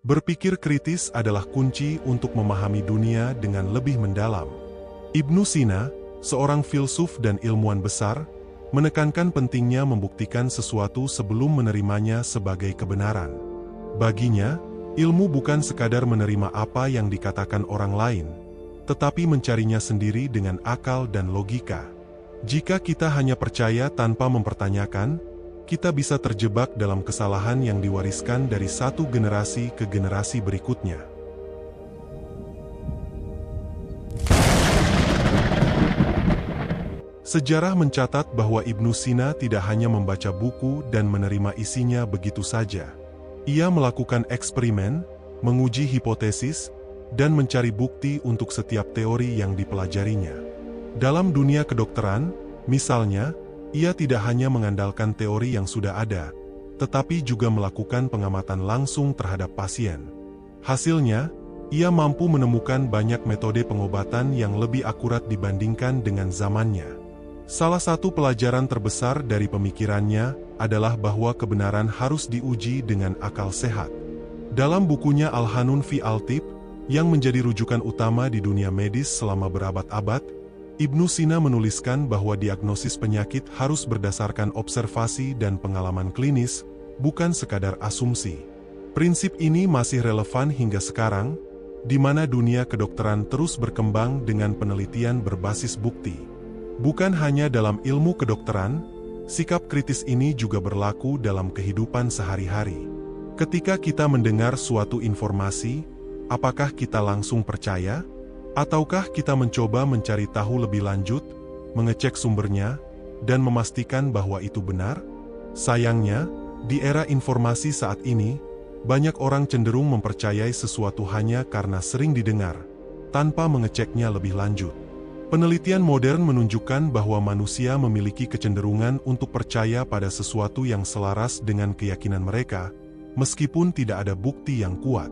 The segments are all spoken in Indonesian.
Berpikir kritis adalah kunci untuk memahami dunia dengan lebih mendalam. Ibnu Sina, seorang filsuf dan ilmuwan besar, menekankan pentingnya membuktikan sesuatu sebelum menerimanya sebagai kebenaran. Baginya, ilmu bukan sekadar menerima apa yang dikatakan orang lain, tetapi mencarinya sendiri dengan akal dan logika. Jika kita hanya percaya tanpa mempertanyakan, kita bisa terjebak dalam kesalahan yang diwariskan dari satu generasi ke generasi berikutnya. Sejarah mencatat bahwa Ibnu Sina tidak hanya membaca buku dan menerima isinya begitu saja. Ia melakukan eksperimen, menguji hipotesis, dan mencari bukti untuk setiap teori yang dipelajarinya. Dalam dunia kedokteran, misalnya, ia tidak hanya mengandalkan teori yang sudah ada, tetapi juga melakukan pengamatan langsung terhadap pasien. Hasilnya, ia mampu menemukan banyak metode pengobatan yang lebih akurat dibandingkan dengan zamannya. Salah satu pelajaran terbesar dari pemikirannya adalah bahwa kebenaran harus diuji dengan akal sehat. Dalam bukunya Al-Hanun fi Al-Tib, yang menjadi rujukan utama di dunia medis selama berabad-abad, Ibnu Sina menuliskan bahwa diagnosis penyakit harus berdasarkan observasi dan pengalaman klinis, bukan sekadar asumsi. Prinsip ini masih relevan hingga sekarang, di mana dunia kedokteran terus berkembang dengan penelitian berbasis bukti. Bukan hanya dalam ilmu kedokteran, sikap kritis ini juga berlaku dalam kehidupan sehari-hari. Ketika kita mendengar suatu informasi, apakah kita langsung percaya? Ataukah kita mencoba mencari tahu lebih lanjut, mengecek sumbernya, dan memastikan bahwa itu benar? Sayangnya, di era informasi saat ini, banyak orang cenderung mempercayai sesuatu hanya karena sering didengar, tanpa mengeceknya lebih lanjut. Penelitian modern menunjukkan bahwa manusia memiliki kecenderungan untuk percaya pada sesuatu yang selaras dengan keyakinan mereka, meskipun tidak ada bukti yang kuat.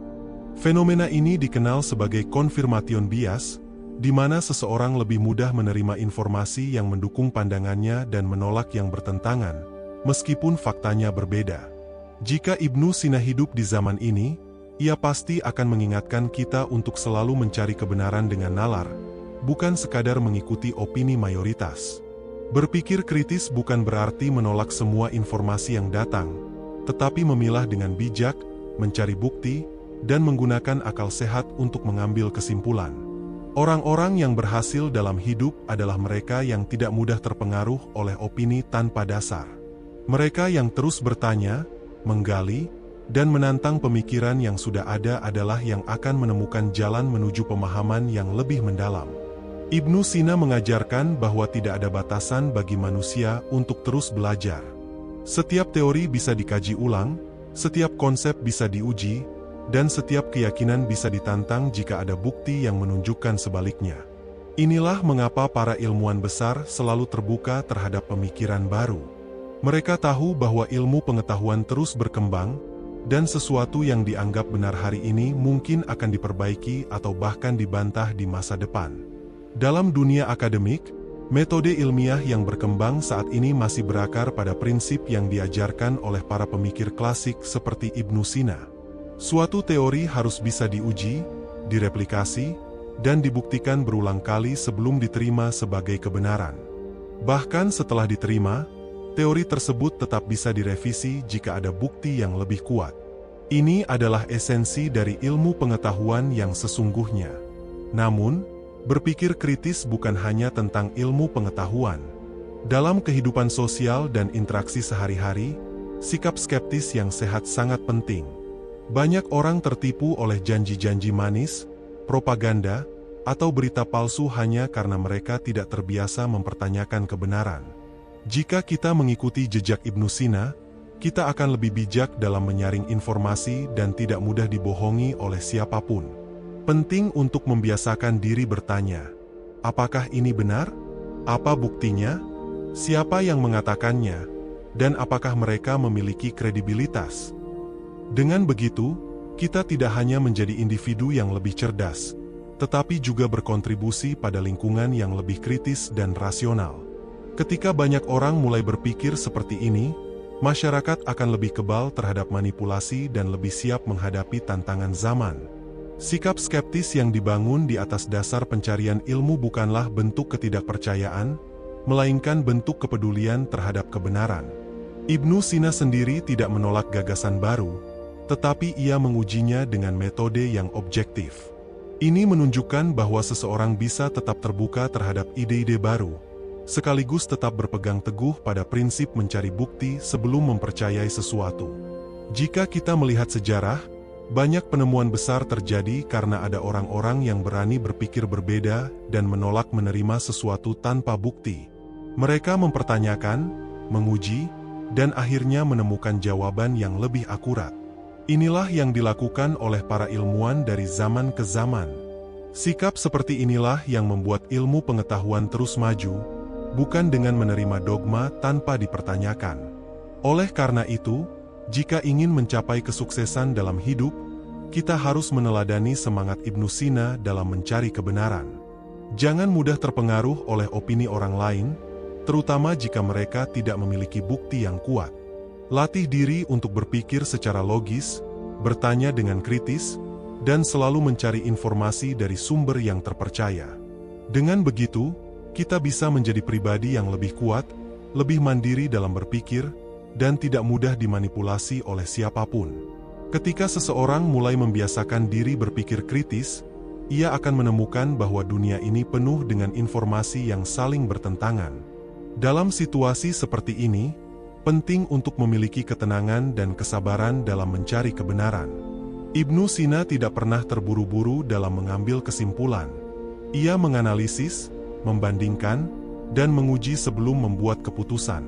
Fenomena ini dikenal sebagai confirmation bias, di mana seseorang lebih mudah menerima informasi yang mendukung pandangannya dan menolak yang bertentangan, meskipun faktanya berbeda. Jika Ibnu Sina hidup di zaman ini, ia pasti akan mengingatkan kita untuk selalu mencari kebenaran dengan nalar, bukan sekadar mengikuti opini mayoritas. Berpikir kritis bukan berarti menolak semua informasi yang datang, tetapi memilah dengan bijak, mencari bukti, dan menggunakan akal sehat untuk mengambil kesimpulan. Orang-orang yang berhasil dalam hidup adalah mereka yang tidak mudah terpengaruh oleh opini tanpa dasar. Mereka yang terus bertanya, menggali, dan menantang pemikiran yang sudah ada adalah yang akan menemukan jalan menuju pemahaman yang lebih mendalam. Ibnu Sina mengajarkan bahwa tidak ada batasan bagi manusia untuk terus belajar. Setiap teori bisa dikaji ulang, setiap konsep bisa diuji, dan setiap keyakinan bisa ditantang jika ada bukti yang menunjukkan sebaliknya. Inilah mengapa para ilmuwan besar selalu terbuka terhadap pemikiran baru. Mereka tahu bahwa ilmu pengetahuan terus berkembang, dan sesuatu yang dianggap benar hari ini mungkin akan diperbaiki atau bahkan dibantah di masa depan. Dalam dunia akademik, metode ilmiah yang berkembang saat ini masih berakar pada prinsip yang diajarkan oleh para pemikir klasik seperti Ibnu Sina. Suatu teori harus bisa diuji, direplikasi, dan dibuktikan berulang kali sebelum diterima sebagai kebenaran. Bahkan setelah diterima, teori tersebut tetap bisa direvisi jika ada bukti yang lebih kuat. Ini adalah esensi dari ilmu pengetahuan yang sesungguhnya. Namun, berpikir kritis bukan hanya tentang ilmu pengetahuan. Dalam kehidupan sosial dan interaksi sehari-hari, sikap skeptis yang sehat sangat penting. Banyak orang tertipu oleh janji-janji manis, propaganda, atau berita palsu hanya karena mereka tidak terbiasa mempertanyakan kebenaran. Jika kita mengikuti jejak Ibnu Sina, kita akan lebih bijak dalam menyaring informasi dan tidak mudah dibohongi oleh siapapun. Penting untuk membiasakan diri bertanya, apakah ini benar? Apa buktinya? Siapa yang mengatakannya? Dan apakah mereka memiliki kredibilitas? Dengan begitu, kita tidak hanya menjadi individu yang lebih cerdas, tetapi juga berkontribusi pada lingkungan yang lebih kritis dan rasional. Ketika banyak orang mulai berpikir seperti ini, masyarakat akan lebih kebal terhadap manipulasi dan lebih siap menghadapi tantangan zaman. Sikap skeptis yang dibangun di atas dasar pencarian ilmu bukanlah bentuk ketidakpercayaan, melainkan bentuk kepedulian terhadap kebenaran. Ibnu Sina sendiri tidak menolak gagasan baru, tetapi ia mengujinya dengan metode yang objektif. Ini menunjukkan bahwa seseorang bisa tetap terbuka terhadap ide-ide baru, sekaligus tetap berpegang teguh pada prinsip mencari bukti sebelum mempercayai sesuatu. Jika kita melihat sejarah, banyak penemuan besar terjadi karena ada orang-orang yang berani berpikir berbeda dan menolak menerima sesuatu tanpa bukti. Mereka mempertanyakan, menguji, dan akhirnya menemukan jawaban yang lebih akurat. Inilah yang dilakukan oleh para ilmuwan dari zaman ke zaman. Sikap seperti inilah yang membuat ilmu pengetahuan terus maju, bukan dengan menerima dogma tanpa dipertanyakan. Oleh karena itu, jika ingin mencapai kesuksesan dalam hidup, kita harus meneladani semangat Ibnu Sina dalam mencari kebenaran. Jangan mudah terpengaruh oleh opini orang lain, terutama jika mereka tidak memiliki bukti yang kuat. Latih diri untuk berpikir secara logis, bertanya dengan kritis, dan selalu mencari informasi dari sumber yang terpercaya. Dengan begitu, kita bisa menjadi pribadi yang lebih kuat, lebih mandiri dalam berpikir, dan tidak mudah dimanipulasi oleh siapapun. Ketika seseorang mulai membiasakan diri berpikir kritis, ia akan menemukan bahwa dunia ini penuh dengan informasi yang saling bertentangan. Dalam situasi seperti ini, penting untuk memiliki ketenangan dan kesabaran dalam mencari kebenaran. Ibnu Sina tidak pernah terburu-buru dalam mengambil kesimpulan. Ia menganalisis, membandingkan, dan menguji sebelum membuat keputusan.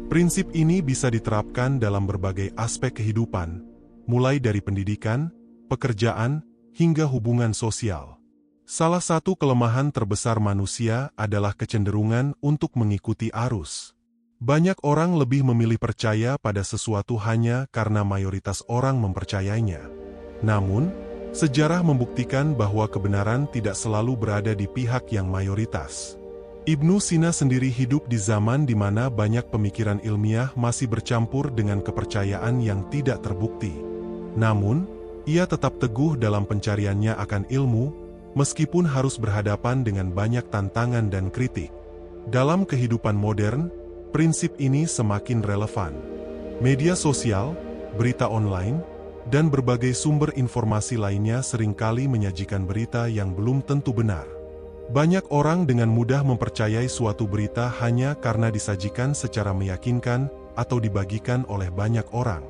Prinsip ini bisa diterapkan dalam berbagai aspek kehidupan, mulai dari pendidikan, pekerjaan, hingga hubungan sosial. Salah satu kelemahan terbesar manusia adalah kecenderungan untuk mengikuti arus. Banyak orang lebih memilih percaya pada sesuatu hanya karena mayoritas orang mempercayainya. Namun, sejarah membuktikan bahwa kebenaran tidak selalu berada di pihak yang mayoritas. Ibnu Sina sendiri hidup di zaman di mana banyak pemikiran ilmiah masih bercampur dengan kepercayaan yang tidak terbukti. Namun, ia tetap teguh dalam pencariannya akan ilmu, meskipun harus berhadapan dengan banyak tantangan dan kritik. Dalam kehidupan modern, prinsip ini semakin relevan. Media sosial, berita online, dan berbagai sumber informasi lainnya seringkali menyajikan berita yang belum tentu benar. Banyak orang dengan mudah mempercayai suatu berita hanya karena disajikan secara meyakinkan atau dibagikan oleh banyak orang.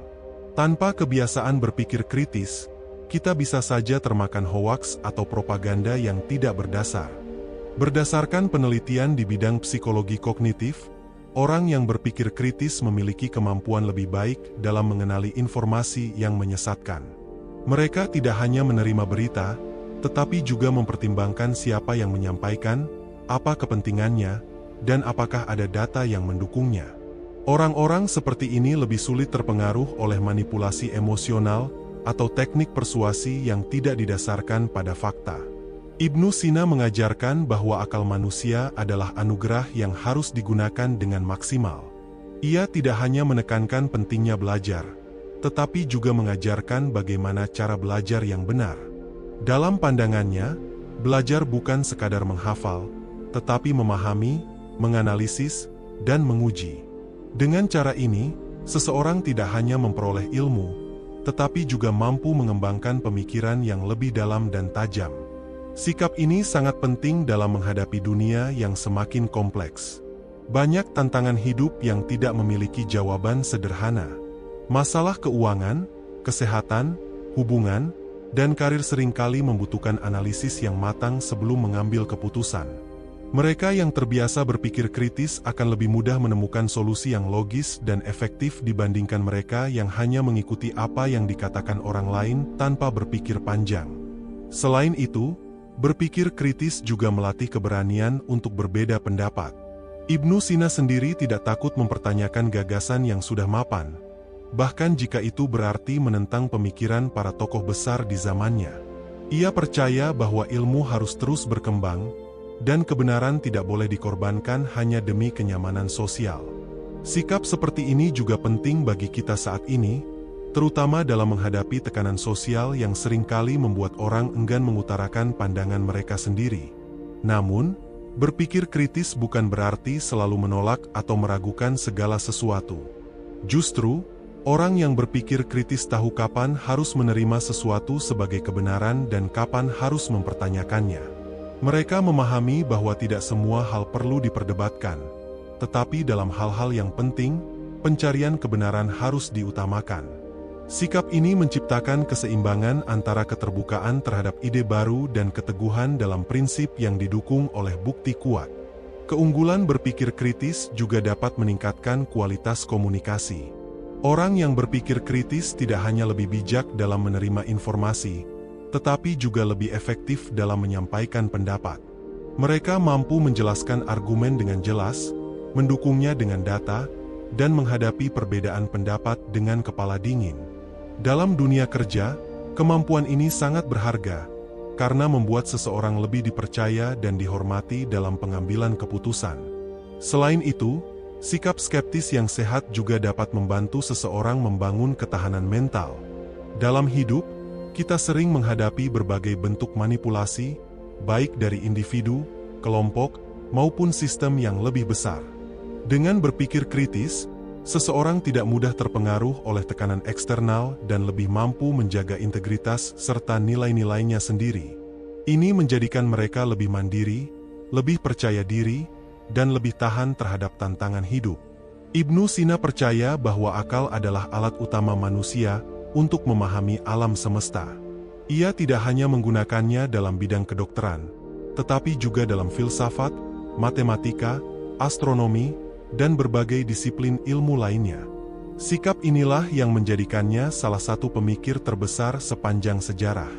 Tanpa kebiasaan berpikir kritis, kita bisa saja termakan hoaks atau propaganda yang tidak berdasar. Berdasarkan penelitian di bidang psikologi kognitif, orang yang berpikir kritis memiliki kemampuan lebih baik dalam mengenali informasi yang menyesatkan. Mereka tidak hanya menerima berita, tetapi juga mempertimbangkan siapa yang menyampaikan, apa kepentingannya, dan apakah ada data yang mendukungnya. Orang-orang seperti ini lebih sulit terpengaruh oleh manipulasi emosional atau teknik persuasi yang tidak didasarkan pada fakta. Ibnu Sina mengajarkan bahwa akal manusia adalah anugerah yang harus digunakan dengan maksimal. Ia tidak hanya menekankan pentingnya belajar, tetapi juga mengajarkan bagaimana cara belajar yang benar. Dalam pandangannya, belajar bukan sekadar menghafal, tetapi memahami, menganalisis, dan menguji. Dengan cara ini, seseorang tidak hanya memperoleh ilmu, tetapi juga mampu mengembangkan pemikiran yang lebih dalam dan tajam. Sikap ini sangat penting dalam menghadapi dunia yang semakin kompleks. Banyak tantangan hidup yang tidak memiliki jawaban sederhana. Masalah keuangan, kesehatan, hubungan, dan karir seringkali membutuhkan analisis yang matang sebelum mengambil keputusan. Mereka yang terbiasa berpikir kritis akan lebih mudah menemukan solusi yang logis dan efektif dibandingkan mereka yang hanya mengikuti apa yang dikatakan orang lain tanpa berpikir panjang. Selain itu, berpikir kritis juga melatih keberanian untuk berbeda pendapat. Ibnu Sina sendiri tidak takut mempertanyakan gagasan yang sudah mapan, bahkan jika itu berarti menentang pemikiran para tokoh besar di zamannya. Ia percaya bahwa ilmu harus terus berkembang, dan kebenaran tidak boleh dikorbankan hanya demi kenyamanan sosial. Sikap seperti ini juga penting bagi kita saat ini, terutama dalam menghadapi tekanan sosial yang seringkali membuat orang enggan mengutarakan pandangan mereka sendiri. Namun, berpikir kritis bukan berarti selalu menolak atau meragukan segala sesuatu. Justru, orang yang berpikir kritis tahu kapan harus menerima sesuatu sebagai kebenaran dan kapan harus mempertanyakannya. Mereka memahami bahwa tidak semua hal perlu diperdebatkan, tetapi dalam hal-hal yang penting, pencarian kebenaran harus diutamakan. Sikap ini menciptakan keseimbangan antara keterbukaan terhadap ide baru dan keteguhan dalam prinsip yang didukung oleh bukti kuat. Keunggulan berpikir kritis juga dapat meningkatkan kualitas komunikasi. Orang yang berpikir kritis tidak hanya lebih bijak dalam menerima informasi, tetapi juga lebih efektif dalam menyampaikan pendapat. Mereka mampu menjelaskan argumen dengan jelas, mendukungnya dengan data, dan menghadapi perbedaan pendapat dengan kepala dingin. Dalam dunia kerja, kemampuan ini sangat berharga, karena membuat seseorang lebih dipercaya dan dihormati dalam pengambilan keputusan. Selain itu, sikap skeptis yang sehat juga dapat membantu seseorang membangun ketahanan mental. Dalam hidup, kita sering menghadapi berbagai bentuk manipulasi, baik dari individu, kelompok, maupun sistem yang lebih besar. Dengan berpikir kritis, seseorang tidak mudah terpengaruh oleh tekanan eksternal dan lebih mampu menjaga integritas serta nilai-nilainya sendiri. Ini menjadikan mereka lebih mandiri, lebih percaya diri, dan lebih tahan terhadap tantangan hidup. Ibnu Sina percaya bahwa akal adalah alat utama manusia untuk memahami alam semesta. Ia tidak hanya menggunakannya dalam bidang kedokteran, tetapi juga dalam filsafat, matematika, astronomi, dan berbagai disiplin ilmu lainnya. Sikap inilah yang menjadikannya salah satu pemikir terbesar sepanjang sejarah.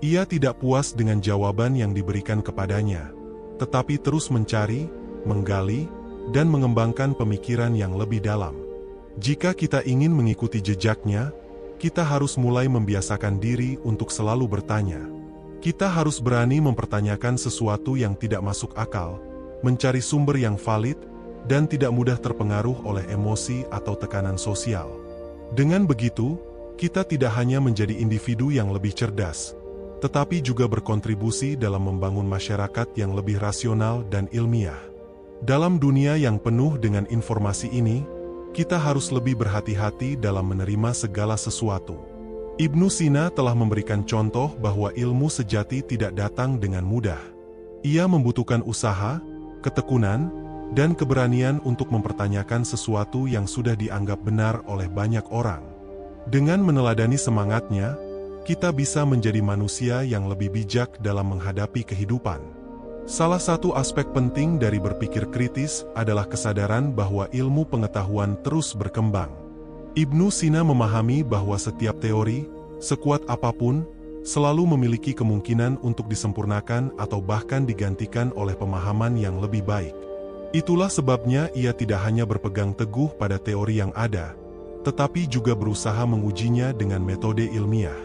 Ia tidak puas dengan jawaban yang diberikan kepadanya, tetapi terus mencari, menggali, dan mengembangkan pemikiran yang lebih dalam. Jika kita ingin mengikuti jejaknya, kita harus mulai membiasakan diri untuk selalu bertanya. Kita harus berani mempertanyakan sesuatu yang tidak masuk akal, mencari sumber yang valid, dan tidak mudah terpengaruh oleh emosi atau tekanan sosial. Dengan begitu, kita tidak hanya menjadi individu yang lebih cerdas, tetapi juga berkontribusi dalam membangun masyarakat yang lebih rasional dan ilmiah. Dalam dunia yang penuh dengan informasi ini, kita harus lebih berhati-hati dalam menerima segala sesuatu. Ibnu Sina telah memberikan contoh bahwa ilmu sejati tidak datang dengan mudah. Ia membutuhkan usaha, ketekunan, dan keberanian untuk mempertanyakan sesuatu yang sudah dianggap benar oleh banyak orang. Dengan meneladani semangatnya, kita bisa menjadi manusia yang lebih bijak dalam menghadapi kehidupan. Salah satu aspek penting dari berpikir kritis adalah kesadaran bahwa ilmu pengetahuan terus berkembang. Ibnu Sina memahami bahwa setiap teori, sekuat apapun, selalu memiliki kemungkinan untuk disempurnakan atau bahkan digantikan oleh pemahaman yang lebih baik. Itulah sebabnya ia tidak hanya berpegang teguh pada teori yang ada, tetapi juga berusaha mengujinya dengan metode ilmiah.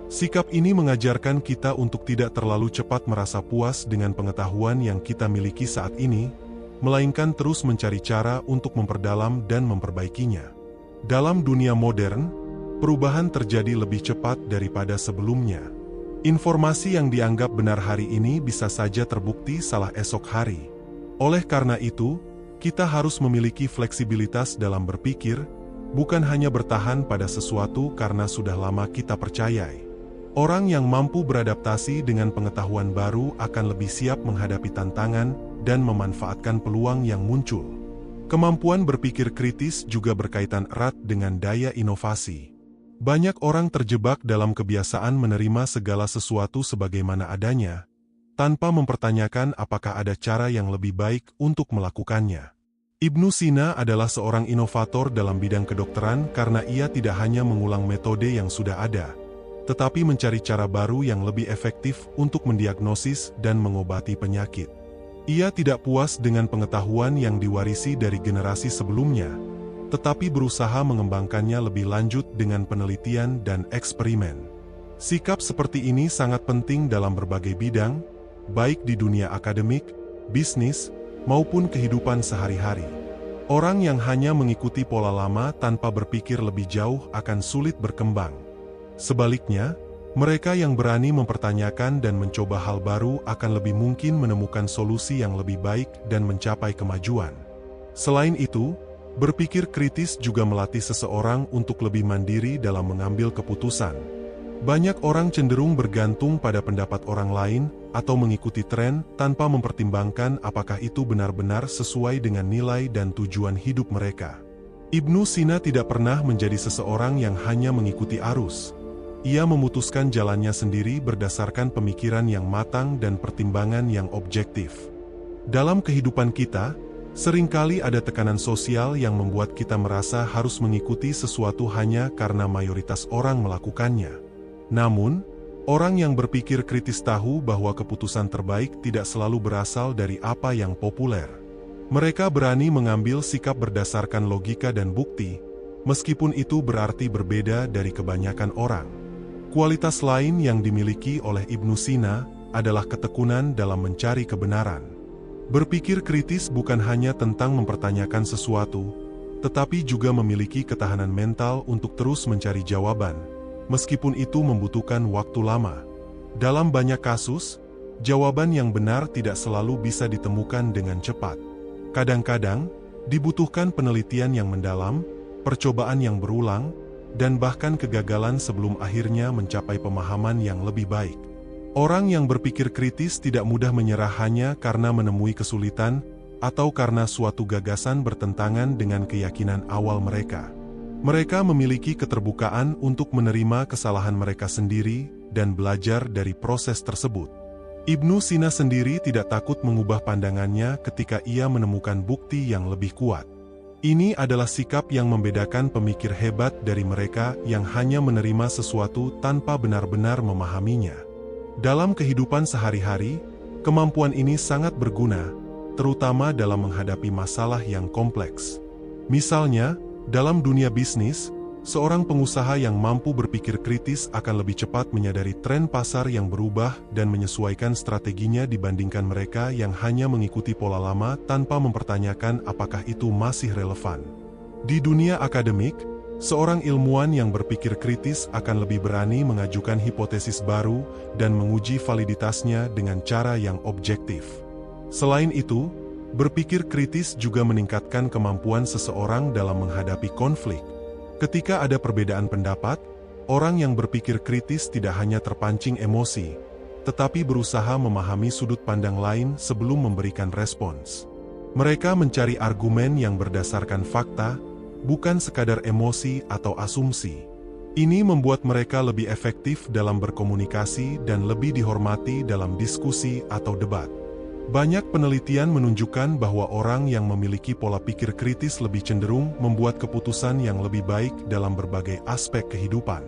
Sikap ini mengajarkan kita untuk tidak terlalu cepat merasa puas dengan pengetahuan yang kita miliki saat ini, melainkan terus mencari cara untuk memperdalam dan memperbaikinya. Dalam dunia modern, perubahan terjadi lebih cepat daripada sebelumnya. Informasi yang dianggap benar hari ini bisa saja terbukti salah esok hari. Oleh karena itu, kita harus memiliki fleksibilitas dalam berpikir, bukan hanya bertahan pada sesuatu karena sudah lama kita percayai. Orang yang mampu beradaptasi dengan pengetahuan baru akan lebih siap menghadapi tantangan dan memanfaatkan peluang yang muncul. Kemampuan berpikir kritis juga berkaitan erat dengan daya inovasi. Banyak orang terjebak dalam kebiasaan menerima segala sesuatu sebagaimana adanya, tanpa mempertanyakan apakah ada cara yang lebih baik untuk melakukannya. Ibnu Sina adalah seorang inovator dalam bidang kedokteran karena ia tidak hanya mengulang metode yang sudah ada, tetapi mencari cara baru yang lebih efektif untuk mendiagnosis dan mengobati penyakit. Ia tidak puas dengan pengetahuan yang diwarisi dari generasi sebelumnya, tetapi berusaha mengembangkannya lebih lanjut dengan penelitian dan eksperimen. Sikap seperti ini sangat penting dalam berbagai bidang, baik di dunia akademik, bisnis, maupun kehidupan sehari-hari. Orang yang hanya mengikuti pola lama tanpa berpikir lebih jauh akan sulit berkembang. Sebaliknya, mereka yang berani mempertanyakan dan mencoba hal baru akan lebih mungkin menemukan solusi yang lebih baik dan mencapai kemajuan. Selain itu, berpikir kritis juga melatih seseorang untuk lebih mandiri dalam mengambil keputusan. Banyak orang cenderung bergantung pada pendapat orang lain atau mengikuti tren tanpa mempertimbangkan apakah itu benar-benar sesuai dengan nilai dan tujuan hidup mereka. Ibnu Sina tidak pernah menjadi seseorang yang hanya mengikuti arus. Ia memutuskan jalannya sendiri berdasarkan pemikiran yang matang dan pertimbangan yang objektif. Dalam kehidupan kita, seringkali ada tekanan sosial yang membuat kita merasa harus mengikuti sesuatu hanya karena mayoritas orang melakukannya. Namun, orang yang berpikir kritis tahu bahwa keputusan terbaik tidak selalu berasal dari apa yang populer. Mereka berani mengambil sikap berdasarkan logika dan bukti, meskipun itu berarti berbeda dari kebanyakan orang. Kualitas lain yang dimiliki oleh Ibnu Sina adalah ketekunan dalam mencari kebenaran. Berpikir kritis bukan hanya tentang mempertanyakan sesuatu, tetapi juga memiliki ketahanan mental untuk terus mencari jawaban, meskipun itu membutuhkan waktu lama. Dalam banyak kasus, jawaban yang benar tidak selalu bisa ditemukan dengan cepat. Kadang-kadang, dibutuhkan penelitian yang mendalam, percobaan yang berulang, dan bahkan kegagalan sebelum akhirnya mencapai pemahaman yang lebih baik. Orang yang berpikir kritis tidak mudah menyerah hanya karena menemui kesulitan atau karena suatu gagasan bertentangan dengan keyakinan awal mereka. Mereka memiliki keterbukaan untuk menerima kesalahan mereka sendiri dan belajar dari proses tersebut. Ibnu Sina sendiri tidak takut mengubah pandangannya ketika ia menemukan bukti yang lebih kuat. Ini adalah sikap yang membedakan pemikir hebat dari mereka yang hanya menerima sesuatu tanpa benar-benar memahaminya. Dalam kehidupan sehari-hari, kemampuan ini sangat berguna, terutama dalam menghadapi masalah yang kompleks. Misalnya, dalam dunia bisnis, seorang pengusaha yang mampu berpikir kritis akan lebih cepat menyadari tren pasar yang berubah dan menyesuaikan strateginya dibandingkan mereka yang hanya mengikuti pola lama tanpa mempertanyakan apakah itu masih relevan. Di dunia akademik, seorang ilmuwan yang berpikir kritis akan lebih berani mengajukan hipotesis baru dan menguji validitasnya dengan cara yang objektif. Selain itu, berpikir kritis juga meningkatkan kemampuan seseorang dalam menghadapi konflik. Ketika ada perbedaan pendapat, orang yang berpikir kritis tidak hanya terpancing emosi, tetapi berusaha memahami sudut pandang lain sebelum memberikan respons. Mereka mencari argumen yang berdasarkan fakta, bukan sekadar emosi atau asumsi. Ini membuat mereka lebih efektif dalam berkomunikasi dan lebih dihormati dalam diskusi atau debat. Banyak penelitian menunjukkan bahwa orang yang memiliki pola pikir kritis lebih cenderung membuat keputusan yang lebih baik dalam berbagai aspek kehidupan.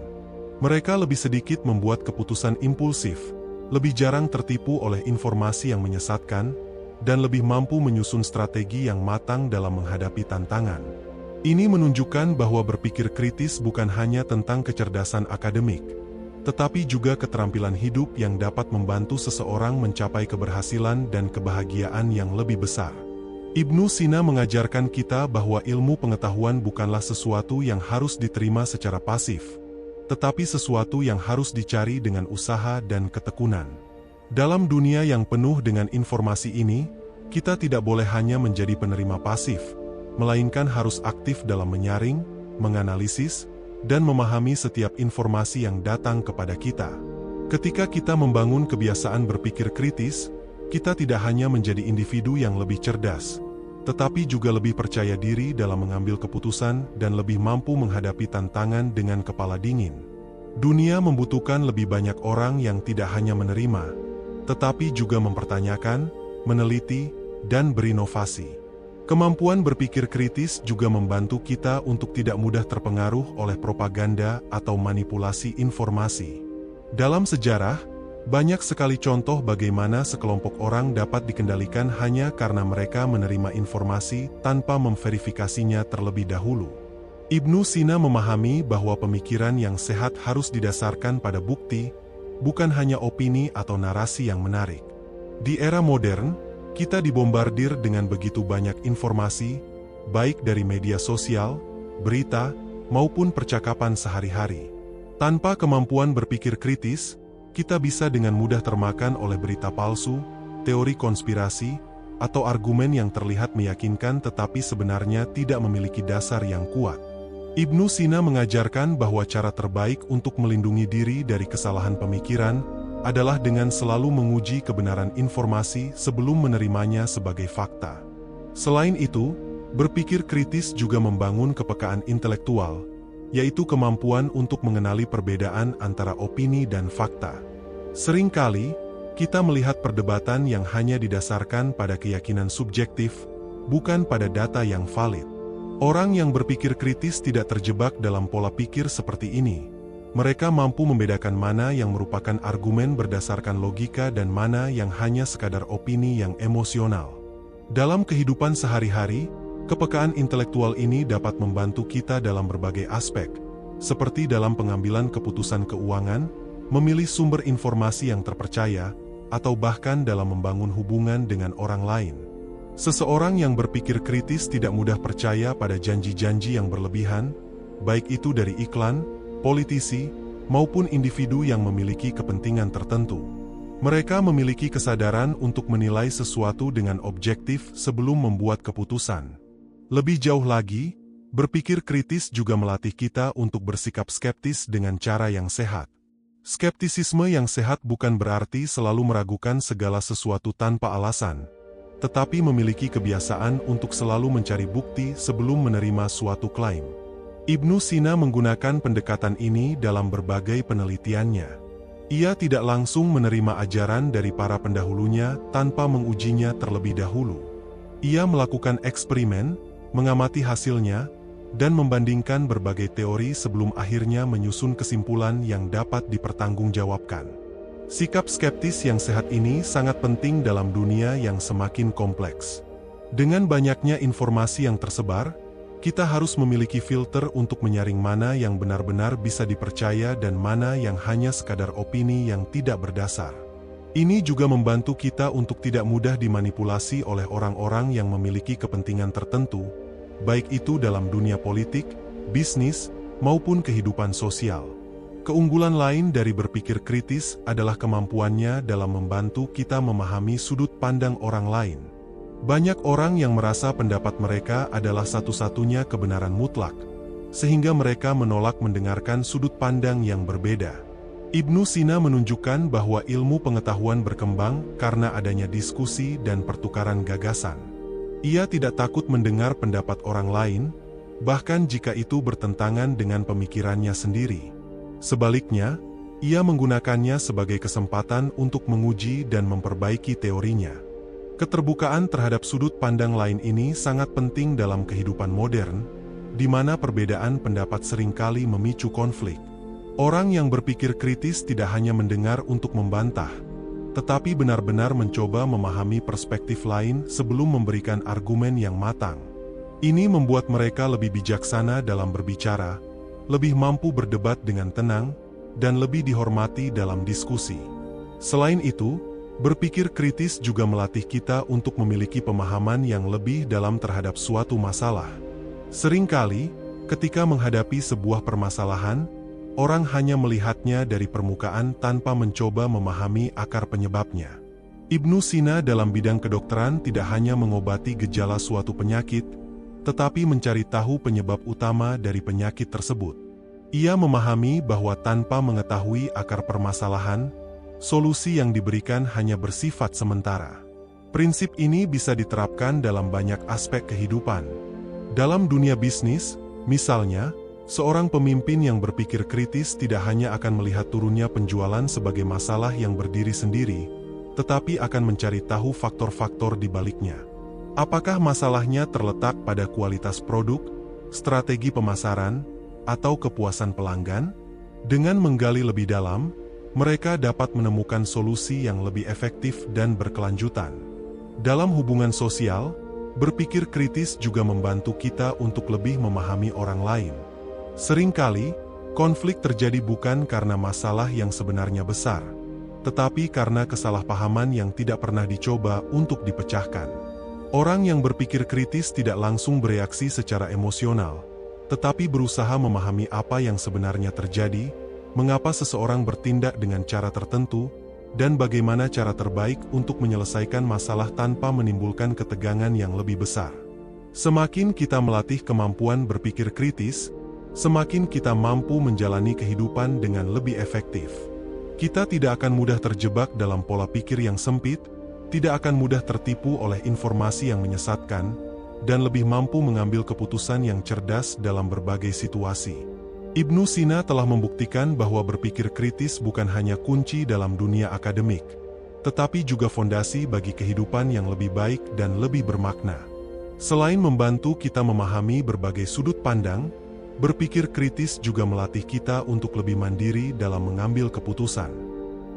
Mereka lebih sedikit membuat keputusan impulsif, lebih jarang tertipu oleh informasi yang menyesatkan, dan lebih mampu menyusun strategi yang matang dalam menghadapi tantangan. Ini menunjukkan bahwa berpikir kritis bukan hanya tentang kecerdasan akademik, tetapi juga keterampilan hidup yang dapat membantu seseorang mencapai keberhasilan dan kebahagiaan yang lebih besar. Ibnu Sina mengajarkan kita bahwa ilmu pengetahuan bukanlah sesuatu yang harus diterima secara pasif, tetapi sesuatu yang harus dicari dengan usaha dan ketekunan. Dalam dunia yang penuh dengan informasi ini, kita tidak boleh hanya menjadi penerima pasif, melainkan harus aktif dalam menyaring, menganalisis, dan memahami setiap informasi yang datang kepada kita. Ketika kita membangun kebiasaan berpikir kritis, kita tidak hanya menjadi individu yang lebih cerdas, tetapi juga lebih percaya diri dalam mengambil keputusan dan lebih mampu menghadapi tantangan dengan kepala dingin. Dunia membutuhkan lebih banyak orang yang tidak hanya menerima, tetapi juga mempertanyakan, meneliti, dan berinovasi. Kemampuan berpikir kritis juga membantu kita untuk tidak mudah terpengaruh oleh propaganda atau manipulasi informasi. Dalam sejarah, banyak sekali contoh bagaimana sekelompok orang dapat dikendalikan hanya karena mereka menerima informasi tanpa memverifikasinya terlebih dahulu. Ibnu Sina memahami bahwa pemikiran yang sehat harus didasarkan pada bukti, bukan hanya opini atau narasi yang menarik. Di era modern, kita dibombardir dengan begitu banyak informasi, baik dari media sosial, berita, maupun percakapan sehari-hari. Tanpa kemampuan berpikir kritis, kita bisa dengan mudah termakan oleh berita palsu, teori konspirasi, atau argumen yang terlihat meyakinkan tetapi sebenarnya tidak memiliki dasar yang kuat. Ibnu Sina mengajarkan bahwa cara terbaik untuk melindungi diri dari kesalahan pemikiran adalah dengan selalu menguji kebenaran informasi sebelum menerimanya sebagai fakta. Selain itu, berpikir kritis juga membangun kepekaan intelektual, yaitu kemampuan untuk mengenali perbedaan antara opini dan fakta. Seringkali, kita melihat perdebatan yang hanya didasarkan pada keyakinan subjektif, bukan pada data yang valid. Orang yang berpikir kritis tidak terjebak dalam pola pikir seperti ini. Mereka mampu membedakan mana yang merupakan argumen berdasarkan logika dan mana yang hanya sekadar opini yang emosional. Dalam kehidupan sehari-hari, kepekaan intelektual ini dapat membantu kita dalam berbagai aspek, seperti dalam pengambilan keputusan keuangan, memilih sumber informasi yang terpercaya, atau bahkan dalam membangun hubungan dengan orang lain. Seseorang yang berpikir kritis tidak mudah percaya pada janji-janji yang berlebihan, baik itu dari iklan, politisi, maupun individu yang memiliki kepentingan tertentu. Mereka memiliki kesadaran untuk menilai sesuatu dengan objektif sebelum membuat keputusan. Lebih jauh lagi, berpikir kritis juga melatih kita untuk bersikap skeptis dengan cara yang sehat. Skeptisisme yang sehat bukan berarti selalu meragukan segala sesuatu tanpa alasan, tetapi memiliki kebiasaan untuk selalu mencari bukti sebelum menerima suatu klaim. Ibnu Sina menggunakan pendekatan ini dalam berbagai penelitiannya. Ia tidak langsung menerima ajaran dari para pendahulunya tanpa mengujinya terlebih dahulu. Ia melakukan eksperimen, mengamati hasilnya, dan membandingkan berbagai teori sebelum akhirnya menyusun kesimpulan yang dapat dipertanggungjawabkan. Sikap skeptis yang sehat ini sangat penting dalam dunia yang semakin kompleks. Dengan banyaknya informasi yang tersebar, kita harus memiliki filter untuk menyaring mana yang benar-benar bisa dipercaya dan mana yang hanya sekadar opini yang tidak berdasar. Ini juga membantu kita untuk tidak mudah dimanipulasi oleh orang-orang yang memiliki kepentingan tertentu, baik itu dalam dunia politik, bisnis, maupun kehidupan sosial. Keunggulan lain dari berpikir kritis adalah kemampuannya dalam membantu kita memahami sudut pandang orang lain. Banyak orang yang merasa pendapat mereka adalah satu-satunya kebenaran mutlak, sehingga mereka menolak mendengarkan sudut pandang yang berbeda. Ibnu Sina menunjukkan bahwa ilmu pengetahuan berkembang karena adanya diskusi dan pertukaran gagasan. Ia tidak takut mendengar pendapat orang lain, bahkan jika itu bertentangan dengan pemikirannya sendiri. Sebaliknya, ia menggunakannya sebagai kesempatan untuk menguji dan memperbaiki teorinya. Keterbukaan terhadap sudut pandang lain ini sangat penting dalam kehidupan modern, di mana perbedaan pendapat seringkali memicu konflik. Orang yang berpikir kritis tidak hanya mendengar untuk membantah, tetapi benar-benar mencoba memahami perspektif lain sebelum memberikan argumen yang matang. Ini membuat mereka lebih bijaksana dalam berbicara, lebih mampu berdebat dengan tenang, dan lebih dihormati dalam diskusi. Selain itu, berpikir kritis juga melatih kita untuk memiliki pemahaman yang lebih dalam terhadap suatu masalah. Seringkali, ketika menghadapi sebuah permasalahan, orang hanya melihatnya dari permukaan tanpa mencoba memahami akar penyebabnya. Ibnu Sina dalam bidang kedokteran tidak hanya mengobati gejala suatu penyakit, tetapi mencari tahu penyebab utama dari penyakit tersebut. Ia memahami bahwa tanpa mengetahui akar permasalahan, solusi yang diberikan hanya bersifat sementara. Prinsip ini bisa diterapkan dalam banyak aspek kehidupan. Dalam dunia bisnis, misalnya, seorang pemimpin yang berpikir kritis tidak hanya akan melihat turunnya penjualan sebagai masalah yang berdiri sendiri, tetapi akan mencari tahu faktor-faktor di baliknya. Apakah masalahnya terletak pada kualitas produk, strategi pemasaran, atau kepuasan pelanggan? Dengan menggali lebih dalam, mereka dapat menemukan solusi yang lebih efektif dan berkelanjutan. Dalam hubungan sosial, berpikir kritis juga membantu kita untuk lebih memahami orang lain. Seringkali, konflik terjadi bukan karena masalah yang sebenarnya besar, tetapi karena kesalahpahaman yang tidak pernah dicoba untuk dipecahkan. Orang yang berpikir kritis tidak langsung bereaksi secara emosional, tetapi berusaha memahami apa yang sebenarnya terjadi, mengapa seseorang bertindak dengan cara tertentu, dan bagaimana cara terbaik untuk menyelesaikan masalah tanpa menimbulkan ketegangan yang lebih besar. Semakin kita melatih kemampuan berpikir kritis, semakin kita mampu menjalani kehidupan dengan lebih efektif. Kita tidak akan mudah terjebak dalam pola pikir yang sempit, tidak akan mudah tertipu oleh informasi yang menyesatkan, dan lebih mampu mengambil keputusan yang cerdas dalam berbagai situasi. Ibnu Sina telah membuktikan bahwa berpikir kritis bukan hanya kunci dalam dunia akademik, tetapi juga fondasi bagi kehidupan yang lebih baik dan lebih bermakna. Selain membantu kita memahami berbagai sudut pandang, berpikir kritis juga melatih kita untuk lebih mandiri dalam mengambil keputusan.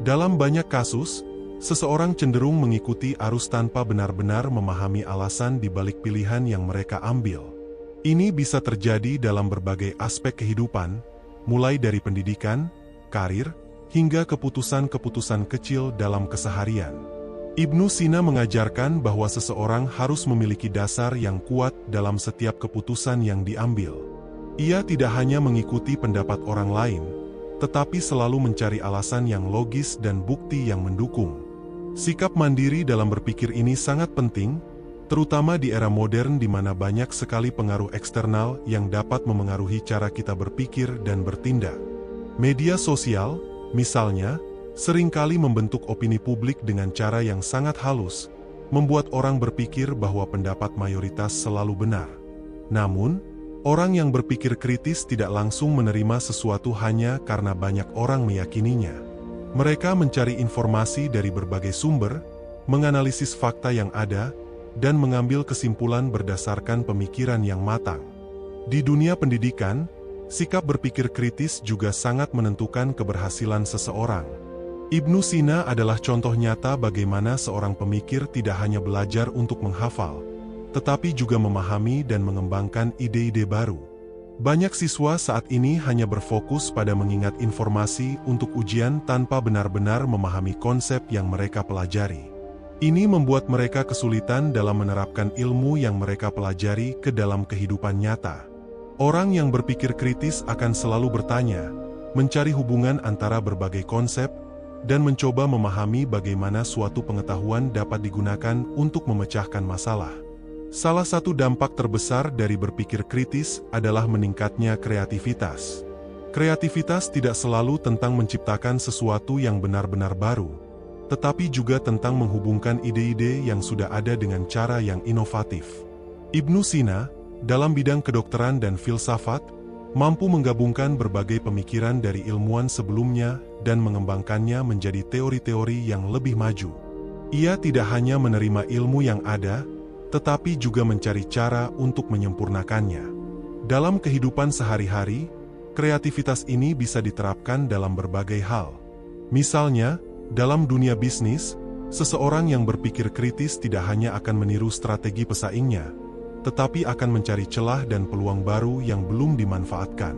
Dalam banyak kasus, seseorang cenderung mengikuti arus tanpa benar-benar memahami alasan di balik pilihan yang mereka ambil. Ini bisa terjadi dalam berbagai aspek kehidupan, mulai dari pendidikan, karir, hingga keputusan-keputusan kecil dalam keseharian. Ibnu Sina mengajarkan bahwa seseorang harus memiliki dasar yang kuat dalam setiap keputusan yang diambil. Ia tidak hanya mengikuti pendapat orang lain, tetapi selalu mencari alasan yang logis dan bukti yang mendukung. Sikap mandiri dalam berpikir ini sangat penting, terutama di era modern di mana banyak sekali pengaruh eksternal yang dapat memengaruhi cara kita berpikir dan bertindak. Media sosial, misalnya, seringkali membentuk opini publik dengan cara yang sangat halus, membuat orang berpikir bahwa pendapat mayoritas selalu benar. Namun, orang yang berpikir kritis tidak langsung menerima sesuatu hanya karena banyak orang meyakininya. Mereka mencari informasi dari berbagai sumber, menganalisis fakta yang ada, dan mengambil kesimpulan berdasarkan pemikiran yang matang. Di dunia pendidikan, sikap berpikir kritis juga sangat menentukan keberhasilan seseorang. Ibnu Sina adalah contoh nyata bagaimana seorang pemikir tidak hanya belajar untuk menghafal, tetapi juga memahami dan mengembangkan ide-ide baru. Banyak siswa saat ini hanya berfokus pada mengingat informasi untuk ujian tanpa benar-benar memahami konsep yang mereka pelajari. Ini membuat mereka kesulitan dalam menerapkan ilmu yang mereka pelajari ke dalam kehidupan nyata. Orang yang berpikir kritis akan selalu bertanya, mencari hubungan antara berbagai konsep, dan mencoba memahami bagaimana suatu pengetahuan dapat digunakan untuk memecahkan masalah. Salah satu dampak terbesar dari berpikir kritis adalah meningkatnya kreativitas. Kreativitas tidak selalu tentang menciptakan sesuatu yang benar-benar baru, tetapi juga tentang menghubungkan ide-ide yang sudah ada dengan cara yang inovatif. Ibnu Sina, dalam bidang kedokteran dan filsafat, mampu menggabungkan berbagai pemikiran dari ilmuwan sebelumnya dan mengembangkannya menjadi teori-teori yang lebih maju. Ia tidak hanya menerima ilmu yang ada, tetapi juga mencari cara untuk menyempurnakannya. Dalam kehidupan sehari-hari, kreativitas ini bisa diterapkan dalam berbagai hal. Misalnya, dalam dunia bisnis, seseorang yang berpikir kritis tidak hanya akan meniru strategi pesaingnya, tetapi akan mencari celah dan peluang baru yang belum dimanfaatkan.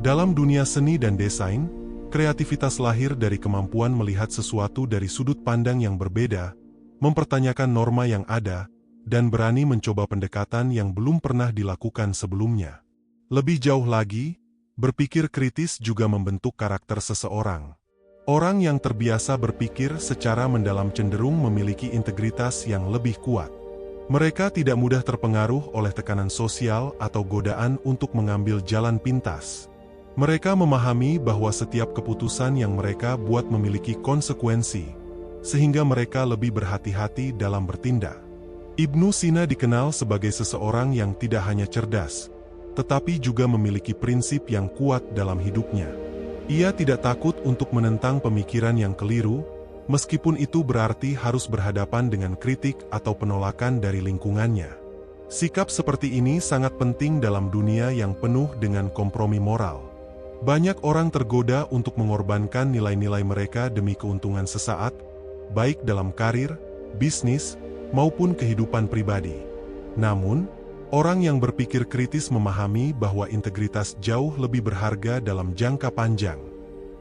Dalam dunia seni dan desain, kreativitas lahir dari kemampuan melihat sesuatu dari sudut pandang yang berbeda, mempertanyakan norma yang ada, dan berani mencoba pendekatan yang belum pernah dilakukan sebelumnya. Lebih jauh lagi, berpikir kritis juga membentuk karakter seseorang. Orang yang terbiasa berpikir secara mendalam cenderung memiliki integritas yang lebih kuat. Mereka tidak mudah terpengaruh oleh tekanan sosial atau godaan untuk mengambil jalan pintas. Mereka memahami bahwa setiap keputusan yang mereka buat memiliki konsekuensi, sehingga mereka lebih berhati-hati dalam bertindak. Ibnu Sina dikenal sebagai seseorang yang tidak hanya cerdas, tetapi juga memiliki prinsip yang kuat dalam hidupnya. Ia tidak takut untuk menentang pemikiran yang keliru, meskipun itu berarti harus berhadapan dengan kritik atau penolakan dari lingkungannya. Sikap seperti ini sangat penting dalam dunia yang penuh dengan kompromi moral. Banyak orang tergoda untuk mengorbankan nilai-nilai mereka demi keuntungan sesaat, baik dalam karir, bisnis, maupun kehidupan pribadi. Namun, orang yang berpikir kritis memahami bahwa integritas jauh lebih berharga dalam jangka panjang.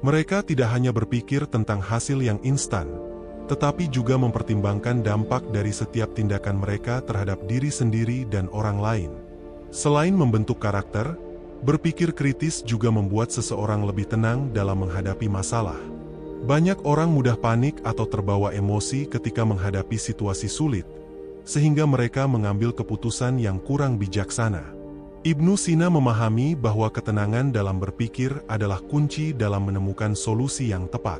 Mereka tidak hanya berpikir tentang hasil yang instan, tetapi juga mempertimbangkan dampak dari setiap tindakan mereka terhadap diri sendiri dan orang lain. Selain membentuk karakter, berpikir kritis juga membuat seseorang lebih tenang dalam menghadapi masalah. Banyak orang mudah panik atau terbawa emosi ketika menghadapi situasi sulit, sehingga mereka mengambil keputusan yang kurang bijaksana. Ibnu Sina memahami bahwa ketenangan dalam berpikir adalah kunci dalam menemukan solusi yang tepat.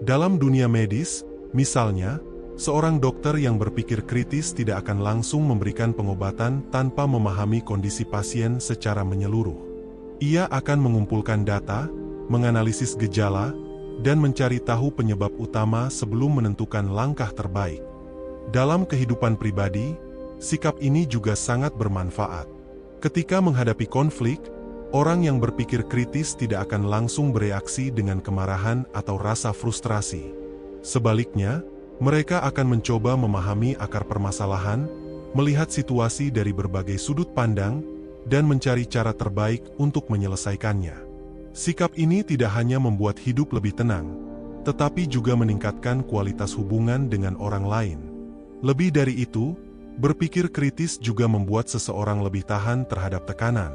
Dalam dunia medis, misalnya, seorang dokter yang berpikir kritis tidak akan langsung memberikan pengobatan tanpa memahami kondisi pasien secara menyeluruh. Ia akan mengumpulkan data, menganalisis gejala, dan mencari tahu penyebab utama sebelum menentukan langkah terbaik. Dalam kehidupan pribadi, sikap ini juga sangat bermanfaat. Ketika menghadapi konflik, orang yang berpikir kritis tidak akan langsung bereaksi dengan kemarahan atau rasa frustrasi. Sebaliknya, mereka akan mencoba memahami akar permasalahan, melihat situasi dari berbagai sudut pandang, dan mencari cara terbaik untuk menyelesaikannya. Sikap ini tidak hanya membuat hidup lebih tenang, tetapi juga meningkatkan kualitas hubungan dengan orang lain. Lebih dari itu, berpikir kritis juga membuat seseorang lebih tahan terhadap tekanan.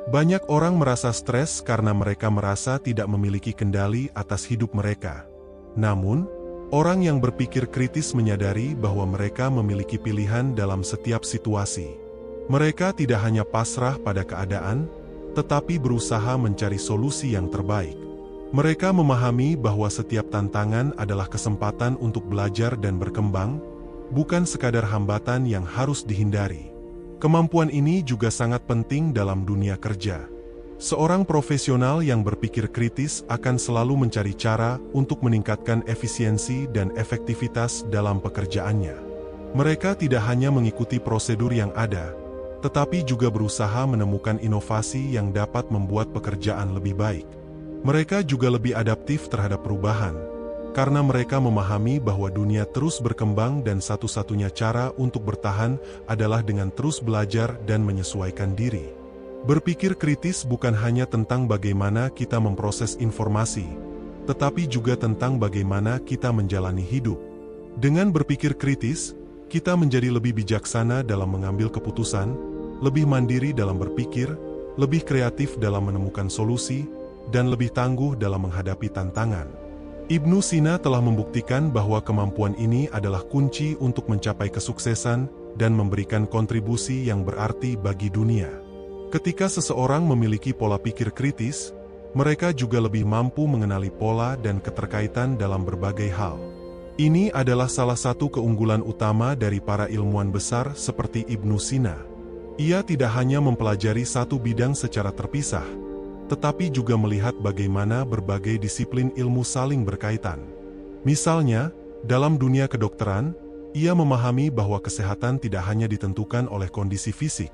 Banyak orang merasa stres karena mereka merasa tidak memiliki kendali atas hidup mereka. Namun, orang yang berpikir kritis menyadari bahwa mereka memiliki pilihan dalam setiap situasi. Mereka tidak hanya pasrah pada keadaan, tetapi berusaha mencari solusi yang terbaik. Mereka memahami bahwa setiap tantangan adalah kesempatan untuk belajar dan berkembang, bukan sekadar hambatan yang harus dihindari. Kemampuan ini juga sangat penting dalam dunia kerja. Seorang profesional yang berpikir kritis akan selalu mencari cara untuk meningkatkan efisiensi dan efektivitas dalam pekerjaannya. Mereka tidak hanya mengikuti prosedur yang ada, tetapi juga berusaha menemukan inovasi yang dapat membuat pekerjaan lebih baik. Mereka juga lebih adaptif terhadap perubahan, karena mereka memahami bahwa dunia terus berkembang dan satu-satunya cara untuk bertahan adalah dengan terus belajar dan menyesuaikan diri. Berpikir kritis bukan hanya tentang bagaimana kita memproses informasi, tetapi juga tentang bagaimana kita menjalani hidup. Dengan berpikir kritis, kita menjadi lebih bijaksana dalam mengambil keputusan, lebih mandiri dalam berpikir, lebih kreatif dalam menemukan solusi, dan lebih tangguh dalam menghadapi tantangan. Ibnu Sina telah membuktikan bahwa kemampuan ini adalah kunci untuk mencapai kesuksesan dan memberikan kontribusi yang berarti bagi dunia. Ketika seseorang memiliki pola pikir kritis, mereka juga lebih mampu mengenali pola dan keterkaitan dalam berbagai hal. Ini adalah salah satu keunggulan utama dari para ilmuwan besar seperti Ibnu Sina. Ia tidak hanya mempelajari satu bidang secara terpisah, tetapi juga melihat bagaimana berbagai disiplin ilmu saling berkaitan. Misalnya, dalam dunia kedokteran, ia memahami bahwa kesehatan tidak hanya ditentukan oleh kondisi fisik,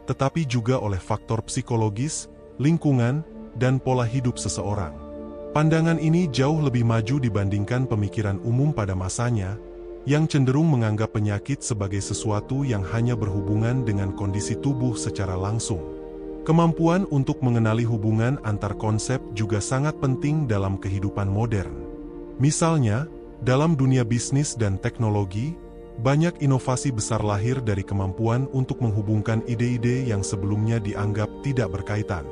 tetapi juga oleh faktor psikologis, lingkungan, dan pola hidup seseorang. Pandangan ini jauh lebih maju dibandingkan pemikiran umum pada masanya, yang cenderung menganggap penyakit sebagai sesuatu yang hanya berhubungan dengan kondisi tubuh secara langsung. Kemampuan untuk mengenali hubungan antar konsep juga sangat penting dalam kehidupan modern. Misalnya, dalam dunia bisnis dan teknologi, banyak inovasi besar lahir dari kemampuan untuk menghubungkan ide-ide yang sebelumnya dianggap tidak berkaitan.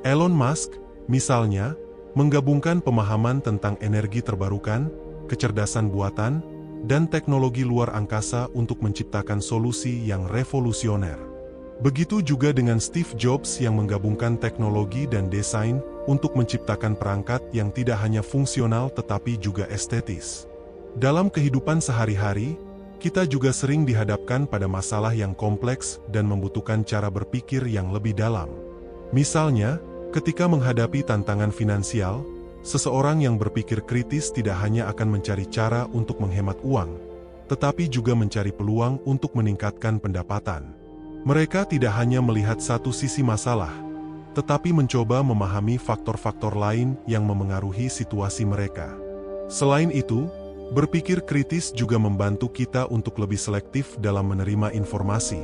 Elon Musk, misalnya, menggabungkan pemahaman tentang energi terbarukan, kecerdasan buatan, dan teknologi luar angkasa untuk menciptakan solusi yang revolusioner. Begitu juga dengan Steve Jobs yang menggabungkan teknologi dan desain untuk menciptakan perangkat yang tidak hanya fungsional tetapi juga estetis. Dalam kehidupan sehari-hari, kita juga sering dihadapkan pada masalah yang kompleks dan membutuhkan cara berpikir yang lebih dalam. Misalnya, ketika menghadapi tantangan finansial, seseorang yang berpikir kritis tidak hanya akan mencari cara untuk menghemat uang, tetapi juga mencari peluang untuk meningkatkan pendapatan. Mereka tidak hanya melihat satu sisi masalah, tetapi mencoba memahami faktor-faktor lain yang memengaruhi situasi mereka. Selain itu, berpikir kritis juga membantu kita untuk lebih selektif dalam menerima informasi.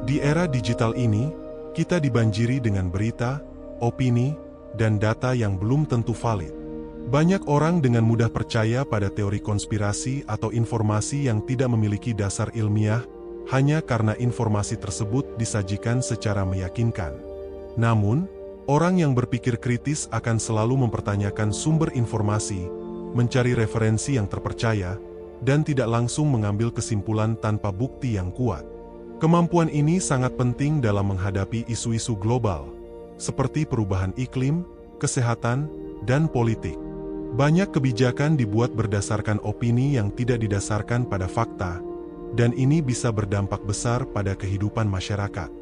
Di era digital ini, kita dibanjiri dengan berita, opini, dan data yang belum tentu valid. Banyak orang dengan mudah percaya pada teori konspirasi atau informasi yang tidak memiliki dasar ilmiah hanya karena informasi tersebut disajikan secara meyakinkan. Namun, orang yang berpikir kritis akan selalu mempertanyakan sumber informasi, mencari referensi yang terpercaya, dan tidak langsung mengambil kesimpulan tanpa bukti yang kuat. Kemampuan ini sangat penting dalam menghadapi isu-isu global, seperti perubahan iklim, kesehatan, dan politik. Banyak kebijakan dibuat berdasarkan opini yang tidak didasarkan pada fakta, dan ini bisa berdampak besar pada kehidupan masyarakat.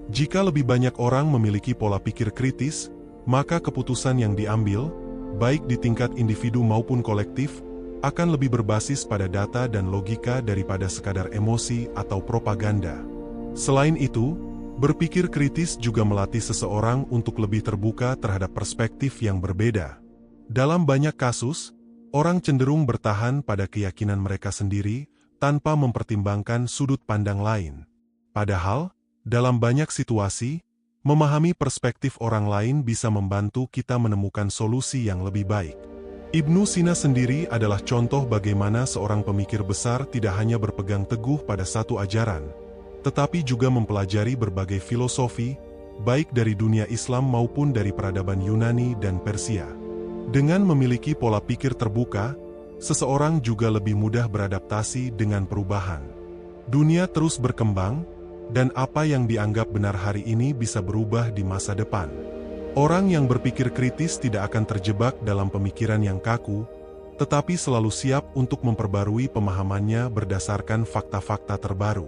Jika lebih banyak orang memiliki pola pikir kritis, maka keputusan yang diambil, baik di tingkat individu maupun kolektif, akan lebih berbasis pada data dan logika daripada sekadar emosi atau propaganda. Selain itu, berpikir kritis juga melatih seseorang untuk lebih terbuka terhadap perspektif yang berbeda. Dalam banyak kasus, orang cenderung bertahan pada keyakinan mereka sendiri tanpa mempertimbangkan sudut pandang lain. Padahal, dalam banyak situasi, memahami perspektif orang lain bisa membantu kita menemukan solusi yang lebih baik. Ibnu Sina sendiri adalah contoh bagaimana seorang pemikir besar tidak hanya berpegang teguh pada satu ajaran, tetapi juga mempelajari berbagai filosofi, baik dari dunia Islam maupun dari peradaban Yunani dan Persia. Dengan memiliki pola pikir terbuka, seseorang juga lebih mudah beradaptasi dengan perubahan. Dunia terus berkembang, dan apa yang dianggap benar hari ini bisa berubah di masa depan. Orang yang berpikir kritis tidak akan terjebak dalam pemikiran yang kaku, tetapi selalu siap untuk memperbarui pemahamannya berdasarkan fakta-fakta terbaru.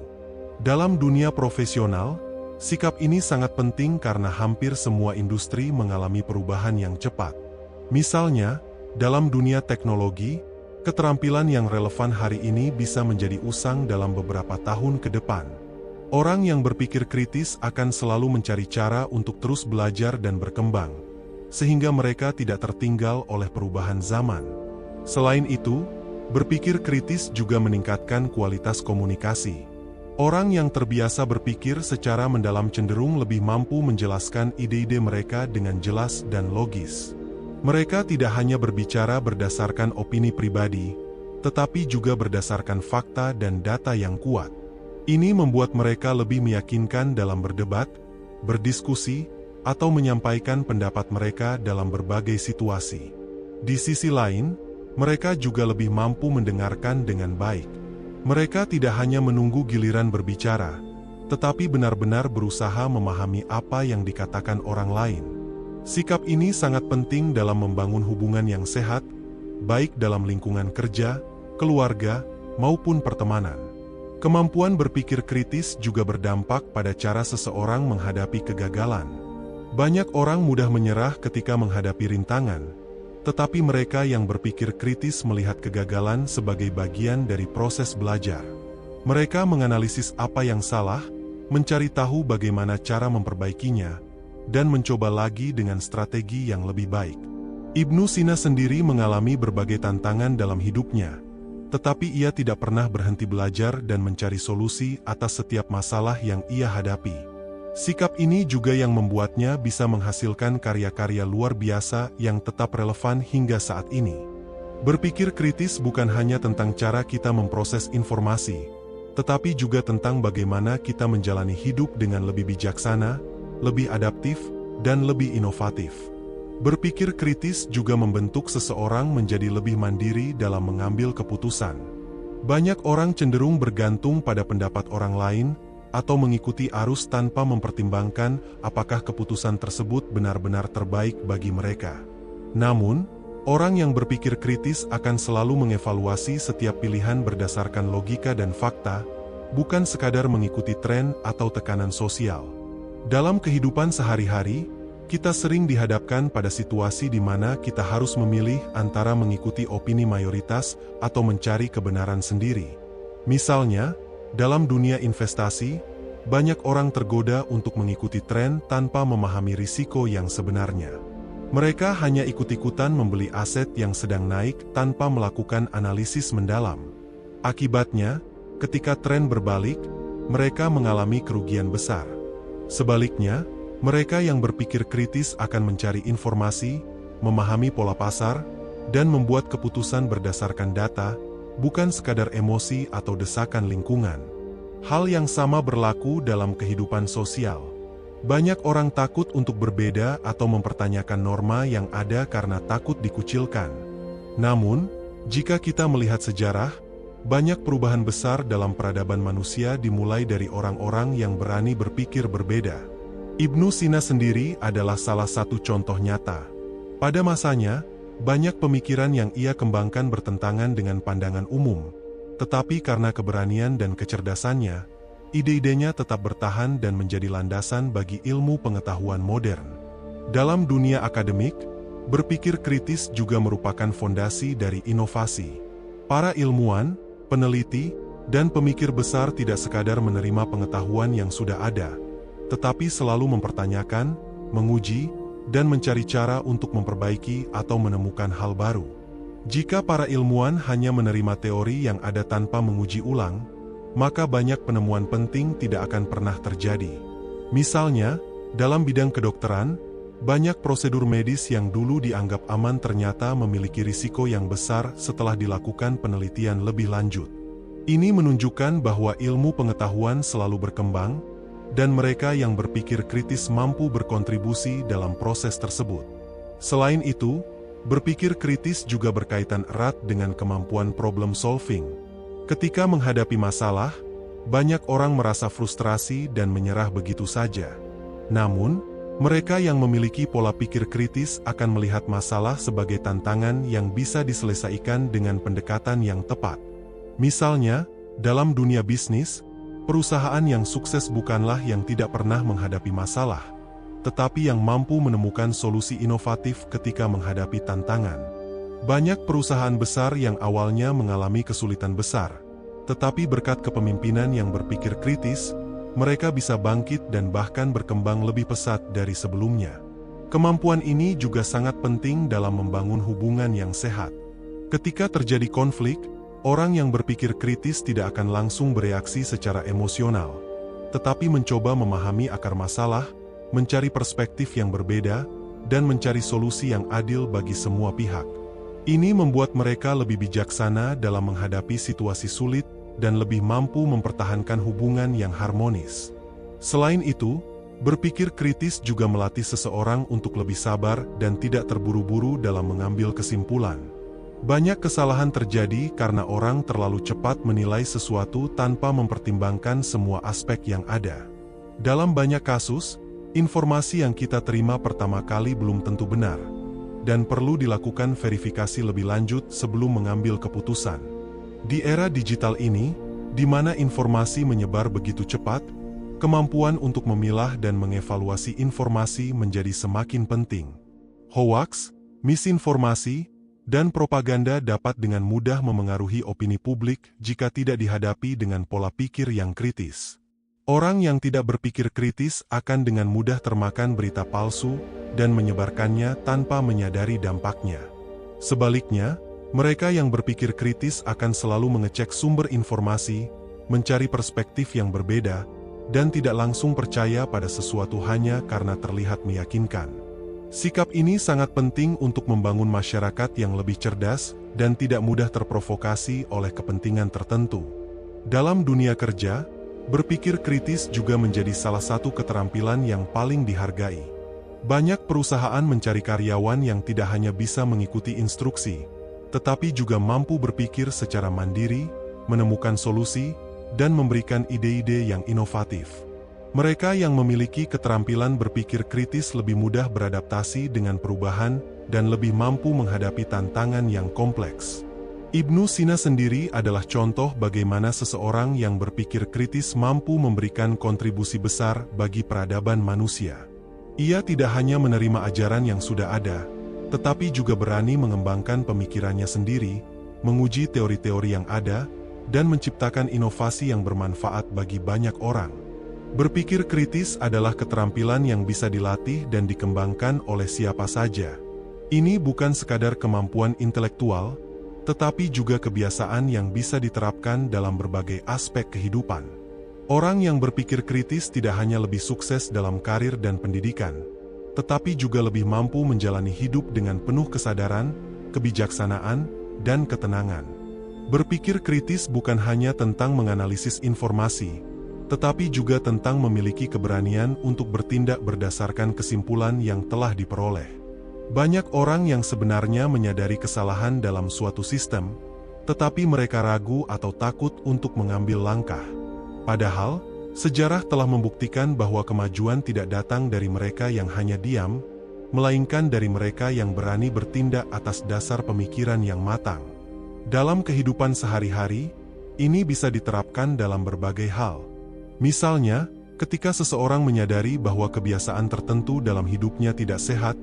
Dalam dunia profesional, sikap ini sangat penting karena hampir semua industri mengalami perubahan yang cepat. Misalnya, dalam dunia teknologi, keterampilan yang relevan hari ini bisa menjadi usang dalam beberapa tahun ke depan. Orang yang berpikir kritis akan selalu mencari cara untuk terus belajar dan berkembang, sehingga mereka tidak tertinggal oleh perubahan zaman. Selain itu, berpikir kritis juga meningkatkan kualitas komunikasi. Orang yang terbiasa berpikir secara mendalam cenderung lebih mampu menjelaskan ide-ide mereka dengan jelas dan logis. Mereka tidak hanya berbicara berdasarkan opini pribadi, tetapi juga berdasarkan fakta dan data yang kuat. Ini membuat mereka lebih meyakinkan dalam berdebat, berdiskusi, atau menyampaikan pendapat mereka dalam berbagai situasi. Di sisi lain, mereka juga lebih mampu mendengarkan dengan baik. Mereka tidak hanya menunggu giliran berbicara, tetapi benar-benar berusaha memahami apa yang dikatakan orang lain. Sikap ini sangat penting dalam membangun hubungan yang sehat, baik dalam lingkungan kerja, keluarga, maupun pertemanan. Kemampuan berpikir kritis juga berdampak pada cara seseorang menghadapi kegagalan. Banyak orang mudah menyerah ketika menghadapi rintangan, tetapi mereka yang berpikir kritis melihat kegagalan sebagai bagian dari proses belajar. Mereka menganalisis apa yang salah, mencari tahu bagaimana cara memperbaikinya, dan mencoba lagi dengan strategi yang lebih baik. Ibnu Sina sendiri mengalami berbagai tantangan dalam hidupnya, tetapi ia tidak pernah berhenti belajar dan mencari solusi atas setiap masalah yang ia hadapi. Sikap ini juga yang membuatnya bisa menghasilkan karya-karya luar biasa yang tetap relevan hingga saat ini. Berpikir kritis bukan hanya tentang cara kita memproses informasi, tetapi juga tentang bagaimana kita menjalani hidup dengan lebih bijaksana, lebih adaptif, dan lebih inovatif. Berpikir kritis juga membentuk seseorang menjadi lebih mandiri dalam mengambil keputusan. Banyak orang cenderung bergantung pada pendapat orang lain, atau mengikuti arus tanpa mempertimbangkan apakah keputusan tersebut benar-benar terbaik bagi mereka. Namun, orang yang berpikir kritis akan selalu mengevaluasi setiap pilihan berdasarkan logika dan fakta, bukan sekadar mengikuti tren atau tekanan sosial. Dalam kehidupan sehari-hari, kita sering dihadapkan pada situasi di mana kita harus memilih antara mengikuti opini mayoritas atau mencari kebenaran sendiri. Misalnya, dalam dunia investasi, banyak orang tergoda untuk mengikuti tren tanpa memahami risiko yang sebenarnya. Mereka hanya ikut-ikutan membeli aset yang sedang naik tanpa melakukan analisis mendalam. Akibatnya, ketika tren berbalik, mereka mengalami kerugian besar. Sebaliknya, mereka yang berpikir kritis akan mencari informasi, memahami pola pasar, dan membuat keputusan berdasarkan data, bukan sekadar emosi atau desakan lingkungan. Hal yang sama berlaku dalam kehidupan sosial. Banyak orang takut untuk berbeda atau mempertanyakan norma yang ada karena takut dikucilkan. Namun, jika kita melihat sejarah, banyak perubahan besar dalam peradaban manusia dimulai dari orang-orang yang berani berpikir berbeda. Ibnu Sina sendiri adalah salah satu contoh nyata. Pada masanya, banyak pemikiran yang ia kembangkan bertentangan dengan pandangan umum, tetapi karena keberanian dan kecerdasannya, ide-idenya tetap bertahan dan menjadi landasan bagi ilmu pengetahuan modern. Dalam dunia akademik, berpikir kritis juga merupakan fondasi dari inovasi. Para ilmuwan, peneliti, dan pemikir besar tidak sekadar menerima pengetahuan yang sudah ada, tetapi selalu mempertanyakan, menguji, dan mencari cara untuk memperbaiki atau menemukan hal baru. Jika para ilmuwan hanya menerima teori yang ada tanpa menguji ulang, maka banyak penemuan penting tidak akan pernah terjadi. Misalnya, dalam bidang kedokteran, banyak prosedur medis yang dulu dianggap aman ternyata memiliki risiko yang besar setelah dilakukan penelitian lebih lanjut. Ini menunjukkan bahwa ilmu pengetahuan selalu berkembang, dan mereka yang berpikir kritis mampu berkontribusi dalam proses tersebut. Selain itu, berpikir kritis juga berkaitan erat dengan kemampuan problem solving. Ketika menghadapi masalah, banyak orang merasa frustrasi dan menyerah begitu saja. Namun, mereka yang memiliki pola pikir kritis akan melihat masalah sebagai tantangan yang bisa diselesaikan dengan pendekatan yang tepat. Misalnya, dalam dunia bisnis, perusahaan yang sukses bukanlah yang tidak pernah menghadapi masalah, tetapi yang mampu menemukan solusi inovatif ketika menghadapi tantangan. Banyak perusahaan besar yang awalnya mengalami kesulitan besar, tetapi berkat kepemimpinan yang berpikir kritis, mereka bisa bangkit dan bahkan berkembang lebih pesat dari sebelumnya. Kemampuan ini juga sangat penting dalam membangun hubungan yang sehat. Ketika terjadi konflik, orang yang berpikir kritis tidak akan langsung bereaksi secara emosional, tetapi mencoba memahami akar masalah, mencari perspektif yang berbeda, dan mencari solusi yang adil bagi semua pihak. Ini membuat mereka lebih bijaksana dalam menghadapi situasi sulit dan lebih mampu mempertahankan hubungan yang harmonis. Selain itu, berpikir kritis juga melatih seseorang untuk lebih sabar dan tidak terburu-buru dalam mengambil kesimpulan. Banyak kesalahan terjadi karena orang terlalu cepat menilai sesuatu tanpa mempertimbangkan semua aspek yang ada. Dalam banyak kasus, informasi yang kita terima pertama kali belum tentu benar, dan perlu dilakukan verifikasi lebih lanjut sebelum mengambil keputusan. Di era digital ini, di mana informasi menyebar begitu cepat, kemampuan untuk memilah dan mengevaluasi informasi menjadi semakin penting. Hoaks, misinformasi, dan propaganda dapat dengan mudah memengaruhi opini publik jika tidak dihadapi dengan pola pikir yang kritis. Orang yang tidak berpikir kritis akan dengan mudah termakan berita palsu dan menyebarkannya tanpa menyadari dampaknya. Sebaliknya, mereka yang berpikir kritis akan selalu mengecek sumber informasi, mencari perspektif yang berbeda, dan tidak langsung percaya pada sesuatu hanya karena terlihat meyakinkan. Sikap ini sangat penting untuk membangun masyarakat yang lebih cerdas dan tidak mudah terprovokasi oleh kepentingan tertentu. Dalam dunia kerja, berpikir kritis juga menjadi salah satu keterampilan yang paling dihargai. Banyak perusahaan mencari karyawan yang tidak hanya bisa mengikuti instruksi, tetapi juga mampu berpikir secara mandiri, menemukan solusi, dan memberikan ide-ide yang inovatif. Mereka yang memiliki keterampilan berpikir kritis lebih mudah beradaptasi dengan perubahan dan lebih mampu menghadapi tantangan yang kompleks. Ibnu Sina sendiri adalah contoh bagaimana seseorang yang berpikir kritis mampu memberikan kontribusi besar bagi peradaban manusia. Ia tidak hanya menerima ajaran yang sudah ada, tetapi juga berani mengembangkan pemikirannya sendiri, menguji teori-teori yang ada, dan menciptakan inovasi yang bermanfaat bagi banyak orang. Berpikir kritis adalah keterampilan yang bisa dilatih dan dikembangkan oleh siapa saja. Ini bukan sekadar kemampuan intelektual, tetapi juga kebiasaan yang bisa diterapkan dalam berbagai aspek kehidupan. Orang yang berpikir kritis tidak hanya lebih sukses dalam karir dan pendidikan, tetapi juga lebih mampu menjalani hidup dengan penuh kesadaran, kebijaksanaan, dan ketenangan. Berpikir kritis bukan hanya tentang menganalisis informasi, tetapi juga tentang memiliki keberanian untuk bertindak berdasarkan kesimpulan yang telah diperoleh. Banyak orang yang sebenarnya menyadari kesalahan dalam suatu sistem, tetapi mereka ragu atau takut untuk mengambil langkah. Padahal, sejarah telah membuktikan bahwa kemajuan tidak datang dari mereka yang hanya diam, melainkan dari mereka yang berani bertindak atas dasar pemikiran yang matang. Dalam kehidupan sehari-hari, ini bisa diterapkan dalam berbagai hal. Misalnya, ketika seseorang menyadari bahwa kebiasaan tertentu dalam hidupnya tidak sehat,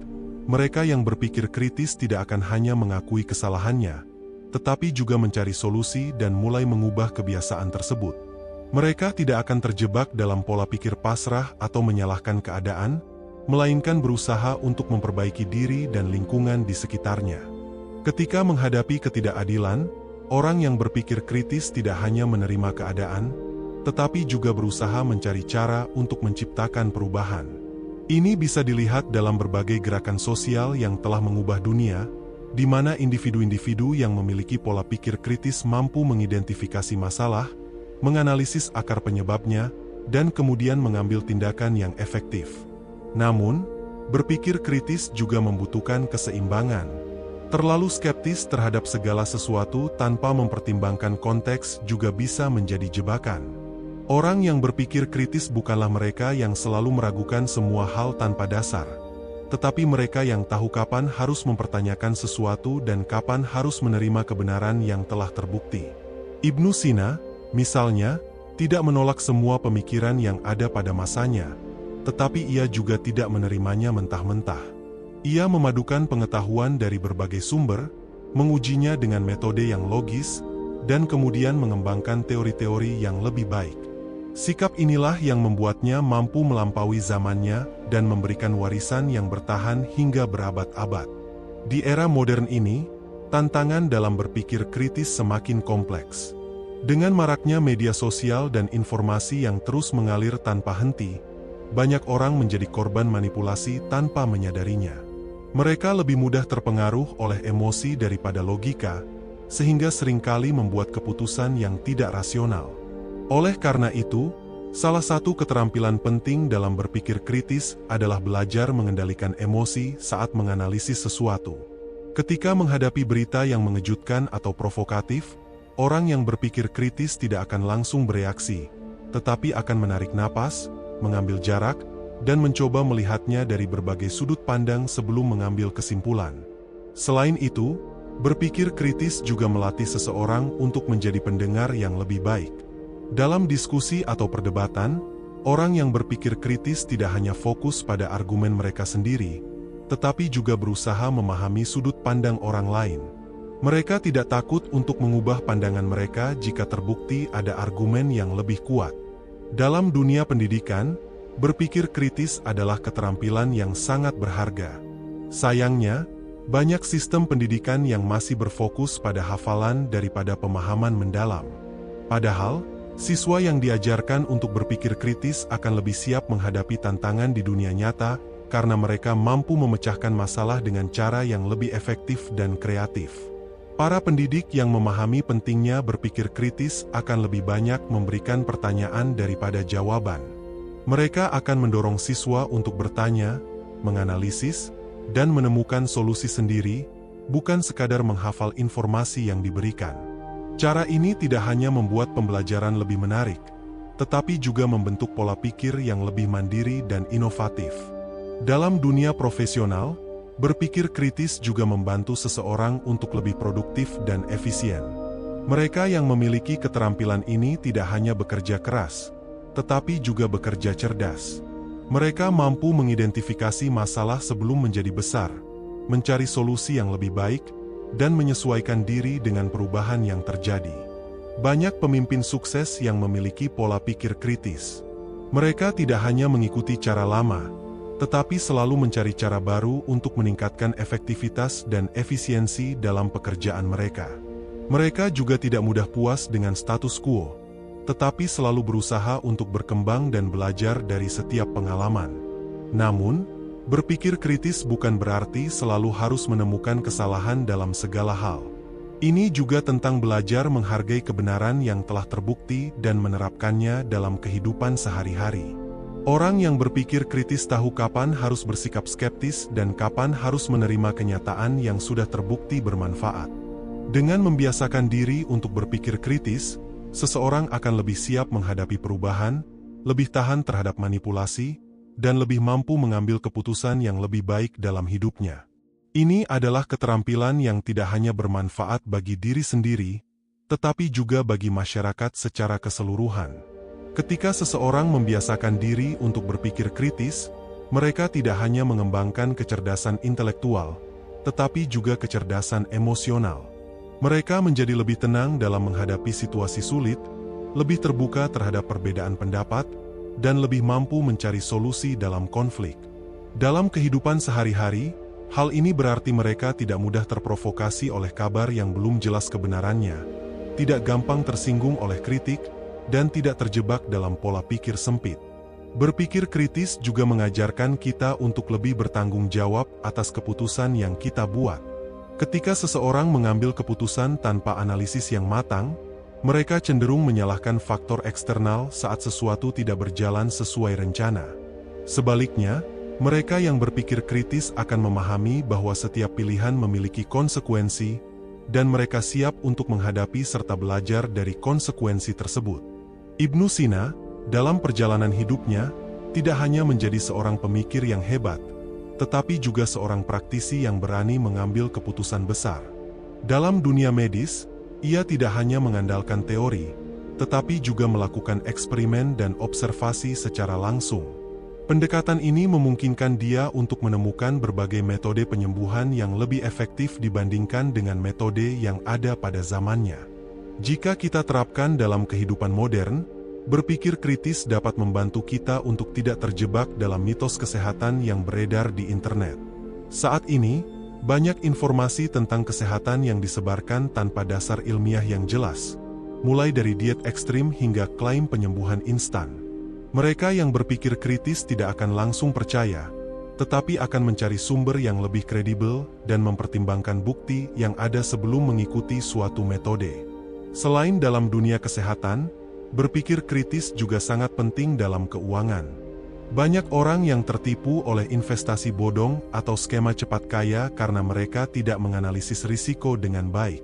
mereka yang berpikir kritis tidak akan hanya mengakui kesalahannya, tetapi juga mencari solusi dan mulai mengubah kebiasaan tersebut. Mereka tidak akan terjebak dalam pola pikir pasrah atau menyalahkan keadaan, melainkan berusaha untuk memperbaiki diri dan lingkungan di sekitarnya. Ketika menghadapi ketidakadilan, orang yang berpikir kritis tidak hanya menerima keadaan, tetapi juga berusaha mencari cara untuk menciptakan perubahan. Ini bisa dilihat dalam berbagai gerakan sosial yang telah mengubah dunia, di mana individu-individu yang memiliki pola pikir kritis mampu mengidentifikasi masalah, menganalisis akar penyebabnya, dan kemudian mengambil tindakan yang efektif. Namun, berpikir kritis juga membutuhkan keseimbangan. Terlalu skeptis terhadap segala sesuatu tanpa mempertimbangkan konteks juga bisa menjadi jebakan. Orang yang berpikir kritis bukanlah mereka yang selalu meragukan semua hal tanpa dasar, tetapi mereka yang tahu kapan harus mempertanyakan sesuatu dan kapan harus menerima kebenaran yang telah terbukti. Ibnu Sina, misalnya, tidak menolak semua pemikiran yang ada pada masanya, tetapi ia juga tidak menerimanya mentah-mentah. Ia memadukan pengetahuan dari berbagai sumber, mengujinya dengan metode yang logis, dan kemudian mengembangkan teori-teori yang lebih baik. Sikap inilah yang membuatnya mampu melampaui zamannya dan memberikan warisan yang bertahan hingga berabad-abad. Di era modern ini, tantangan dalam berpikir kritis semakin kompleks. Dengan maraknya media sosial dan informasi yang terus mengalir tanpa henti, banyak orang menjadi korban manipulasi tanpa menyadarinya. Mereka lebih mudah terpengaruh oleh emosi daripada logika, sehingga seringkali membuat keputusan yang tidak rasional. Oleh karena itu, salah satu keterampilan penting dalam berpikir kritis adalah belajar mengendalikan emosi saat menganalisis sesuatu. Ketika menghadapi berita yang mengejutkan atau provokatif, orang yang berpikir kritis tidak akan langsung bereaksi, tetapi akan menarik napas, mengambil jarak, dan mencoba melihatnya dari berbagai sudut pandang sebelum mengambil kesimpulan. Selain itu, berpikir kritis juga melatih seseorang untuk menjadi pendengar yang lebih baik. Dalam diskusi atau perdebatan, orang yang berpikir kritis tidak hanya fokus pada argumen mereka sendiri, tetapi juga berusaha memahami sudut pandang orang lain. Mereka tidak takut untuk mengubah pandangan mereka jika terbukti ada argumen yang lebih kuat. Dalam dunia pendidikan, berpikir kritis adalah keterampilan yang sangat berharga. Sayangnya, banyak sistem pendidikan yang masih berfokus pada hafalan daripada pemahaman mendalam. Padahal, siswa yang diajarkan untuk berpikir kritis akan lebih siap menghadapi tantangan di dunia nyata karena mereka mampu memecahkan masalah dengan cara yang lebih efektif dan kreatif. Para pendidik yang memahami pentingnya berpikir kritis akan lebih banyak memberikan pertanyaan daripada jawaban. Mereka akan mendorong siswa untuk bertanya, menganalisis, dan menemukan solusi sendiri, bukan sekadar menghafal informasi yang diberikan. Cara ini tidak hanya membuat pembelajaran lebih menarik, tetapi juga membentuk pola pikir yang lebih mandiri dan inovatif. Dalam dunia profesional, berpikir kritis juga membantu seseorang untuk lebih produktif dan efisien. Mereka yang memiliki keterampilan ini tidak hanya bekerja keras, tetapi juga bekerja cerdas. Mereka mampu mengidentifikasi masalah sebelum menjadi besar, mencari solusi yang lebih baik, dan menyesuaikan diri dengan perubahan yang terjadi. Banyak pemimpin sukses yang memiliki pola pikir kritis. Mereka tidak hanya mengikuti cara lama, tetapi selalu mencari cara baru untuk meningkatkan efektivitas dan efisiensi dalam pekerjaan mereka. Mereka juga tidak mudah puas dengan status quo, tetapi selalu berusaha untuk berkembang dan belajar dari setiap pengalaman. Namun, Berpikir kritis bukan berarti selalu harus menemukan kesalahan dalam segala hal. Ini juga tentang belajar menghargai kebenaran yang telah terbukti dan menerapkannya dalam kehidupan sehari-hari. Orang yang berpikir kritis tahu kapan harus bersikap skeptis dan kapan harus menerima kenyataan yang sudah terbukti bermanfaat. Dengan membiasakan diri untuk berpikir kritis, seseorang akan lebih siap menghadapi perubahan, lebih tahan terhadap manipulasi, dan lebih mampu mengambil keputusan yang lebih baik dalam hidupnya. Ini adalah keterampilan yang tidak hanya bermanfaat bagi diri sendiri, tetapi juga bagi masyarakat secara keseluruhan. Ketika seseorang membiasakan diri untuk berpikir kritis, mereka tidak hanya mengembangkan kecerdasan intelektual, tetapi juga kecerdasan emosional. Mereka menjadi lebih tenang dalam menghadapi situasi sulit, lebih terbuka terhadap perbedaan pendapat, dan lebih mampu mencari solusi dalam konflik. Dalam kehidupan sehari-hari, hal ini berarti mereka tidak mudah terprovokasi oleh kabar yang belum jelas kebenarannya, tidak gampang tersinggung oleh kritik, dan tidak terjebak dalam pola pikir sempit. Berpikir kritis juga mengajarkan kita untuk lebih bertanggung jawab atas keputusan yang kita buat. Ketika seseorang mengambil keputusan tanpa analisis yang matang, mereka cenderung menyalahkan faktor eksternal saat sesuatu tidak berjalan sesuai rencana. Sebaliknya, mereka yang berpikir kritis akan memahami bahwa setiap pilihan memiliki konsekuensi, dan mereka siap untuk menghadapi serta belajar dari konsekuensi tersebut. Ibnu Sina, dalam perjalanan hidupnya, tidak hanya menjadi seorang pemikir yang hebat, tetapi juga seorang praktisi yang berani mengambil keputusan besar. Dalam dunia medis, ia tidak hanya mengandalkan teori, tetapi juga melakukan eksperimen dan observasi secara langsung. Pendekatan ini memungkinkan dia untuk menemukan berbagai metode penyembuhan yang lebih efektif dibandingkan dengan metode yang ada pada zamannya. Jika kita terapkan dalam kehidupan modern, berpikir kritis dapat membantu kita untuk tidak terjebak dalam mitos kesehatan yang beredar di internet. Saat ini, banyak informasi tentang kesehatan yang disebarkan tanpa dasar ilmiah yang jelas, mulai dari diet ekstrim hingga klaim penyembuhan instan. Mereka yang berpikir kritis tidak akan langsung percaya, tetapi akan mencari sumber yang lebih kredibel dan mempertimbangkan bukti yang ada sebelum mengikuti suatu metode. Selain dalam dunia kesehatan, berpikir kritis juga sangat penting dalam keuangan. Banyak orang yang tertipu oleh investasi bodong atau skema cepat kaya karena mereka tidak menganalisis risiko dengan baik.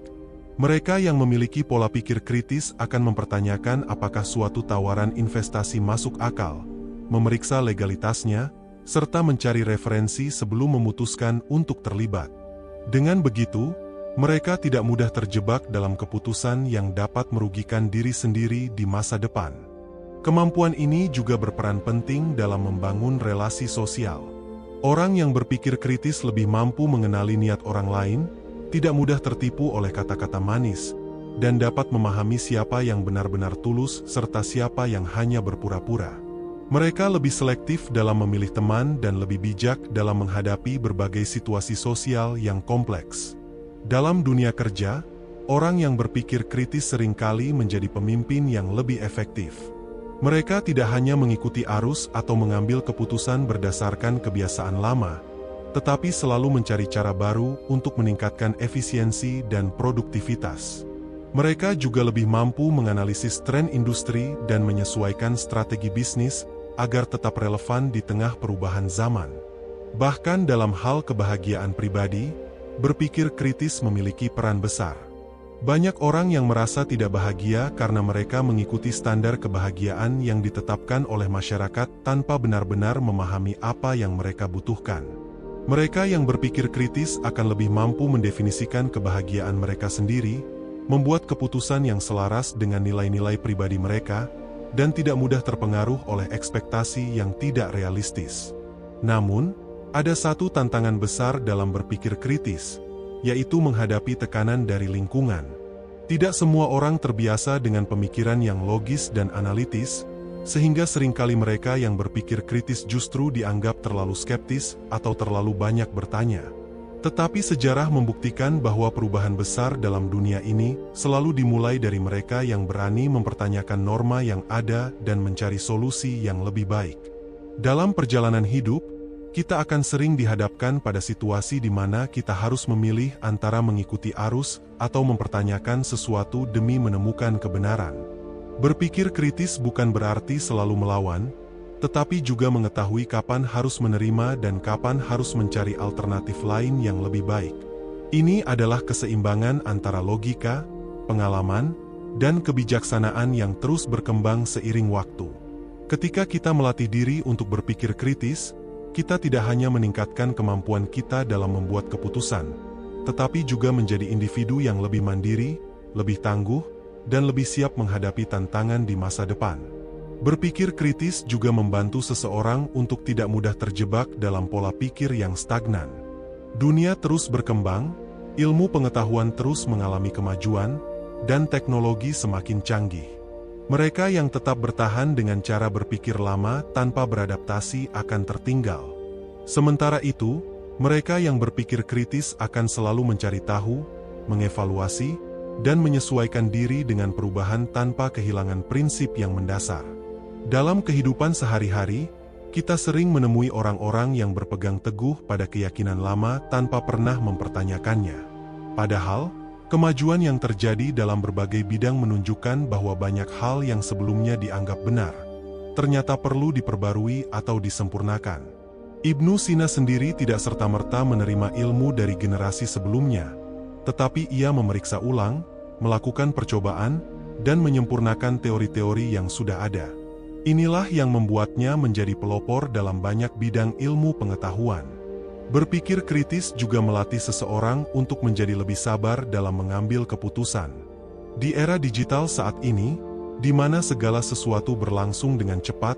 Mereka yang memiliki pola pikir kritis akan mempertanyakan apakah suatu tawaran investasi masuk akal, memeriksa legalitasnya, serta mencari referensi sebelum memutuskan untuk terlibat. Dengan begitu, mereka tidak mudah terjebak dalam keputusan yang dapat merugikan diri sendiri di masa depan. Kemampuan ini juga berperan penting dalam membangun relasi sosial. Orang yang berpikir kritis lebih mampu mengenali niat orang lain, tidak mudah tertipu oleh kata-kata manis, dan dapat memahami siapa yang benar-benar tulus serta siapa yang hanya berpura-pura. Mereka lebih selektif dalam memilih teman dan lebih bijak dalam menghadapi berbagai situasi sosial yang kompleks. Dalam dunia kerja, orang yang berpikir kritis seringkali menjadi pemimpin yang lebih efektif. Mereka tidak hanya mengikuti arus atau mengambil keputusan berdasarkan kebiasaan lama, tetapi selalu mencari cara baru untuk meningkatkan efisiensi dan produktivitas. Mereka juga lebih mampu menganalisis tren industri dan menyesuaikan strategi bisnis agar tetap relevan di tengah perubahan zaman. Bahkan dalam hal kebahagiaan pribadi, berpikir kritis memiliki peran besar. Banyak orang yang merasa tidak bahagia karena mereka mengikuti standar kebahagiaan yang ditetapkan oleh masyarakat tanpa benar-benar memahami apa yang mereka butuhkan. Mereka yang berpikir kritis akan lebih mampu mendefinisikan kebahagiaan mereka sendiri, membuat keputusan yang selaras dengan nilai-nilai pribadi mereka, dan tidak mudah terpengaruh oleh ekspektasi yang tidak realistis. Namun, ada satu tantangan besar dalam berpikir kritis, yaitu menghadapi tekanan dari lingkungan. Tidak semua orang terbiasa dengan pemikiran yang logis dan analitis, sehingga seringkali mereka yang berpikir kritis justru dianggap terlalu skeptis atau terlalu banyak bertanya. Tetapi sejarah membuktikan bahwa perubahan besar dalam dunia ini selalu dimulai dari mereka yang berani mempertanyakan norma yang ada dan mencari solusi yang lebih baik. Dalam perjalanan hidup, Kita akan sering dihadapkan pada situasi di mana kita harus memilih antara mengikuti arus atau mempertanyakan sesuatu demi menemukan kebenaran. Berpikir kritis bukan berarti selalu melawan, tetapi juga mengetahui kapan harus menerima dan kapan harus mencari alternatif lain yang lebih baik. Ini adalah keseimbangan antara logika, pengalaman, dan kebijaksanaan yang terus berkembang seiring waktu. Ketika kita melatih diri untuk berpikir kritis, kita tidak hanya meningkatkan kemampuan kita dalam membuat keputusan, tetapi juga menjadi individu yang lebih mandiri, lebih tangguh, dan lebih siap menghadapi tantangan di masa depan. Berpikir kritis juga membantu seseorang untuk tidak mudah terjebak dalam pola pikir yang stagnan. Dunia terus berkembang, ilmu pengetahuan terus mengalami kemajuan, dan teknologi semakin canggih. Mereka yang tetap bertahan dengan cara berpikir lama tanpa beradaptasi akan tertinggal. Sementara itu, mereka yang berpikir kritis akan selalu mencari tahu, mengevaluasi, dan menyesuaikan diri dengan perubahan tanpa kehilangan prinsip yang mendasar. Dalam kehidupan sehari-hari, kita sering menemui orang-orang yang berpegang teguh pada keyakinan lama tanpa pernah mempertanyakannya. Padahal, kemajuan yang terjadi dalam berbagai bidang menunjukkan bahwa banyak hal yang sebelumnya dianggap benar, ternyata perlu diperbarui atau disempurnakan. Ibnu Sina sendiri tidak serta-merta menerima ilmu dari generasi sebelumnya, tetapi ia memeriksa ulang, melakukan percobaan, dan menyempurnakan teori-teori yang sudah ada. Inilah yang membuatnya menjadi pelopor dalam banyak bidang ilmu pengetahuan. Berpikir kritis juga melatih seseorang untuk menjadi lebih sabar dalam mengambil keputusan. Di era digital saat ini, di mana segala sesuatu berlangsung dengan cepat,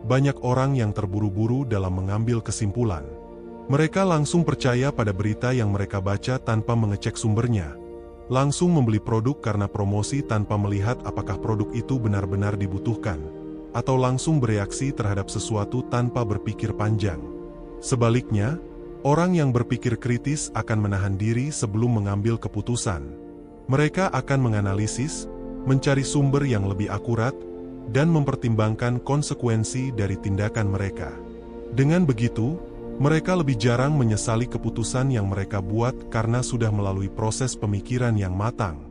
banyak orang yang terburu-buru dalam mengambil kesimpulan. Mereka langsung percaya pada berita yang mereka baca tanpa mengecek sumbernya. Langsung membeli produk karena promosi tanpa melihat apakah produk itu benar-benar dibutuhkan, atau langsung bereaksi terhadap sesuatu tanpa berpikir panjang. Sebaliknya, orang yang berpikir kritis akan menahan diri sebelum mengambil keputusan. Mereka akan menganalisis, mencari sumber yang lebih akurat, dan mempertimbangkan konsekuensi dari tindakan mereka. Dengan begitu, mereka lebih jarang menyesali keputusan yang mereka buat karena sudah melalui proses pemikiran yang matang.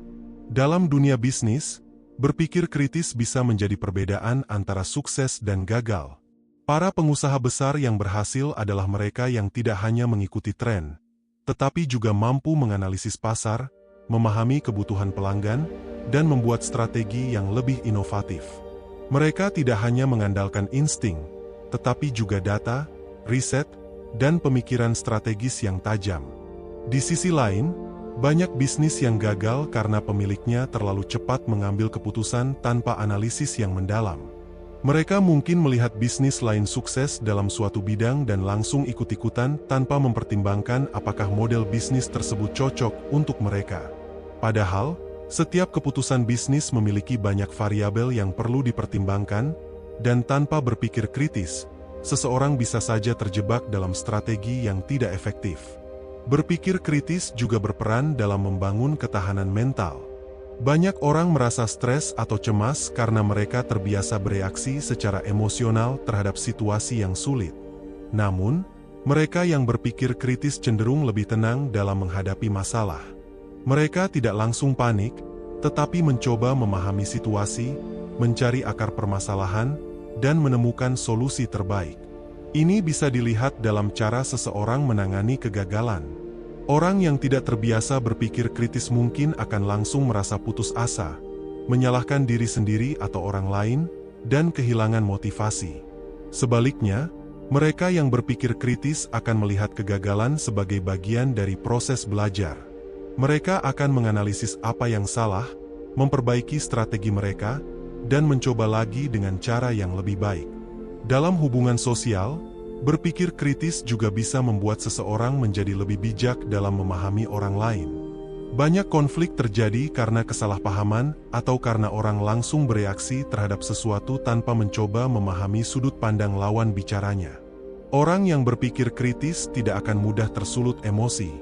Dalam dunia bisnis, berpikir kritis bisa menjadi perbedaan antara sukses dan gagal. Para pengusaha besar yang berhasil adalah mereka yang tidak hanya mengikuti tren, tetapi juga mampu menganalisis pasar, memahami kebutuhan pelanggan, dan membuat strategi yang lebih inovatif. Mereka tidak hanya mengandalkan insting, tetapi juga data, riset, dan pemikiran strategis yang tajam. Di sisi lain, banyak bisnis yang gagal karena pemiliknya terlalu cepat mengambil keputusan tanpa analisis yang mendalam. Mereka mungkin melihat bisnis lain sukses dalam suatu bidang dan langsung ikut-ikutan tanpa mempertimbangkan apakah model bisnis tersebut cocok untuk mereka. Padahal, setiap keputusan bisnis memiliki banyak variabel yang perlu dipertimbangkan, dan tanpa berpikir kritis, seseorang bisa saja terjebak dalam strategi yang tidak efektif. Berpikir kritis juga berperan dalam membangun ketahanan mental. Banyak orang merasa stres atau cemas karena mereka terbiasa bereaksi secara emosional terhadap situasi yang sulit. Namun, mereka yang berpikir kritis cenderung lebih tenang dalam menghadapi masalah. Mereka tidak langsung panik, tetapi mencoba memahami situasi, mencari akar permasalahan, dan menemukan solusi terbaik. Ini bisa dilihat dalam cara seseorang menangani kegagalan. Orang yang tidak terbiasa berpikir kritis mungkin akan langsung merasa putus asa, menyalahkan diri sendiri atau orang lain, dan kehilangan motivasi. Sebaliknya, mereka yang berpikir kritis akan melihat kegagalan sebagai bagian dari proses belajar. Mereka akan menganalisis apa yang salah, memperbaiki strategi mereka, dan mencoba lagi dengan cara yang lebih baik. Dalam hubungan sosial, berpikir kritis juga bisa membuat seseorang menjadi lebih bijak dalam memahami orang lain. Banyak konflik terjadi karena kesalahpahaman atau karena orang langsung bereaksi terhadap sesuatu tanpa mencoba memahami sudut pandang lawan bicaranya. Orang yang berpikir kritis tidak akan mudah tersulut emosi.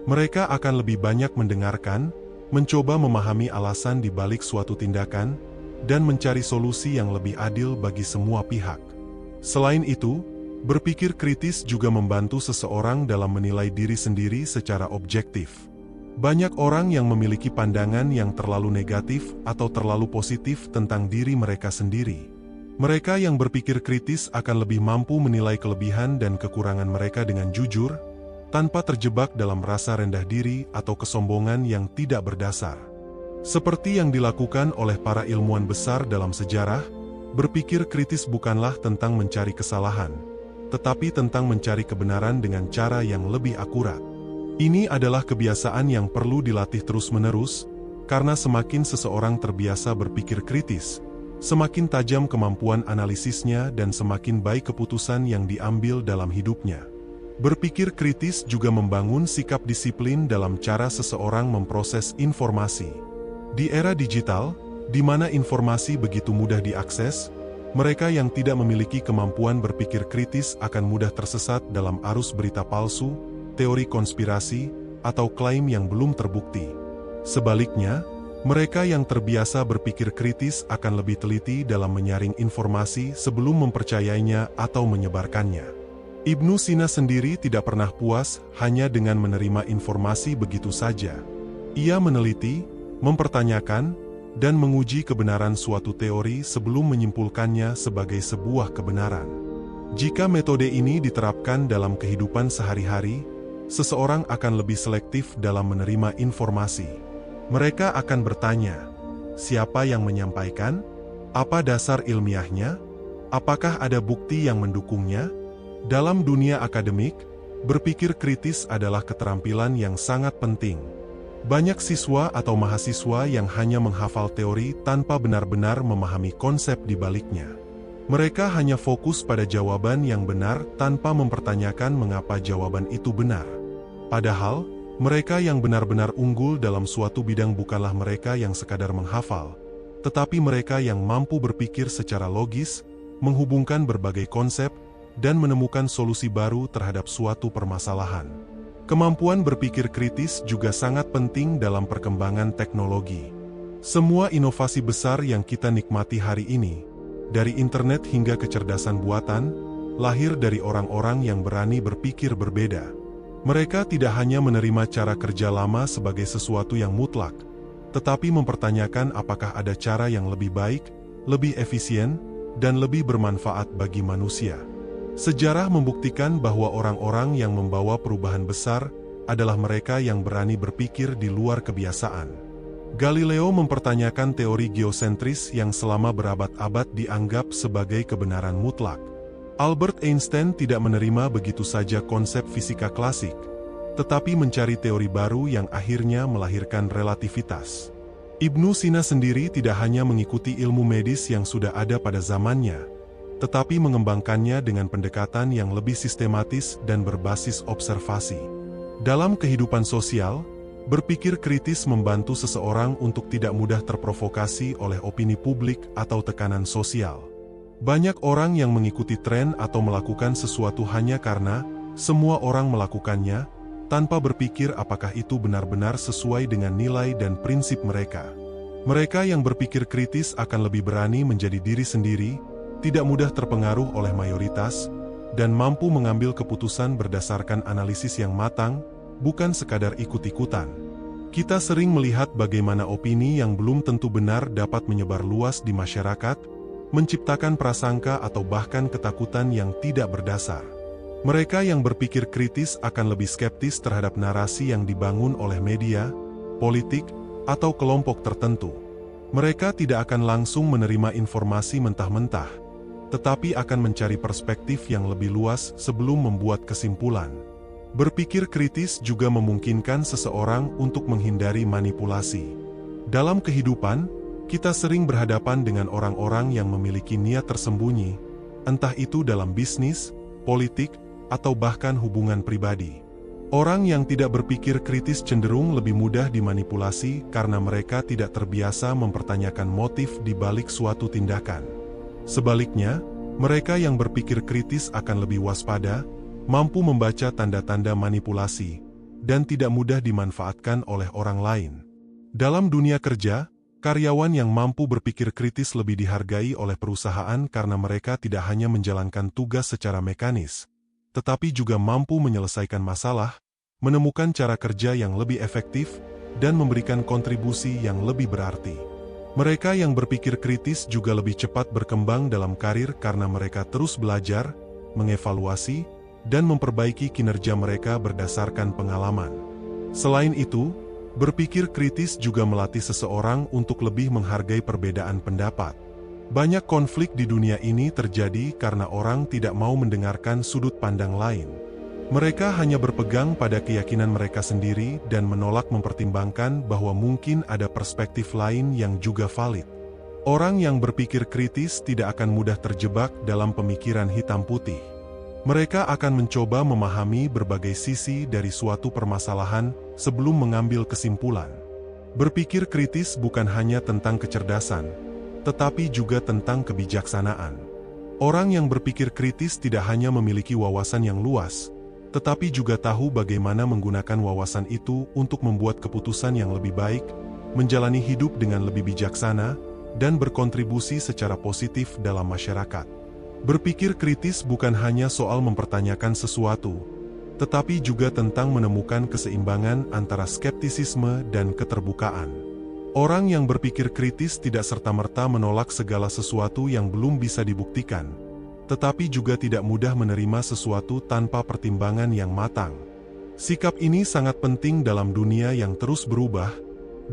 Mereka akan lebih banyak mendengarkan, mencoba memahami alasan di balik suatu tindakan, dan mencari solusi yang lebih adil bagi semua pihak. Selain itu, Berpikir kritis juga membantu seseorang dalam menilai diri sendiri secara objektif. Banyak orang yang memiliki pandangan yang terlalu negatif atau terlalu positif tentang diri mereka sendiri. Mereka yang berpikir kritis akan lebih mampu menilai kelebihan dan kekurangan mereka dengan jujur, tanpa terjebak dalam rasa rendah diri atau kesombongan yang tidak berdasar. Seperti yang dilakukan oleh para ilmuwan besar dalam sejarah, berpikir kritis bukanlah tentang mencari kesalahan, tetapi tentang mencari kebenaran dengan cara yang lebih akurat. Ini adalah kebiasaan yang perlu dilatih terus-menerus, karena semakin seseorang terbiasa berpikir kritis, semakin tajam kemampuan analisisnya dan semakin baik keputusan yang diambil dalam hidupnya. Berpikir kritis juga membangun sikap disiplin dalam cara seseorang memproses informasi. Di era digital, di mana informasi begitu mudah diakses, mereka yang tidak memiliki kemampuan berpikir kritis akan mudah tersesat dalam arus berita palsu, teori konspirasi, atau klaim yang belum terbukti. Sebaliknya, mereka yang terbiasa berpikir kritis akan lebih teliti dalam menyaring informasi sebelum mempercayainya atau menyebarkannya. Ibnu Sina sendiri tidak pernah puas hanya dengan menerima informasi begitu saja. Ia meneliti, mempertanyakan, dan menguji kebenaran suatu teori sebelum menyimpulkannya sebagai sebuah kebenaran. Jika metode ini diterapkan dalam kehidupan sehari-hari, seseorang akan lebih selektif dalam menerima informasi. Mereka akan bertanya, siapa yang menyampaikan? Apa dasar ilmiahnya? Apakah ada bukti yang mendukungnya? Dalam dunia akademik, berpikir kritis adalah keterampilan yang sangat penting. Banyak siswa atau mahasiswa yang hanya menghafal teori tanpa benar-benar memahami konsep di baliknya. Mereka hanya fokus pada jawaban yang benar tanpa mempertanyakan mengapa jawaban itu benar. Padahal, mereka yang benar-benar unggul dalam suatu bidang bukanlah mereka yang sekadar menghafal, tetapi mereka yang mampu berpikir secara logis, menghubungkan berbagai konsep, dan menemukan solusi baru terhadap suatu permasalahan. Kemampuan berpikir kritis juga sangat penting dalam perkembangan teknologi. Semua inovasi besar yang kita nikmati hari ini, dari internet hingga kecerdasan buatan, lahir dari orang-orang yang berani berpikir berbeda. Mereka tidak hanya menerima cara kerja lama sebagai sesuatu yang mutlak, tetapi mempertanyakan apakah ada cara yang lebih baik, lebih efisien, dan lebih bermanfaat bagi manusia. Sejarah membuktikan bahwa orang-orang yang membawa perubahan besar adalah mereka yang berani berpikir di luar kebiasaan. Galileo mempertanyakan teori geosentris yang selama berabad-abad dianggap sebagai kebenaran mutlak. Albert Einstein tidak menerima begitu saja konsep fisika klasik, tetapi mencari teori baru yang akhirnya melahirkan relativitas. Ibnu Sina sendiri tidak hanya mengikuti ilmu medis yang sudah ada pada zamannya, tetapi mengembangkannya dengan pendekatan yang lebih sistematis dan berbasis observasi. Dalam kehidupan sosial, berpikir kritis membantu seseorang untuk tidak mudah terprovokasi oleh opini publik atau tekanan sosial. Banyak orang yang mengikuti tren atau melakukan sesuatu hanya karena semua orang melakukannya, tanpa berpikir apakah itu benar-benar sesuai dengan nilai dan prinsip mereka. Mereka yang berpikir kritis akan lebih berani menjadi diri sendiri, tidak mudah terpengaruh oleh mayoritas, dan mampu mengambil keputusan berdasarkan analisis yang matang, bukan sekadar ikut-ikutan. Kita sering melihat bagaimana opini yang belum tentu benar dapat menyebar luas di masyarakat, menciptakan prasangka atau bahkan ketakutan yang tidak berdasar. Mereka yang berpikir kritis akan lebih skeptis terhadap narasi yang dibangun oleh media, politik, atau kelompok tertentu. Mereka tidak akan langsung menerima informasi mentah-mentah, tetapi akan mencari perspektif yang lebih luas sebelum membuat kesimpulan. Berpikir kritis juga memungkinkan seseorang untuk menghindari manipulasi. Dalam kehidupan, kita sering berhadapan dengan orang-orang yang memiliki niat tersembunyi, entah itu dalam bisnis, politik, atau bahkan hubungan pribadi. Orang yang tidak berpikir kritis cenderung lebih mudah dimanipulasi karena mereka tidak terbiasa mempertanyakan motif di balik suatu tindakan. Sebaliknya, mereka yang berpikir kritis akan lebih waspada, mampu membaca tanda-tanda manipulasi, dan tidak mudah dimanfaatkan oleh orang lain. Dalam dunia kerja, Karyawan yang mampu berpikir kritis lebih dihargai oleh perusahaan karena mereka tidak hanya menjalankan tugas secara mekanis, tetapi juga mampu menyelesaikan masalah, menemukan cara kerja yang lebih efektif, dan memberikan kontribusi yang lebih berarti. Mereka yang berpikir kritis juga lebih cepat berkembang dalam karir karena mereka terus belajar, mengevaluasi, dan memperbaiki kinerja mereka berdasarkan pengalaman. Selain itu, berpikir kritis juga melatih seseorang untuk lebih menghargai perbedaan pendapat. Banyak konflik di dunia ini terjadi karena orang tidak mau mendengarkan sudut pandang lain. Mereka hanya berpegang pada keyakinan mereka sendiri dan menolak mempertimbangkan bahwa mungkin ada perspektif lain yang juga valid. Orang yang berpikir kritis tidak akan mudah terjebak dalam pemikiran hitam putih. Mereka akan mencoba memahami berbagai sisi dari suatu permasalahan sebelum mengambil kesimpulan. Berpikir kritis bukan hanya tentang kecerdasan, tetapi juga tentang kebijaksanaan. Orang yang berpikir kritis tidak hanya memiliki wawasan yang luas, tetapi juga tahu bagaimana menggunakan wawasan itu untuk membuat keputusan yang lebih baik, menjalani hidup dengan lebih bijaksana, dan berkontribusi secara positif dalam masyarakat. Berpikir kritis bukan hanya soal mempertanyakan sesuatu, tetapi juga tentang menemukan keseimbangan antara skeptisisme dan keterbukaan. Orang yang berpikir kritis tidak serta-merta menolak segala sesuatu yang belum bisa dibuktikan, tetapi juga tidak mudah menerima sesuatu tanpa pertimbangan yang matang. Sikap ini sangat penting dalam dunia yang terus berubah,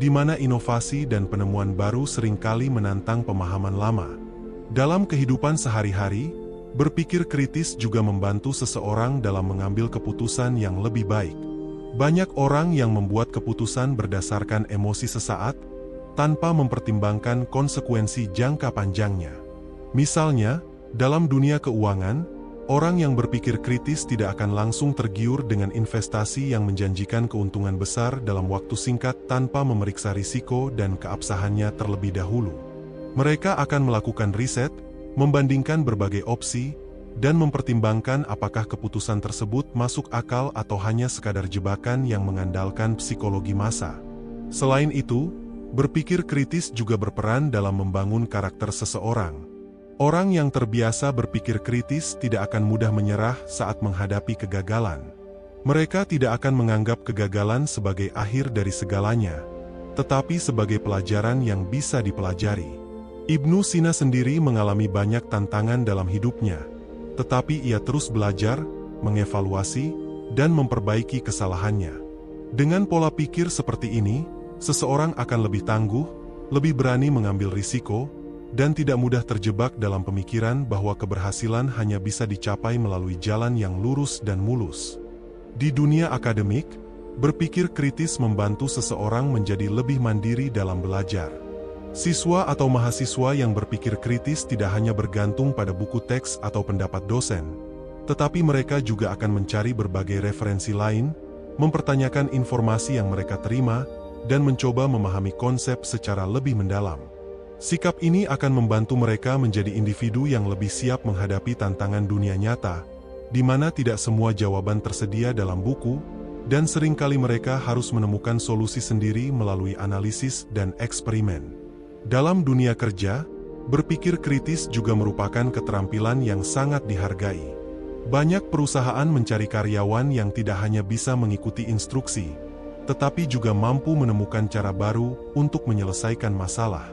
di mana inovasi dan penemuan baru seringkali menantang pemahaman lama. Dalam kehidupan sehari-hari, berpikir kritis juga membantu seseorang dalam mengambil keputusan yang lebih baik. Banyak orang yang membuat keputusan berdasarkan emosi sesaat, tanpa mempertimbangkan konsekuensi jangka panjangnya. Misalnya, dalam dunia keuangan, orang yang berpikir kritis tidak akan langsung tergiur dengan investasi yang menjanjikan keuntungan besar dalam waktu singkat tanpa memeriksa risiko dan keabsahannya terlebih dahulu. Mereka akan melakukan riset, membandingkan berbagai opsi, dan mempertimbangkan apakah keputusan tersebut masuk akal atau hanya sekadar jebakan yang mengandalkan psikologi massa. Selain itu, berpikir kritis juga berperan dalam membangun karakter seseorang. Orang yang terbiasa berpikir kritis tidak akan mudah menyerah saat menghadapi kegagalan. Mereka tidak akan menganggap kegagalan sebagai akhir dari segalanya, tetapi sebagai pelajaran yang bisa dipelajari. Ibnu Sina sendiri mengalami banyak tantangan dalam hidupnya, tetapi ia terus belajar, mengevaluasi, dan memperbaiki kesalahannya. Dengan pola pikir seperti ini, seseorang akan lebih tangguh, lebih berani mengambil risiko, dan tidak mudah terjebak dalam pemikiran bahwa keberhasilan hanya bisa dicapai melalui jalan yang lurus dan mulus. Di dunia akademik, berpikir kritis membantu seseorang menjadi lebih mandiri dalam belajar. Siswa atau mahasiswa yang berpikir kritis tidak hanya bergantung pada buku teks atau pendapat dosen, tetapi mereka juga akan mencari berbagai referensi lain, mempertanyakan informasi yang mereka terima, dan mencoba memahami konsep secara lebih mendalam. Sikap ini akan membantu mereka menjadi individu yang lebih siap menghadapi tantangan dunia nyata, di mana tidak semua jawaban tersedia dalam buku, dan seringkali mereka harus menemukan solusi sendiri melalui analisis dan eksperimen. Dalam dunia kerja, berpikir kritis juga merupakan keterampilan yang sangat dihargai. Banyak perusahaan mencari karyawan yang tidak hanya bisa mengikuti instruksi, tetapi juga mampu menemukan cara baru untuk menyelesaikan masalah.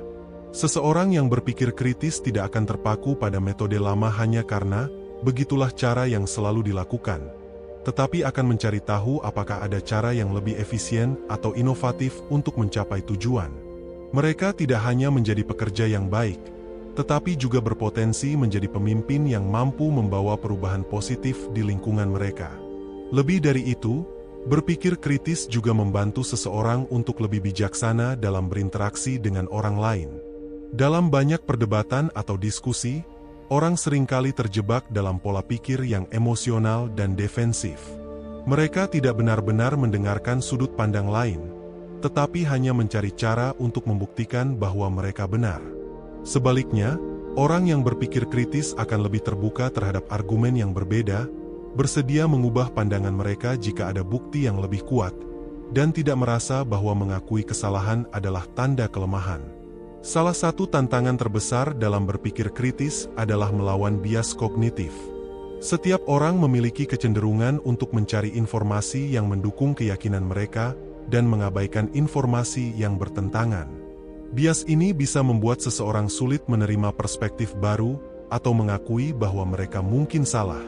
Seseorang yang berpikir kritis tidak akan terpaku pada metode lama hanya karena begitulah cara yang selalu dilakukan, tetapi akan mencari tahu apakah ada cara yang lebih efisien atau inovatif untuk mencapai tujuan. Mereka tidak hanya menjadi pekerja yang baik, tetapi juga berpotensi menjadi pemimpin yang mampu membawa perubahan positif di lingkungan mereka. Lebih dari itu, berpikir kritis juga membantu seseorang untuk lebih bijaksana dalam berinteraksi dengan orang lain. Dalam banyak perdebatan atau diskusi, orang seringkali terjebak dalam pola pikir yang emosional dan defensif. Mereka tidak benar-benar mendengarkan sudut pandang lain, tetapi hanya mencari cara untuk membuktikan bahwa mereka benar. Sebaliknya, orang yang berpikir kritis akan lebih terbuka terhadap argumen yang berbeda, bersedia mengubah pandangan mereka jika ada bukti yang lebih kuat, dan tidak merasa bahwa mengakui kesalahan adalah tanda kelemahan. Salah satu tantangan terbesar dalam berpikir kritis adalah melawan bias kognitif. Setiap orang memiliki kecenderungan untuk mencari informasi yang mendukung keyakinan mereka dan mengabaikan informasi yang bertentangan. Bias ini bisa membuat seseorang sulit menerima perspektif baru atau mengakui bahwa mereka mungkin salah.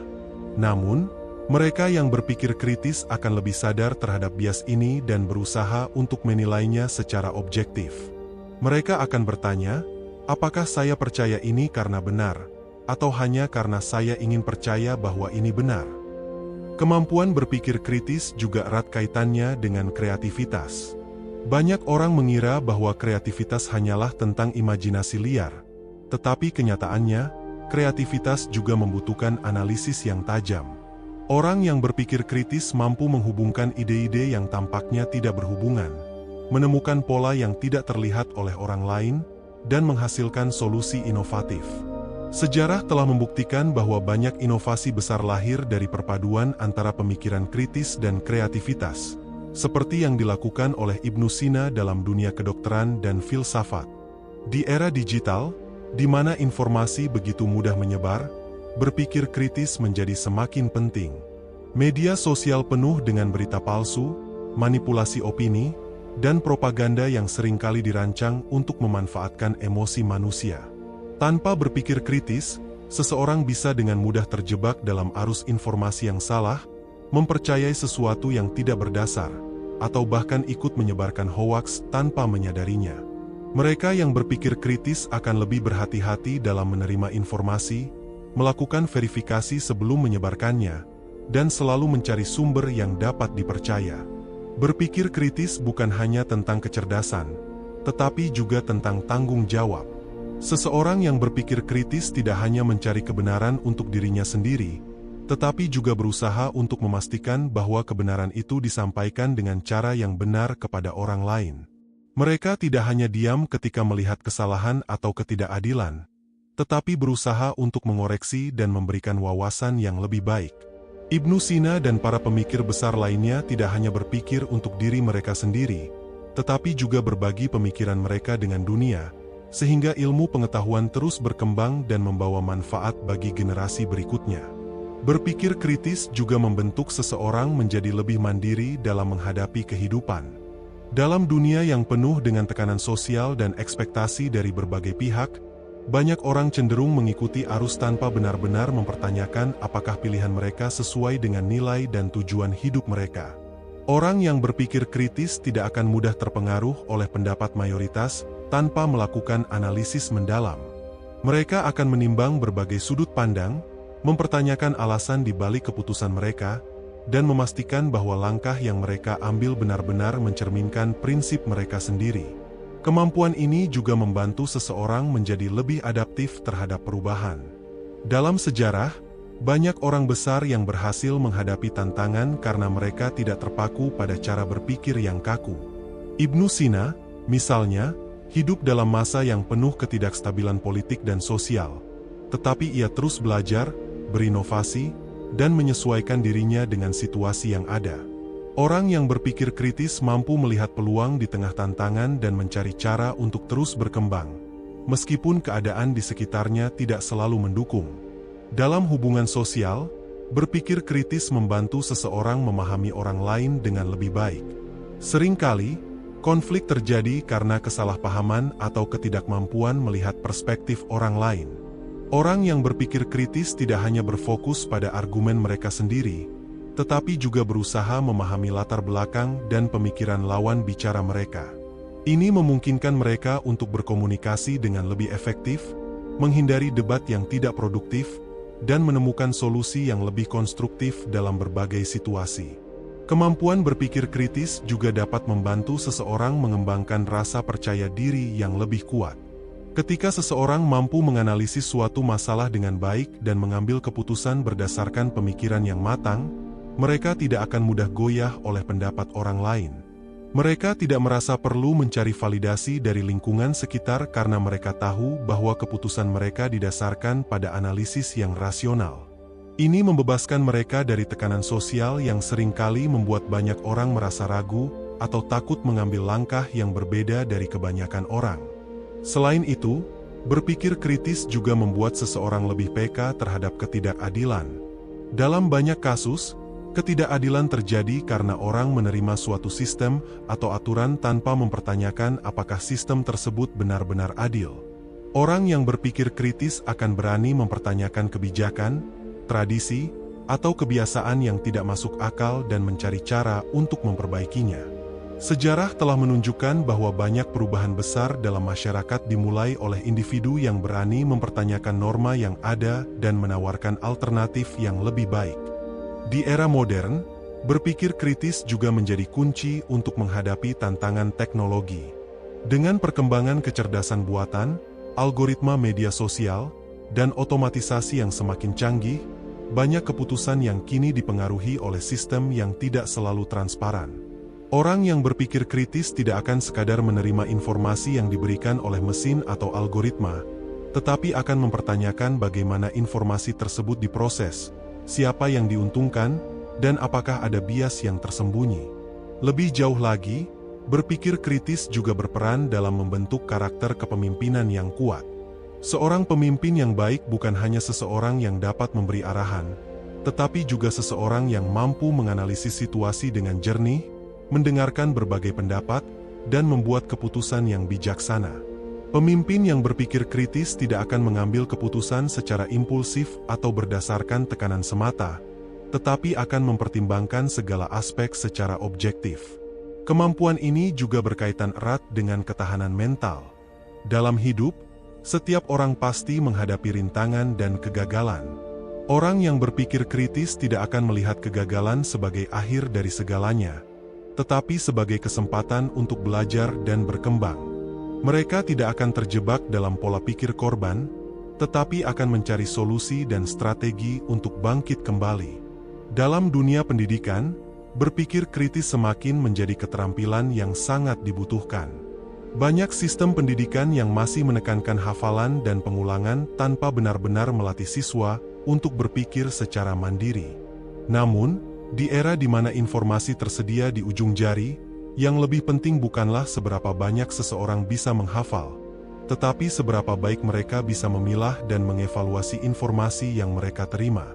Namun, mereka yang berpikir kritis akan lebih sadar terhadap bias ini dan berusaha untuk menilainya secara objektif. Mereka akan bertanya, apakah saya percaya ini karena benar, atau hanya karena saya ingin percaya bahwa ini benar? Kemampuan berpikir kritis juga erat kaitannya dengan kreativitas. Banyak orang mengira bahwa kreativitas hanyalah tentang imajinasi liar, tetapi kenyataannya, kreativitas juga membutuhkan analisis yang tajam. Orang yang berpikir kritis mampu menghubungkan ide-ide yang tampaknya tidak berhubungan, menemukan pola yang tidak terlihat oleh orang lain, dan menghasilkan solusi inovatif. Sejarah telah membuktikan bahwa banyak inovasi besar lahir dari perpaduan antara pemikiran kritis dan kreativitas, seperti yang dilakukan oleh Ibnu Sina dalam dunia kedokteran dan filsafat. Di era digital, di mana informasi begitu mudah menyebar, berpikir kritis menjadi semakin penting. Media sosial penuh dengan berita palsu, manipulasi opini, dan propaganda yang seringkali dirancang untuk memanfaatkan emosi manusia. Tanpa berpikir kritis, seseorang bisa dengan mudah terjebak dalam arus informasi yang salah, mempercayai sesuatu yang tidak berdasar, atau bahkan ikut menyebarkan hoaks tanpa menyadarinya. Mereka yang berpikir kritis akan lebih berhati-hati dalam menerima informasi, melakukan verifikasi sebelum menyebarkannya, dan selalu mencari sumber yang dapat dipercaya. Berpikir kritis bukan hanya tentang kecerdasan, tetapi juga tentang tanggung jawab. Seseorang yang berpikir kritis tidak hanya mencari kebenaran untuk dirinya sendiri, tetapi juga berusaha untuk memastikan bahwa kebenaran itu disampaikan dengan cara yang benar kepada orang lain. Mereka tidak hanya diam ketika melihat kesalahan atau ketidakadilan, tetapi berusaha untuk mengoreksi dan memberikan wawasan yang lebih baik. Ibnu Sina dan para pemikir besar lainnya tidak hanya berpikir untuk diri mereka sendiri, tetapi juga berbagi pemikiran mereka dengan dunia, sehingga ilmu pengetahuan terus berkembang dan membawa manfaat bagi generasi berikutnya. Berpikir kritis juga membentuk seseorang menjadi lebih mandiri dalam menghadapi kehidupan. Dalam dunia yang penuh dengan tekanan sosial dan ekspektasi dari berbagai pihak, banyak orang cenderung mengikuti arus tanpa benar-benar mempertanyakan apakah pilihan mereka sesuai dengan nilai dan tujuan hidup mereka. Orang yang berpikir kritis tidak akan mudah terpengaruh oleh pendapat mayoritas tanpa melakukan analisis mendalam. Mereka akan menimbang berbagai sudut pandang, mempertanyakan alasan di balik keputusan mereka, dan memastikan bahwa langkah yang mereka ambil benar-benar mencerminkan prinsip mereka sendiri. Kemampuan ini juga membantu seseorang menjadi lebih adaptif terhadap perubahan. Dalam sejarah, banyak orang besar yang berhasil menghadapi tantangan karena mereka tidak terpaku pada cara berpikir yang kaku. Ibnu Sina, misalnya, hidup dalam masa yang penuh ketidakstabilan politik dan sosial, tetapi ia terus belajar, berinovasi, dan menyesuaikan dirinya dengan situasi yang ada. Orang yang berpikir kritis mampu melihat peluang di tengah tantangan dan mencari cara untuk terus berkembang, meskipun keadaan di sekitarnya tidak selalu mendukung. Dalam hubungan sosial, berpikir kritis membantu seseorang memahami orang lain dengan lebih baik. Seringkali, konflik terjadi karena kesalahpahaman atau ketidakmampuan melihat perspektif orang lain. Orang yang berpikir kritis tidak hanya berfokus pada argumen mereka sendiri, tetapi juga berusaha memahami latar belakang dan pemikiran lawan bicara mereka. Ini memungkinkan mereka untuk berkomunikasi dengan lebih efektif, menghindari debat yang tidak produktif, dan menemukan solusi yang lebih konstruktif dalam berbagai situasi. Kemampuan berpikir kritis juga dapat membantu seseorang mengembangkan rasa percaya diri yang lebih kuat. Ketika seseorang mampu menganalisis suatu masalah dengan baik dan mengambil keputusan berdasarkan pemikiran yang matang, mereka tidak akan mudah goyah oleh pendapat orang lain. Mereka tidak merasa perlu mencari validasi dari lingkungan sekitar karena mereka tahu bahwa keputusan mereka didasarkan pada analisis yang rasional. Ini membebaskan mereka dari tekanan sosial yang seringkali membuat banyak orang merasa ragu atau takut mengambil langkah yang berbeda dari kebanyakan orang. Selain itu, berpikir kritis juga membuat seseorang lebih peka terhadap ketidakadilan. Dalam banyak kasus, ketidakadilan terjadi karena orang menerima suatu sistem atau aturan tanpa mempertanyakan apakah sistem tersebut benar-benar adil. Orang yang berpikir kritis akan berani mempertanyakan kebijakan, tradisi, atau kebiasaan yang tidak masuk akal dan mencari cara untuk memperbaikinya. Sejarah telah menunjukkan bahwa banyak perubahan besar dalam masyarakat dimulai oleh individu yang berani mempertanyakan norma yang ada dan menawarkan alternatif yang lebih baik. Di era modern, berpikir kritis juga menjadi kunci untuk menghadapi tantangan teknologi. Dengan perkembangan kecerdasan buatan, algoritma media sosial, dan otomatisasi yang semakin canggih, banyak keputusan yang kini dipengaruhi oleh sistem yang tidak selalu transparan. Orang yang berpikir kritis tidak akan sekadar menerima informasi yang diberikan oleh mesin atau algoritma, tetapi akan mempertanyakan bagaimana informasi tersebut diproses, siapa yang diuntungkan, dan apakah ada bias yang tersembunyi. Lebih jauh lagi, berpikir kritis juga berperan dalam membentuk karakter kepemimpinan yang kuat. Seorang pemimpin yang baik bukan hanya seseorang yang dapat memberi arahan, tetapi juga seseorang yang mampu menganalisis situasi dengan jernih, mendengarkan berbagai pendapat, dan membuat keputusan yang bijaksana. Pemimpin yang berpikir kritis tidak akan mengambil keputusan secara impulsif atau berdasarkan tekanan semata, tetapi akan mempertimbangkan segala aspek secara objektif. Kemampuan ini juga berkaitan erat dengan ketahanan mental. Dalam hidup, setiap orang pasti menghadapi rintangan dan kegagalan. Orang yang berpikir kritis tidak akan melihat kegagalan sebagai akhir dari segalanya, tetapi sebagai kesempatan untuk belajar dan berkembang. Mereka tidak akan terjebak dalam pola pikir korban, tetapi akan mencari solusi dan strategi untuk bangkit kembali. Dalam dunia pendidikan, berpikir kritis semakin menjadi keterampilan yang sangat dibutuhkan. Banyak sistem pendidikan yang masih menekankan hafalan dan pengulangan tanpa benar-benar melatih siswa untuk berpikir secara mandiri. Namun, di era di mana informasi tersedia di ujung jari, yang lebih penting bukanlah seberapa banyak seseorang bisa menghafal, tetapi seberapa baik mereka bisa memilah dan mengevaluasi informasi yang mereka terima.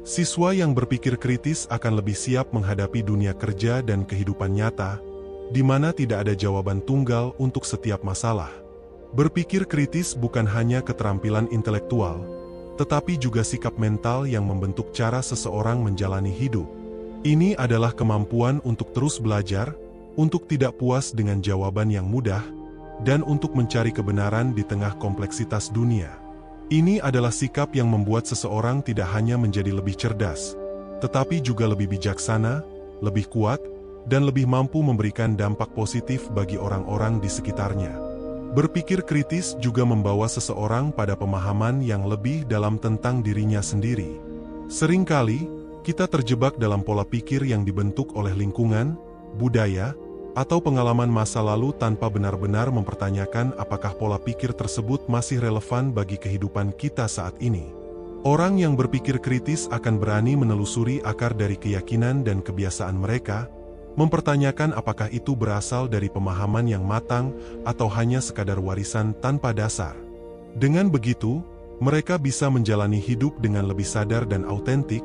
Siswa yang berpikir kritis akan lebih siap menghadapi dunia kerja dan kehidupan nyata, di mana tidak ada jawaban tunggal untuk setiap masalah. Berpikir kritis bukan hanya keterampilan intelektual, tetapi juga sikap mental yang membentuk cara seseorang menjalani hidup. Ini adalah kemampuan untuk terus belajar, untuk tidak puas dengan jawaban yang mudah, dan untuk mencari kebenaran di tengah kompleksitas dunia. Ini adalah sikap yang membuat seseorang tidak hanya menjadi lebih cerdas, tetapi juga lebih bijaksana, lebih kuat, dan lebih mampu memberikan dampak positif bagi orang-orang di sekitarnya. Berpikir kritis juga membawa seseorang pada pemahaman yang lebih dalam tentang dirinya sendiri. Seringkali, kita terjebak dalam pola pikir yang dibentuk oleh lingkungan, budaya, atau pengalaman masa lalu tanpa benar-benar mempertanyakan apakah pola pikir tersebut masih relevan bagi kehidupan kita saat ini. Orang yang berpikir kritis akan berani menelusuri akar dari keyakinan dan kebiasaan mereka, mempertanyakan apakah itu berasal dari pemahaman yang matang atau hanya sekadar warisan tanpa dasar. Dengan begitu, mereka bisa menjalani hidup dengan lebih sadar dan autentik,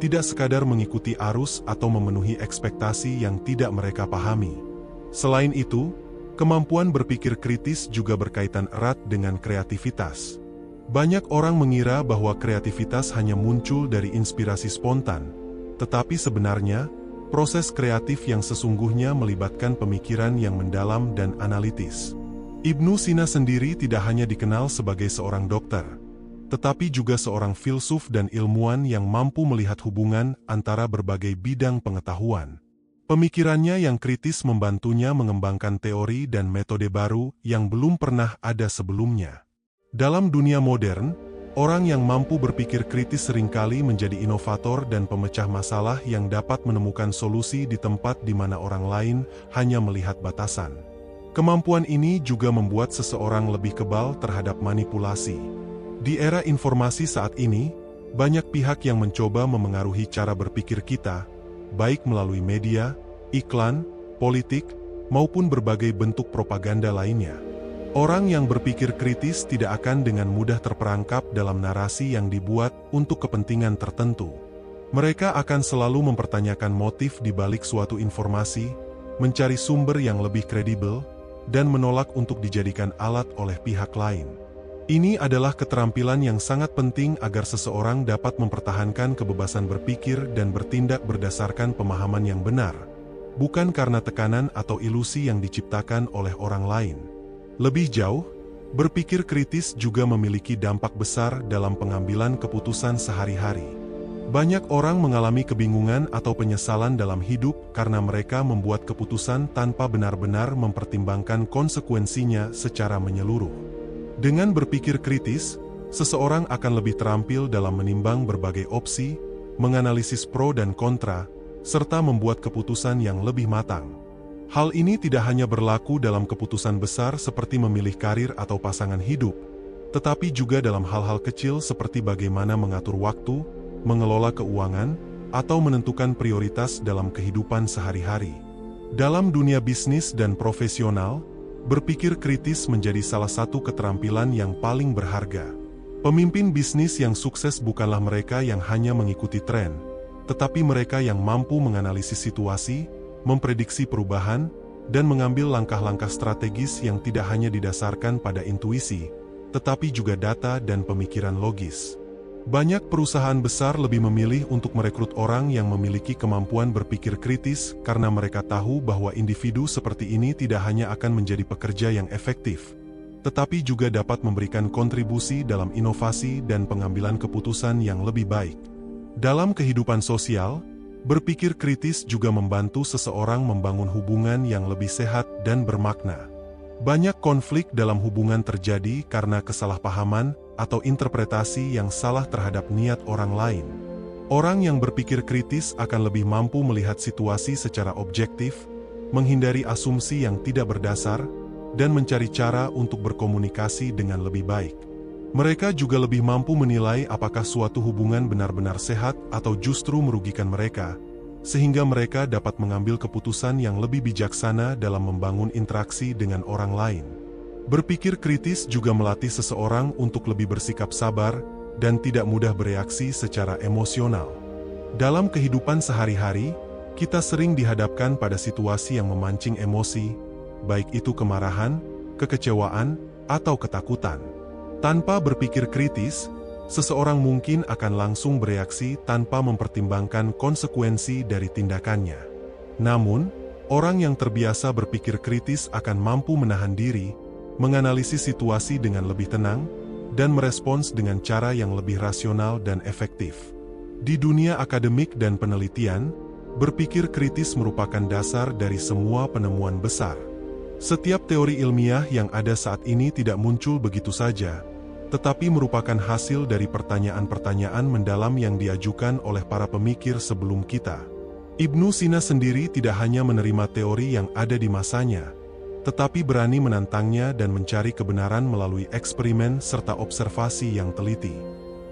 tidak sekadar mengikuti arus atau memenuhi ekspektasi yang tidak mereka pahami. Selain itu, kemampuan berpikir kritis juga berkaitan erat dengan kreativitas. Banyak orang mengira bahwa kreativitas hanya muncul dari inspirasi spontan, tetapi sebenarnya, proses kreatif yang sesungguhnya melibatkan pemikiran yang mendalam dan analitis. Ibnu Sina sendiri tidak hanya dikenal sebagai seorang dokter, tetapi juga seorang filsuf dan ilmuwan yang mampu melihat hubungan antara berbagai bidang pengetahuan. Pemikirannya yang kritis membantunya mengembangkan teori dan metode baru yang belum pernah ada sebelumnya. Dalam dunia modern, orang yang mampu berpikir kritis seringkali menjadi inovator dan pemecah masalah yang dapat menemukan solusi di tempat di mana orang lain hanya melihat batasan. Kemampuan ini juga membuat seseorang lebih kebal terhadap manipulasi. Di era informasi saat ini, banyak pihak yang mencoba memengaruhi cara berpikir kita, baik melalui media, iklan, politik, maupun berbagai bentuk propaganda lainnya. Orang yang berpikir kritis tidak akan dengan mudah terperangkap dalam narasi yang dibuat untuk kepentingan tertentu. Mereka akan selalu mempertanyakan motif di balik suatu informasi, mencari sumber yang lebih kredibel, dan menolak untuk dijadikan alat oleh pihak lain. Ini adalah keterampilan yang sangat penting agar seseorang dapat mempertahankan kebebasan berpikir dan bertindak berdasarkan pemahaman yang benar, bukan karena tekanan atau ilusi yang diciptakan oleh orang lain. Lebih jauh, berpikir kritis juga memiliki dampak besar dalam pengambilan keputusan sehari-hari. Banyak orang mengalami kebingungan atau penyesalan dalam hidup karena mereka membuat keputusan tanpa benar-benar mempertimbangkan konsekuensinya secara menyeluruh. Dengan berpikir kritis, seseorang akan lebih terampil dalam menimbang berbagai opsi, menganalisis pro dan kontra, serta membuat keputusan yang lebih matang. Hal ini tidak hanya berlaku dalam keputusan besar seperti memilih karir atau pasangan hidup, tetapi juga dalam hal-hal kecil seperti bagaimana mengatur waktu, mengelola keuangan, atau menentukan prioritas dalam kehidupan sehari-hari. Dalam dunia bisnis dan profesional, berpikir kritis menjadi salah satu keterampilan yang paling berharga. Pemimpin bisnis yang sukses bukanlah mereka yang hanya mengikuti tren, tetapi mereka yang mampu menganalisis situasi, memprediksi perubahan, dan mengambil langkah-langkah strategis yang tidak hanya didasarkan pada intuisi, tetapi juga data dan pemikiran logis. Banyak perusahaan besar lebih memilih untuk merekrut orang yang memiliki kemampuan berpikir kritis karena mereka tahu bahwa individu seperti ini tidak hanya akan menjadi pekerja yang efektif, tetapi juga dapat memberikan kontribusi dalam inovasi dan pengambilan keputusan yang lebih baik. Dalam kehidupan sosial, berpikir kritis juga membantu seseorang membangun hubungan yang lebih sehat dan bermakna. Banyak konflik dalam hubungan terjadi karena kesalahpahaman atau interpretasi yang salah terhadap niat orang lain. Orang yang berpikir kritis akan lebih mampu melihat situasi secara objektif, menghindari asumsi yang tidak berdasar, dan mencari cara untuk berkomunikasi dengan lebih baik. Mereka juga lebih mampu menilai apakah suatu hubungan benar-benar sehat atau justru merugikan mereka, sehingga mereka dapat mengambil keputusan yang lebih bijaksana dalam membangun interaksi dengan orang lain. Berpikir kritis juga melatih seseorang untuk lebih bersikap sabar dan tidak mudah bereaksi secara emosional. Dalam kehidupan sehari-hari, kita sering dihadapkan pada situasi yang memancing emosi, baik itu kemarahan, kekecewaan, atau ketakutan. Tanpa berpikir kritis, seseorang mungkin akan langsung bereaksi tanpa mempertimbangkan konsekuensi dari tindakannya. Namun, orang yang terbiasa berpikir kritis akan mampu menahan diri, menganalisis situasi dengan lebih tenang, dan merespons dengan cara yang lebih rasional dan efektif. Di dunia akademik dan penelitian, berpikir kritis merupakan dasar dari semua penemuan besar. Setiap teori ilmiah yang ada saat ini tidak muncul begitu saja, tetapi merupakan hasil dari pertanyaan-pertanyaan mendalam yang diajukan oleh para pemikir sebelum kita. Ibnu Sina sendiri tidak hanya menerima teori yang ada di masanya, tetapi berani menantangnya dan mencari kebenaran melalui eksperimen serta observasi yang teliti.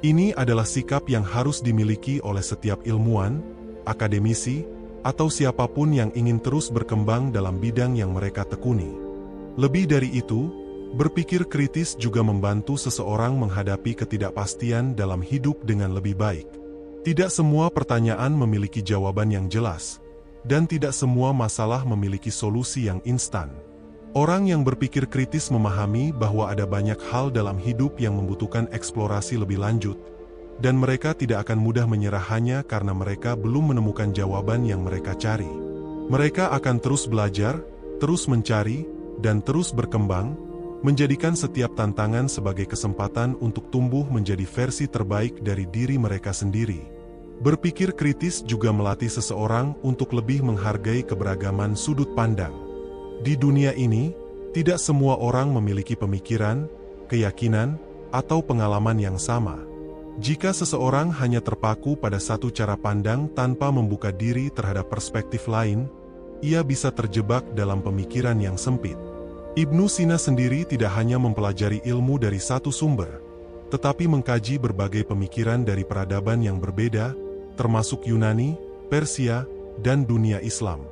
Ini adalah sikap yang harus dimiliki oleh setiap ilmuwan, akademisi, atau siapapun yang ingin terus berkembang dalam bidang yang mereka tekuni. Lebih dari itu, berpikir kritis juga membantu seseorang menghadapi ketidakpastian dalam hidup dengan lebih baik. Tidak semua pertanyaan memiliki jawaban yang jelas, dan tidak semua masalah memiliki solusi yang instan. Orang yang berpikir kritis memahami bahwa ada banyak hal dalam hidup yang membutuhkan eksplorasi lebih lanjut, dan mereka tidak akan mudah menyerah hanya karena mereka belum menemukan jawaban yang mereka cari. Mereka akan terus belajar, terus mencari, dan terus berkembang, menjadikan setiap tantangan sebagai kesempatan untuk tumbuh menjadi versi terbaik dari diri mereka sendiri. Berpikir kritis juga melatih seseorang untuk lebih menghargai keberagaman sudut pandang. Di dunia ini, tidak semua orang memiliki pemikiran, keyakinan, atau pengalaman yang sama. Jika seseorang hanya terpaku pada satu cara pandang tanpa membuka diri terhadap perspektif lain, ia bisa terjebak dalam pemikiran yang sempit. Ibnu Sina sendiri tidak hanya mempelajari ilmu dari satu sumber, tetapi mengkaji berbagai pemikiran dari peradaban yang berbeda, termasuk Yunani, Persia, dan dunia Islam.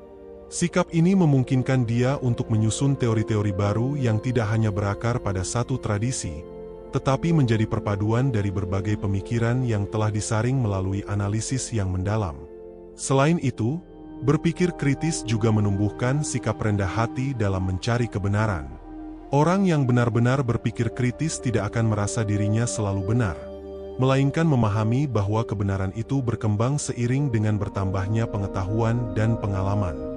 Sikap ini memungkinkan dia untuk menyusun teori-teori baru yang tidak hanya berakar pada satu tradisi, tetapi menjadi perpaduan dari berbagai pemikiran yang telah disaring melalui analisis yang mendalam. Selain itu, berpikir kritis juga menumbuhkan sikap rendah hati dalam mencari kebenaran. Orang yang benar-benar berpikir kritis tidak akan merasa dirinya selalu benar, melainkan memahami bahwa kebenaran itu berkembang seiring dengan bertambahnya pengetahuan dan pengalaman.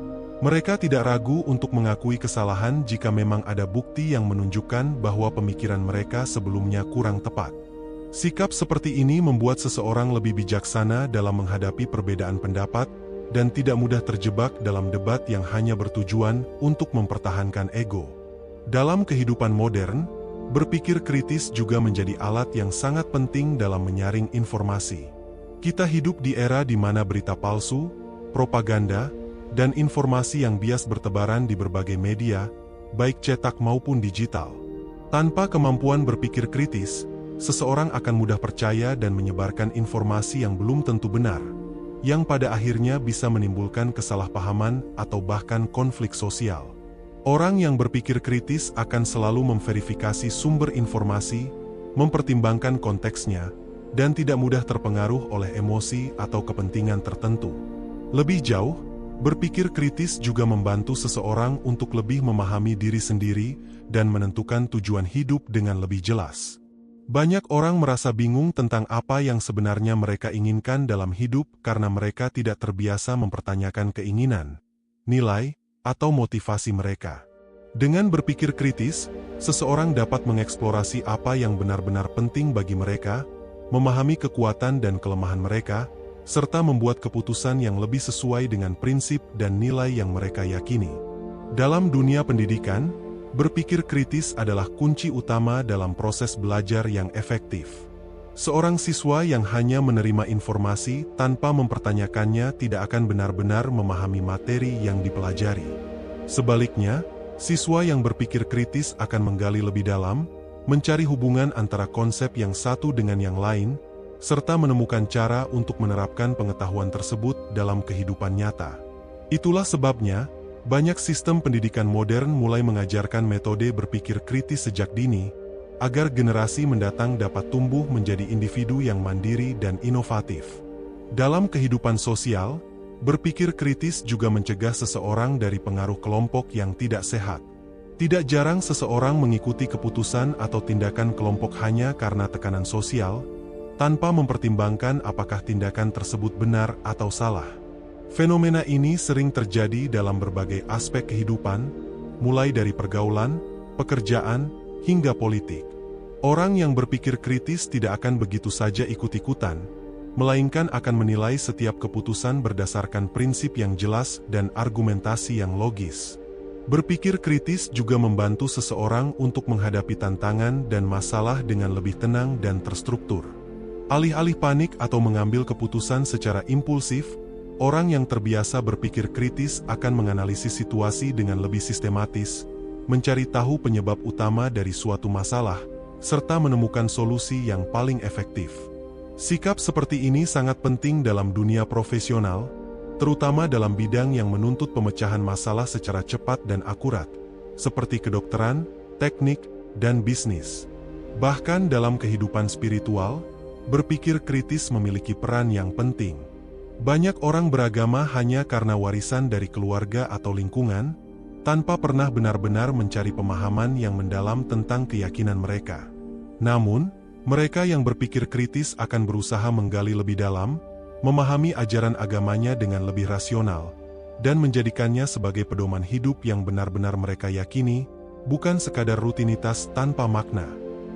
Mereka tidak ragu untuk mengakui kesalahan jika memang ada bukti yang menunjukkan bahwa pemikiran mereka sebelumnya kurang tepat. Sikap seperti ini membuat seseorang lebih bijaksana dalam menghadapi perbedaan pendapat dan tidak mudah terjebak dalam debat yang hanya bertujuan untuk mempertahankan ego. Dalam kehidupan modern, berpikir kritis juga menjadi alat yang sangat penting dalam menyaring informasi. Kita hidup di era di mana berita palsu, propaganda, dan informasi yang bias bertebaran di berbagai media, baik cetak maupun digital. Tanpa kemampuan berpikir kritis, seseorang akan mudah percaya dan menyebarkan informasi yang belum tentu benar, yang pada akhirnya bisa menimbulkan kesalahpahaman atau bahkan konflik sosial. Orang yang berpikir kritis akan selalu memverifikasi sumber informasi, mempertimbangkan konteksnya, dan tidak mudah terpengaruh oleh emosi atau kepentingan tertentu. Lebih jauh, berpikir kritis juga membantu seseorang untuk lebih memahami diri sendiri dan menentukan tujuan hidup dengan lebih jelas. Banyak orang merasa bingung tentang apa yang sebenarnya mereka inginkan dalam hidup karena mereka tidak terbiasa mempertanyakan keinginan, nilai, atau motivasi mereka. Dengan berpikir kritis, seseorang dapat mengeksplorasi apa yang benar-benar penting bagi mereka, memahami kekuatan dan kelemahan mereka, serta membuat keputusan yang lebih sesuai dengan prinsip dan nilai yang mereka yakini. Dalam dunia pendidikan, berpikir kritis adalah kunci utama dalam proses belajar yang efektif. Seorang siswa yang hanya menerima informasi tanpa mempertanyakannya tidak akan benar-benar memahami materi yang dipelajari. Sebaliknya, siswa yang berpikir kritis akan menggali lebih dalam, mencari hubungan antara konsep yang satu dengan yang lain, serta menemukan cara untuk menerapkan pengetahuan tersebut dalam kehidupan nyata. Itulah sebabnya, banyak sistem pendidikan modern mulai mengajarkan metode berpikir kritis sejak dini, agar generasi mendatang dapat tumbuh menjadi individu yang mandiri dan inovatif. Dalam kehidupan sosial, berpikir kritis juga mencegah seseorang dari pengaruh kelompok yang tidak sehat. Tidak jarang seseorang mengikuti keputusan atau tindakan kelompok hanya karena tekanan sosial, tanpa mempertimbangkan apakah tindakan tersebut benar atau salah. Fenomena ini sering terjadi dalam berbagai aspek kehidupan, mulai dari pergaulan, pekerjaan, hingga politik. Orang yang berpikir kritis tidak akan begitu saja ikut-ikutan, melainkan akan menilai setiap keputusan berdasarkan prinsip yang jelas dan argumentasi yang logis. Berpikir kritis juga membantu seseorang untuk menghadapi tantangan dan masalah dengan lebih tenang dan terstruktur. Alih-alih panik atau mengambil keputusan secara impulsif, orang yang terbiasa berpikir kritis akan menganalisis situasi dengan lebih sistematis, mencari tahu penyebab utama dari suatu masalah, serta menemukan solusi yang paling efektif. Sikap seperti ini sangat penting dalam dunia profesional, terutama dalam bidang yang menuntut pemecahan masalah secara cepat dan akurat, seperti kedokteran, teknik, dan bisnis. Bahkan dalam kehidupan spiritual, berpikir kritis memiliki peran yang penting. Banyak orang beragama hanya karena warisan dari keluarga atau lingkungan, tanpa pernah benar-benar mencari pemahaman yang mendalam tentang keyakinan mereka. Namun, mereka yang berpikir kritis akan berusaha menggali lebih dalam, memahami ajaran agamanya dengan lebih rasional, dan menjadikannya sebagai pedoman hidup yang benar-benar mereka yakini, bukan sekadar rutinitas tanpa makna.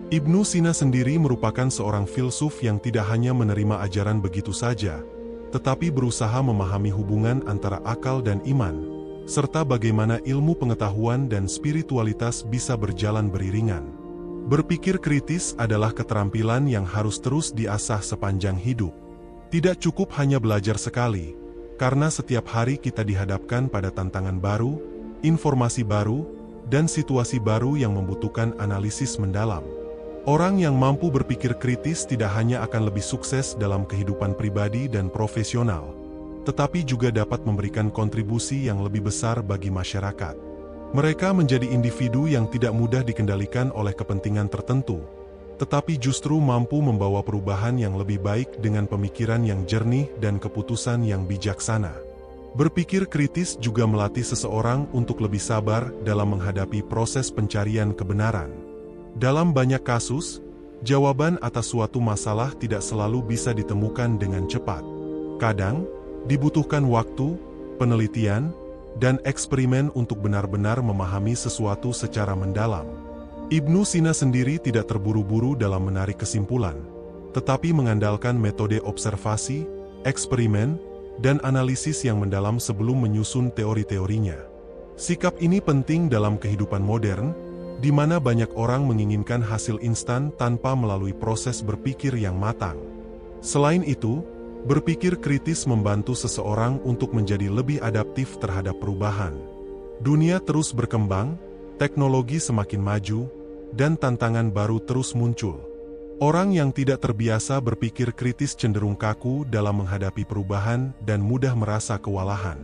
Ibnu Sina sendiri merupakan seorang filsuf yang tidak hanya menerima ajaran begitu saja, tetapi berusaha memahami hubungan antara akal dan iman, serta bagaimana ilmu pengetahuan dan spiritualitas bisa berjalan beriringan. Berpikir kritis adalah keterampilan yang harus terus diasah sepanjang hidup. Tidak cukup hanya belajar sekali, karena setiap hari kita dihadapkan pada tantangan baru, informasi baru, dan situasi baru yang membutuhkan analisis mendalam. Orang yang mampu berpikir kritis tidak hanya akan lebih sukses dalam kehidupan pribadi dan profesional, tetapi juga dapat memberikan kontribusi yang lebih besar bagi masyarakat. Mereka menjadi individu yang tidak mudah dikendalikan oleh kepentingan tertentu, tetapi justru mampu membawa perubahan yang lebih baik dengan pemikiran yang jernih dan keputusan yang bijaksana. Berpikir kritis juga melatih seseorang untuk lebih sabar dalam menghadapi proses pencarian kebenaran. Dalam banyak kasus, jawaban atas suatu masalah tidak selalu bisa ditemukan dengan cepat. Kadang, dibutuhkan waktu, penelitian, dan eksperimen untuk benar-benar memahami sesuatu secara mendalam. Ibnu Sina sendiri tidak terburu-buru dalam menarik kesimpulan, tetapi mengandalkan metode observasi, eksperimen, dan analisis yang mendalam sebelum menyusun teori-teorinya. Sikap ini penting dalam kehidupan modern, di mana banyak orang menginginkan hasil instan tanpa melalui proses berpikir yang matang. Selain itu, berpikir kritis membantu seseorang untuk menjadi lebih adaptif terhadap perubahan. Dunia terus berkembang, teknologi semakin maju, dan tantangan baru terus muncul. Orang yang tidak terbiasa berpikir kritis cenderung kaku dalam menghadapi perubahan dan mudah merasa kewalahan.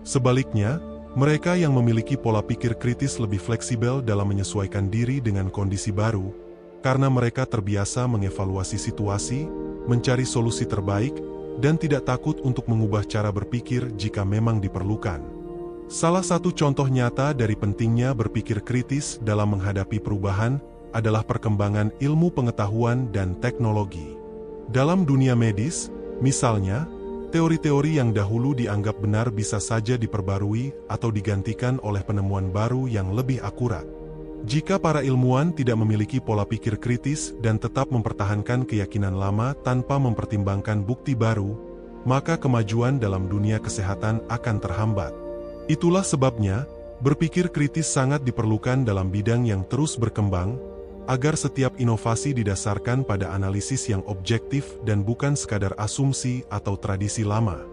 Sebaliknya, mereka yang memiliki pola pikir kritis lebih fleksibel dalam menyesuaikan diri dengan kondisi baru, karena mereka terbiasa mengevaluasi situasi, mencari solusi terbaik, dan tidak takut untuk mengubah cara berpikir jika memang diperlukan. Salah satu contoh nyata dari pentingnya berpikir kritis dalam menghadapi perubahan adalah perkembangan ilmu pengetahuan dan teknologi. Dalam dunia medis, misalnya, teori-teori yang dahulu dianggap benar bisa saja diperbarui atau digantikan oleh penemuan baru yang lebih akurat. Jika para ilmuwan tidak memiliki pola pikir kritis dan tetap mempertahankan keyakinan lama tanpa mempertimbangkan bukti baru, maka kemajuan dalam dunia kesehatan akan terhambat. Itulah sebabnya, berpikir kritis sangat diperlukan dalam bidang yang terus berkembang, agar setiap inovasi didasarkan pada analisis yang objektif dan bukan sekadar asumsi atau tradisi lama.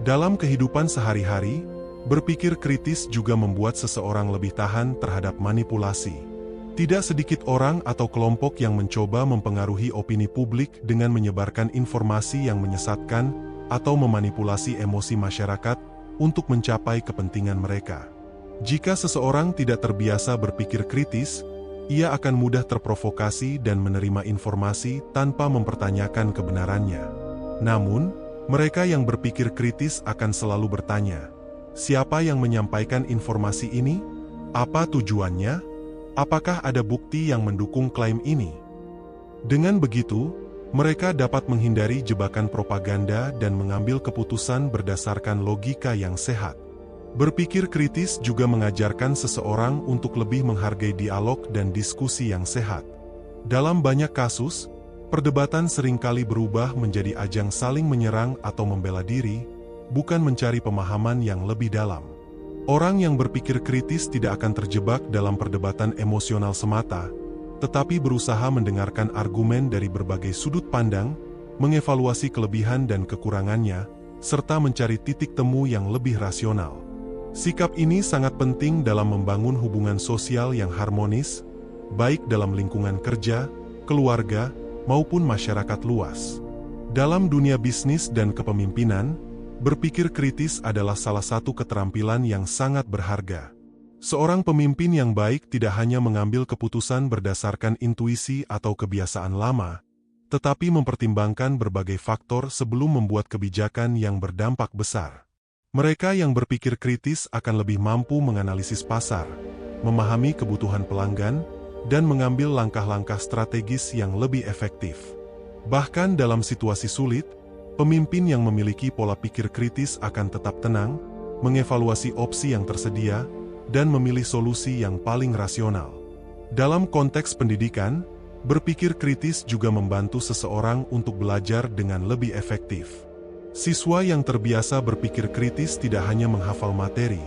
Dalam kehidupan sehari-hari, berpikir kritis juga membuat seseorang lebih tahan terhadap manipulasi. Tidak sedikit orang atau kelompok yang mencoba mempengaruhi opini publik dengan menyebarkan informasi yang menyesatkan atau memanipulasi emosi masyarakat untuk mencapai kepentingan mereka. Jika seseorang tidak terbiasa berpikir kritis, ia akan mudah terprovokasi dan menerima informasi tanpa mempertanyakan kebenarannya. Namun, mereka yang berpikir kritis akan selalu bertanya, siapa yang menyampaikan informasi ini? Apa tujuannya? Apakah ada bukti yang mendukung klaim ini? Dengan begitu, mereka dapat menghindari jebakan propaganda dan mengambil keputusan berdasarkan logika yang sehat. Berpikir kritis juga mengajarkan seseorang untuk lebih menghargai dialog dan diskusi yang sehat. Dalam banyak kasus, perdebatan seringkali berubah menjadi ajang saling menyerang atau membela diri, bukan mencari pemahaman yang lebih dalam. Orang yang berpikir kritis tidak akan terjebak dalam perdebatan emosional semata, tetapi berusaha mendengarkan argumen dari berbagai sudut pandang, mengevaluasi kelebihan dan kekurangannya, serta mencari titik temu yang lebih rasional. Sikap ini sangat penting dalam membangun hubungan sosial yang harmonis, baik dalam lingkungan kerja, keluarga, maupun masyarakat luas. Dalam dunia bisnis dan kepemimpinan, berpikir kritis adalah salah satu keterampilan yang sangat berharga. Seorang pemimpin yang baik tidak hanya mengambil keputusan berdasarkan intuisi atau kebiasaan lama, tetapi mempertimbangkan berbagai faktor sebelum membuat kebijakan yang berdampak besar. Mereka yang berpikir kritis akan lebih mampu menganalisis pasar, memahami kebutuhan pelanggan, dan mengambil langkah-langkah strategis yang lebih efektif. Bahkan dalam situasi sulit, pemimpin yang memiliki pola pikir kritis akan tetap tenang, mengevaluasi opsi yang tersedia, dan memilih solusi yang paling rasional. Dalam konteks pendidikan, berpikir kritis juga membantu seseorang untuk belajar dengan lebih efektif. Siswa yang terbiasa berpikir kritis tidak hanya menghafal materi,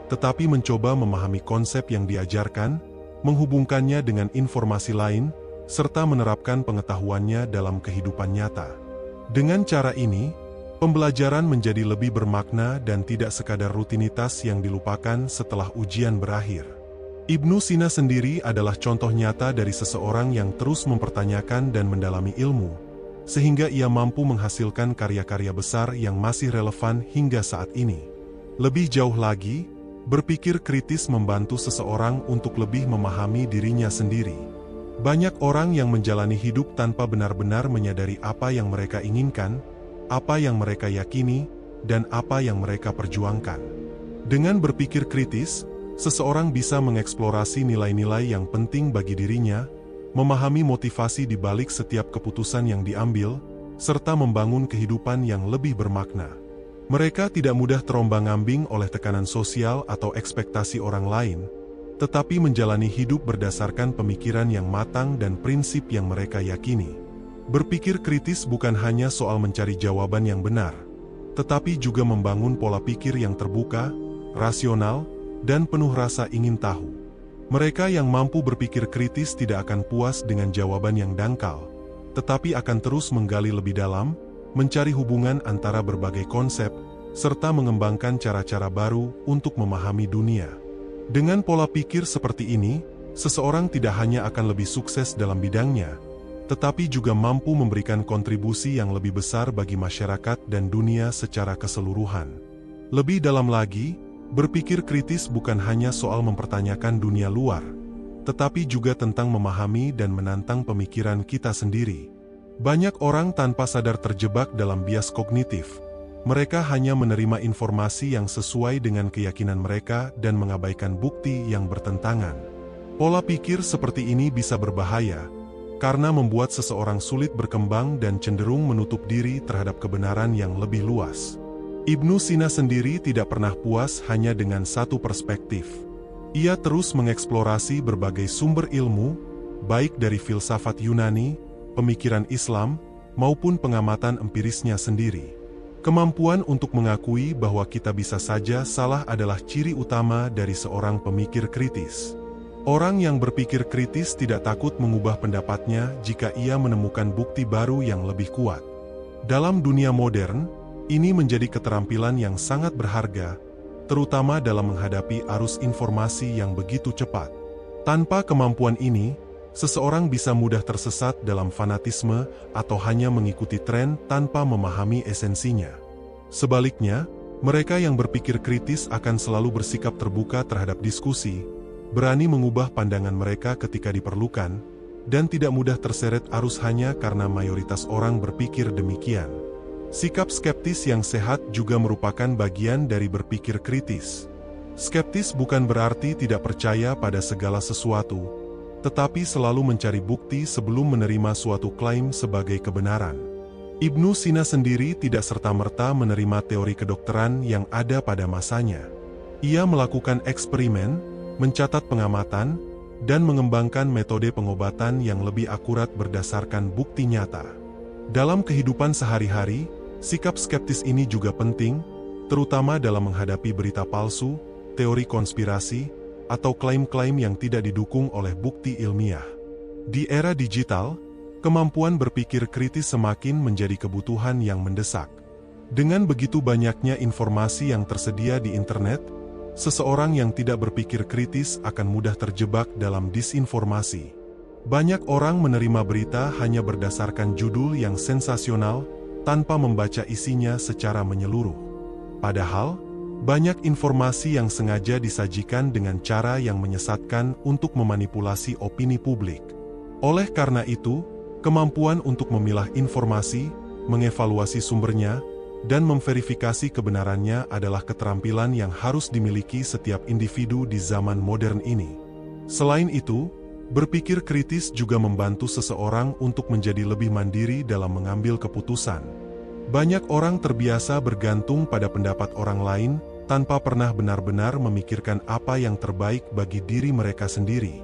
tetapi mencoba memahami konsep yang diajarkan, menghubungkannya dengan informasi lain, serta menerapkan pengetahuannya dalam kehidupan nyata. Dengan cara ini, pembelajaran menjadi lebih bermakna dan tidak sekadar rutinitas yang dilupakan setelah ujian berakhir. Ibnu Sina sendiri adalah contoh nyata dari seseorang yang terus mempertanyakan dan mendalami ilmu, sehingga ia mampu menghasilkan karya-karya besar yang masih relevan hingga saat ini. Lebih jauh lagi, berpikir kritis membantu seseorang untuk lebih memahami dirinya sendiri. Banyak orang yang menjalani hidup tanpa benar-benar menyadari apa yang mereka inginkan, apa yang mereka yakini, dan apa yang mereka perjuangkan. Dengan berpikir kritis, seseorang bisa mengeksplorasi nilai-nilai yang penting bagi dirinya, memahami motivasi di balik setiap keputusan yang diambil, serta membangun kehidupan yang lebih bermakna. Mereka tidak mudah terombang-ambing oleh tekanan sosial atau ekspektasi orang lain, tetapi menjalani hidup berdasarkan pemikiran yang matang dan prinsip yang mereka yakini. Berpikir kritis bukan hanya soal mencari jawaban yang benar, tetapi juga membangun pola pikir yang terbuka, rasional, dan penuh rasa ingin tahu. Mereka yang mampu berpikir kritis tidak akan puas dengan jawaban yang dangkal, tetapi akan terus menggali lebih dalam, mencari hubungan antara berbagai konsep, serta mengembangkan cara-cara baru untuk memahami dunia. Dengan pola pikir seperti ini, seseorang tidak hanya akan lebih sukses dalam bidangnya, tetapi juga mampu memberikan kontribusi yang lebih besar bagi masyarakat dan dunia secara keseluruhan. Lebih dalam lagi, berpikir kritis bukan hanya soal mempertanyakan dunia luar, tetapi juga tentang memahami dan menantang pemikiran kita sendiri. Banyak orang tanpa sadar terjebak dalam bias kognitif. Mereka hanya menerima informasi yang sesuai dengan keyakinan mereka dan mengabaikan bukti yang bertentangan. Pola pikir seperti ini bisa berbahaya, karena membuat seseorang sulit berkembang dan cenderung menutup diri terhadap kebenaran yang lebih luas. Ibnu Sina sendiri tidak pernah puas hanya dengan satu perspektif. Ia terus mengeksplorasi berbagai sumber ilmu, baik dari filsafat Yunani, pemikiran Islam, maupun pengamatan empirisnya sendiri. Kemampuan untuk mengakui bahwa kita bisa saja salah adalah ciri utama dari seorang pemikir kritis. Orang yang berpikir kritis tidak takut mengubah pendapatnya jika ia menemukan bukti baru yang lebih kuat. Dalam dunia modern, ini menjadi keterampilan yang sangat berharga, terutama dalam menghadapi arus informasi yang begitu cepat. Tanpa kemampuan ini, seseorang bisa mudah tersesat dalam fanatisme atau hanya mengikuti tren tanpa memahami esensinya. Sebaliknya, mereka yang berpikir kritis akan selalu bersikap terbuka terhadap diskusi, berani mengubah pandangan mereka ketika diperlukan, dan tidak mudah terseret arus hanya karena mayoritas orang berpikir demikian. Sikap skeptis yang sehat juga merupakan bagian dari berpikir kritis. Skeptis bukan berarti tidak percaya pada segala sesuatu, tetapi selalu mencari bukti sebelum menerima suatu klaim sebagai kebenaran. Ibnu Sina sendiri tidak serta-merta menerima teori kedokteran yang ada pada masanya. Ia melakukan eksperimen, mencatat pengamatan, dan mengembangkan metode pengobatan yang lebih akurat berdasarkan bukti nyata. Dalam kehidupan sehari-hari, sikap skeptis ini juga penting, terutama dalam menghadapi berita palsu, teori konspirasi, atau klaim-klaim yang tidak didukung oleh bukti ilmiah. Di era digital, kemampuan berpikir kritis semakin menjadi kebutuhan yang mendesak. Dengan begitu banyaknya informasi yang tersedia di internet, seseorang yang tidak berpikir kritis akan mudah terjebak dalam disinformasi. Banyak orang menerima berita hanya berdasarkan judul yang sensasional, tanpa membaca isinya secara menyeluruh. Padahal, banyak informasi yang sengaja disajikan dengan cara yang menyesatkan untuk memanipulasi opini publik. Oleh karena itu, kemampuan untuk memilah informasi, mengevaluasi sumbernya, dan memverifikasi kebenarannya adalah keterampilan yang harus dimiliki setiap individu di zaman modern ini. Selain itu, berpikir kritis juga membantu seseorang untuk menjadi lebih mandiri dalam mengambil keputusan. Banyak orang terbiasa bergantung pada pendapat orang lain, tanpa pernah benar-benar memikirkan apa yang terbaik bagi diri mereka sendiri.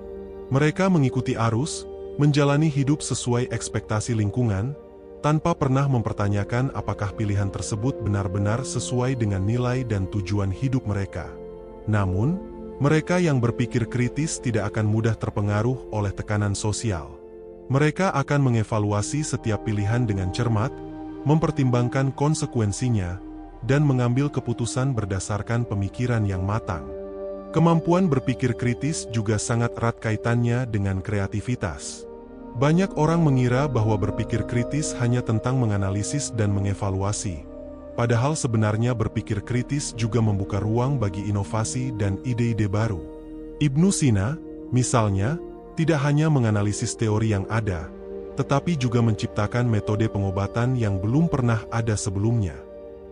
Mereka mengikuti arus, menjalani hidup sesuai ekspektasi lingkungan, tanpa pernah mempertanyakan apakah pilihan tersebut benar-benar sesuai dengan nilai dan tujuan hidup mereka. Namun, mereka yang berpikir kritis tidak akan mudah terpengaruh oleh tekanan sosial. Mereka akan mengevaluasi setiap pilihan dengan cermat, mempertimbangkan konsekuensinya, dan mengambil keputusan berdasarkan pemikiran yang matang. Kemampuan berpikir kritis juga sangat erat kaitannya dengan kreativitas. Banyak orang mengira bahwa berpikir kritis hanya tentang menganalisis dan mengevaluasi. Padahal sebenarnya berpikir kritis juga membuka ruang bagi inovasi dan ide-ide baru. Ibnu Sina, misalnya, tidak hanya menganalisis teori yang ada, tetapi juga menciptakan metode pengobatan yang belum pernah ada sebelumnya.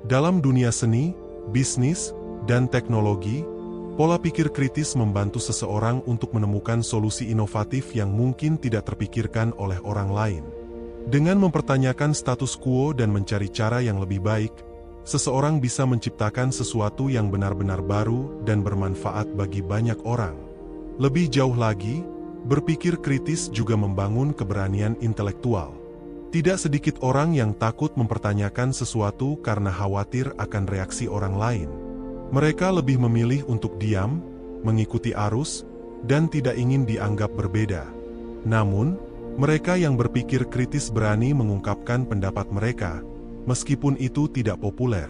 Dalam dunia seni, bisnis, dan teknologi, pola pikir kritis membantu seseorang untuk menemukan solusi inovatif yang mungkin tidak terpikirkan oleh orang lain. Dengan mempertanyakan status quo dan mencari cara yang lebih baik, seseorang bisa menciptakan sesuatu yang benar-benar baru dan bermanfaat bagi banyak orang. Lebih jauh lagi, berpikir kritis juga membangun keberanian intelektual. Tidak sedikit orang yang takut mempertanyakan sesuatu karena khawatir akan reaksi orang lain. Mereka lebih memilih untuk diam, mengikuti arus, dan tidak ingin dianggap berbeda. Namun, mereka yang berpikir kritis berani mengungkapkan pendapat mereka, meskipun itu tidak populer.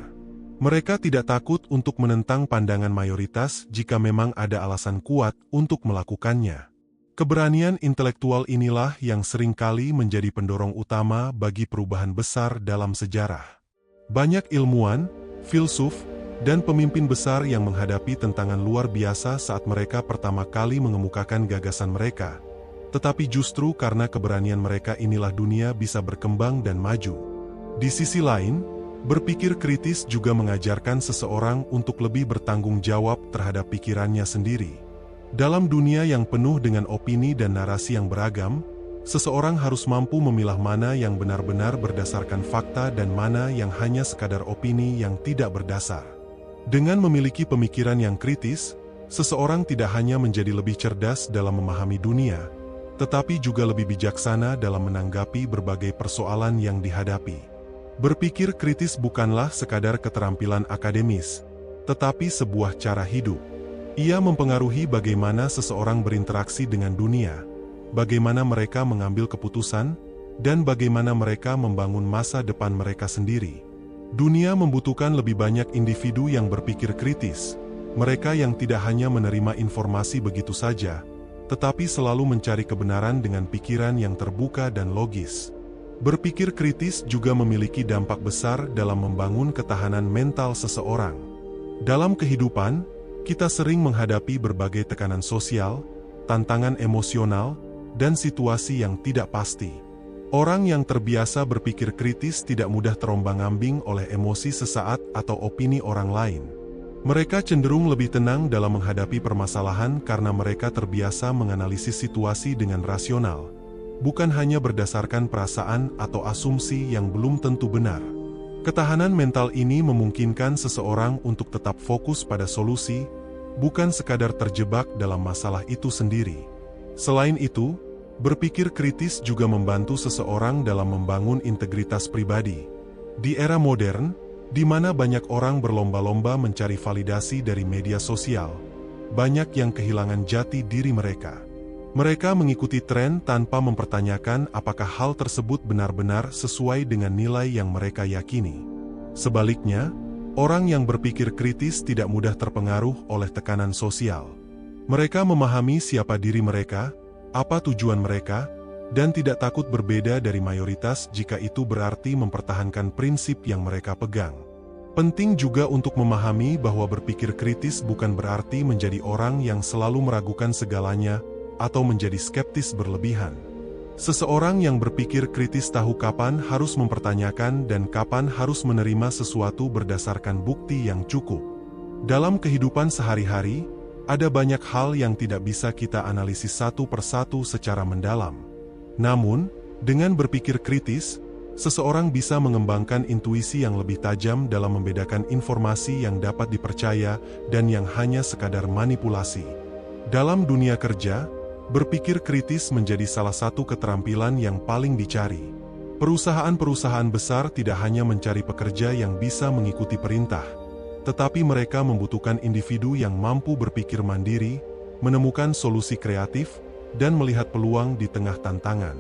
Mereka tidak takut untuk menentang pandangan mayoritas jika memang ada alasan kuat untuk melakukannya. Keberanian intelektual inilah yang seringkali menjadi pendorong utama bagi perubahan besar dalam sejarah. Banyak ilmuwan, filsuf, dan pemimpin besar yang menghadapi tantangan luar biasa saat mereka pertama kali mengemukakan gagasan mereka. Tetapi justru karena keberanian mereka inilah dunia bisa berkembang dan maju. Di sisi lain, berpikir kritis juga mengajarkan seseorang untuk lebih bertanggung jawab terhadap pikirannya sendiri. Dalam dunia yang penuh dengan opini dan narasi yang beragam, seseorang harus mampu memilah mana yang benar-benar berdasarkan fakta dan mana yang hanya sekadar opini yang tidak berdasar. Dengan memiliki pemikiran yang kritis, seseorang tidak hanya menjadi lebih cerdas dalam memahami dunia, tetapi juga lebih bijaksana dalam menanggapi berbagai persoalan yang dihadapi. Berpikir kritis bukanlah sekadar keterampilan akademis, tetapi sebuah cara hidup. Ia mempengaruhi bagaimana seseorang berinteraksi dengan dunia, bagaimana mereka mengambil keputusan, dan bagaimana mereka membangun masa depan mereka sendiri. Dunia membutuhkan lebih banyak individu yang berpikir kritis, mereka yang tidak hanya menerima informasi begitu saja, tetapi selalu mencari kebenaran dengan pikiran yang terbuka dan logis. Berpikir kritis juga memiliki dampak besar dalam membangun ketahanan mental seseorang. Dalam kehidupan, kita sering menghadapi berbagai tekanan sosial, tantangan emosional, dan situasi yang tidak pasti. Orang yang terbiasa berpikir kritis tidak mudah terombang-ambing oleh emosi sesaat atau opini orang lain. Mereka cenderung lebih tenang dalam menghadapi permasalahan karena mereka terbiasa menganalisis situasi dengan rasional, bukan hanya berdasarkan perasaan atau asumsi yang belum tentu benar. Ketahanan mental ini memungkinkan seseorang untuk tetap fokus pada solusi, bukan sekadar terjebak dalam masalah itu sendiri. Selain itu, berpikir kritis juga membantu seseorang dalam membangun integritas pribadi. Di era modern, di mana banyak orang berlomba-lomba mencari validasi dari media sosial, banyak yang kehilangan jati diri mereka. Mereka mengikuti tren tanpa mempertanyakan apakah hal tersebut benar-benar sesuai dengan nilai yang mereka yakini. Sebaliknya, orang yang berpikir kritis tidak mudah terpengaruh oleh tekanan sosial. Mereka memahami siapa diri mereka, apa tujuan mereka, dan tidak takut berbeda dari mayoritas jika itu berarti mempertahankan prinsip yang mereka pegang. Penting juga untuk memahami bahwa berpikir kritis bukan berarti menjadi orang yang selalu meragukan segalanya atau menjadi skeptis berlebihan. Seseorang yang berpikir kritis tahu kapan harus mempertanyakan dan kapan harus menerima sesuatu berdasarkan bukti yang cukup. Dalam kehidupan sehari-hari, ada banyak hal yang tidak bisa kita analisis satu persatu secara mendalam. Namun, dengan berpikir kritis, seseorang bisa mengembangkan intuisi yang lebih tajam dalam membedakan informasi yang dapat dipercaya dan yang hanya sekadar manipulasi. Dalam dunia kerja, berpikir kritis menjadi salah satu keterampilan yang paling dicari. Perusahaan-perusahaan besar tidak hanya mencari pekerja yang bisa mengikuti perintah, tetapi mereka membutuhkan individu yang mampu berpikir mandiri, menemukan solusi kreatif, dan melihat peluang di tengah tantangan.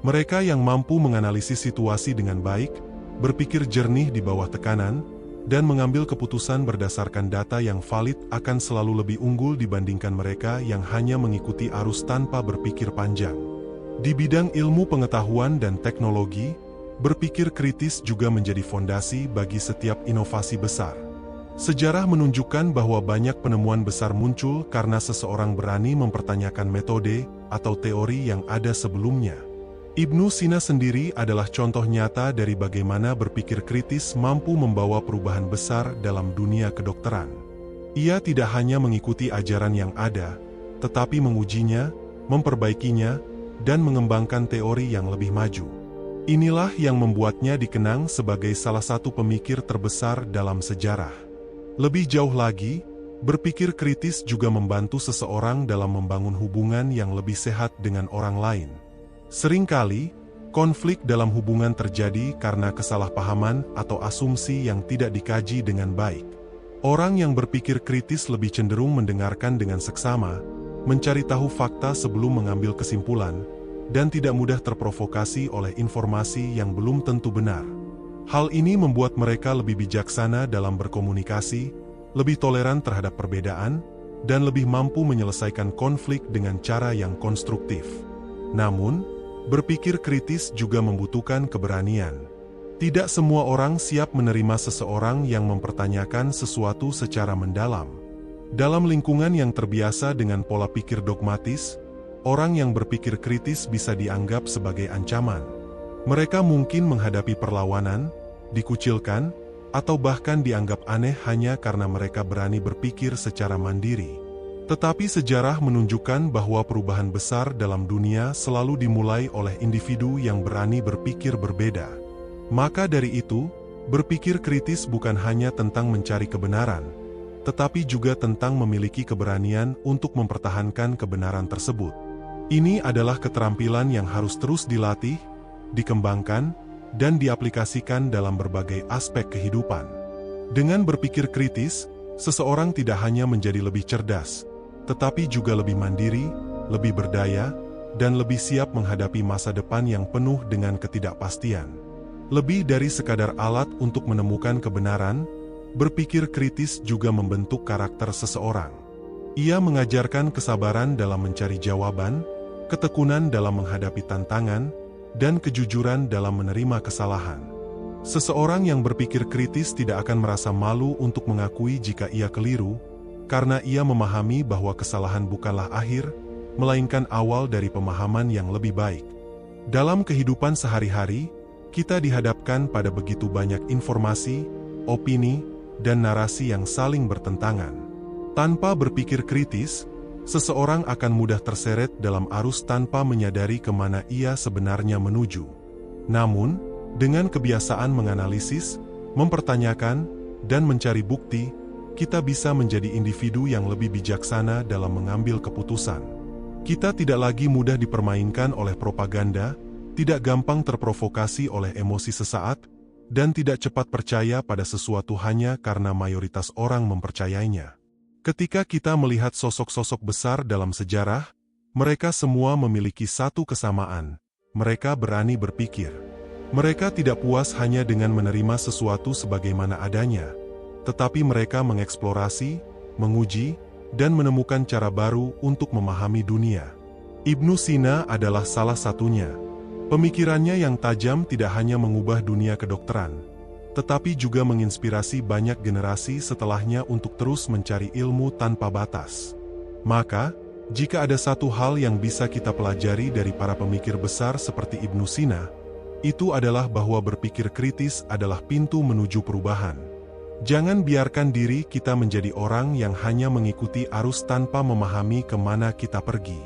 Mereka yang mampu menganalisis situasi dengan baik, berpikir jernih di bawah tekanan, dan mengambil keputusan berdasarkan data yang valid akan selalu lebih unggul dibandingkan mereka yang hanya mengikuti arus tanpa berpikir panjang. Di bidang ilmu pengetahuan dan teknologi, berpikir kritis juga menjadi fondasi bagi setiap inovasi besar. Sejarah menunjukkan bahwa banyak penemuan besar muncul karena seseorang berani mempertanyakan metode atau teori yang ada sebelumnya. Ibnu Sina sendiri adalah contoh nyata dari bagaimana berpikir kritis mampu membawa perubahan besar dalam dunia kedokteran. Ia tidak hanya mengikuti ajaran yang ada, tetapi mengujinya, memperbaikinya, dan mengembangkan teori yang lebih maju. Inilah yang membuatnya dikenang sebagai salah satu pemikir terbesar dalam sejarah. Lebih jauh lagi, berpikir kritis juga membantu seseorang dalam membangun hubungan yang lebih sehat dengan orang lain. Seringkali, konflik dalam hubungan terjadi karena kesalahpahaman atau asumsi yang tidak dikaji dengan baik. Orang yang berpikir kritis lebih cenderung mendengarkan dengan seksama, mencari tahu fakta sebelum mengambil kesimpulan, dan tidak mudah terprovokasi oleh informasi yang belum tentu benar. Hal ini membuat mereka lebih bijaksana dalam berkomunikasi, lebih toleran terhadap perbedaan, dan lebih mampu menyelesaikan konflik dengan cara yang konstruktif. Namun, berpikir kritis juga membutuhkan keberanian. Tidak semua orang siap menerima seseorang yang mempertanyakan sesuatu secara mendalam. Dalam lingkungan yang terbiasa dengan pola pikir dogmatis, orang yang berpikir kritis bisa dianggap sebagai ancaman. Mereka mungkin menghadapi perlawanan, dikucilkan, atau bahkan dianggap aneh hanya karena mereka berani berpikir secara mandiri. Tetapi sejarah menunjukkan bahwa perubahan besar dalam dunia selalu dimulai oleh individu yang berani berpikir berbeda. Maka dari itu, berpikir kritis bukan hanya tentang mencari kebenaran, tetapi juga tentang memiliki keberanian untuk mempertahankan kebenaran tersebut. Ini adalah keterampilan yang harus terus dilatih, dikembangkan, dan diaplikasikan dalam berbagai aspek kehidupan. Dengan berpikir kritis, seseorang tidak hanya menjadi lebih cerdas, tetapi juga lebih mandiri, lebih berdaya, dan lebih siap menghadapi masa depan yang penuh dengan ketidakpastian. Lebih dari sekadar alat untuk menemukan kebenaran, berpikir kritis juga membentuk karakter seseorang. Ia mengajarkan kesabaran dalam mencari jawaban, ketekunan dalam menghadapi tantangan, dan kejujuran dalam menerima kesalahan. Seseorang yang berpikir kritis tidak akan merasa malu untuk mengakui jika ia keliru, karena ia memahami bahwa kesalahan bukanlah akhir, melainkan awal dari pemahaman yang lebih baik. Dalam kehidupan sehari-hari, kita dihadapkan pada begitu banyak informasi, opini, dan narasi yang saling bertentangan. Tanpa berpikir kritis, seseorang akan mudah terseret dalam arus tanpa menyadari kemana ia sebenarnya menuju. Namun, dengan kebiasaan menganalisis, mempertanyakan, dan mencari bukti, kita bisa menjadi individu yang lebih bijaksana dalam mengambil keputusan. Kita tidak lagi mudah dipermainkan oleh propaganda, tidak gampang terprovokasi oleh emosi sesaat, dan tidak cepat percaya pada sesuatu hanya karena mayoritas orang mempercayainya. Ketika kita melihat sosok-sosok besar dalam sejarah, mereka semua memiliki satu kesamaan: mereka berani berpikir. Mereka tidak puas hanya dengan menerima sesuatu sebagaimana adanya, tetapi mereka mengeksplorasi, menguji, dan menemukan cara baru untuk memahami dunia. Ibnu Sina adalah salah satunya. Pemikirannya yang tajam tidak hanya mengubah dunia kedokteran, tetapi juga menginspirasi banyak generasi setelahnya untuk terus mencari ilmu tanpa batas. Maka, jika ada satu hal yang bisa kita pelajari dari para pemikir besar seperti Ibnu Sina, itu adalah bahwa berpikir kritis adalah pintu menuju perubahan. Jangan biarkan diri kita menjadi orang yang hanya mengikuti arus tanpa memahami kemana kita pergi.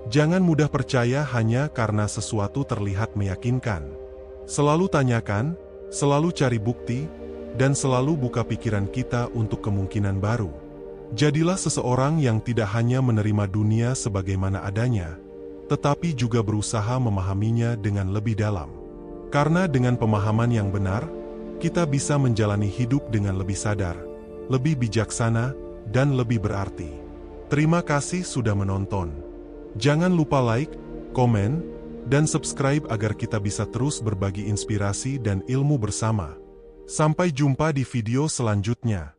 Jangan mudah percaya hanya karena sesuatu terlihat meyakinkan. Selalu tanyakan, selalu cari bukti, dan selalu buka pikiran kita untuk kemungkinan baru. Jadilah seseorang yang tidak hanya menerima dunia sebagaimana adanya, tetapi juga berusaha memahaminya dengan lebih dalam. Karena dengan pemahaman yang benar, kita bisa menjalani hidup dengan lebih sadar, lebih bijaksana, dan lebih berarti. Terima kasih sudah menonton. Jangan lupa like, komen, dan subscribe agar kita bisa terus berbagi inspirasi dan ilmu bersama. Sampai jumpa di video selanjutnya.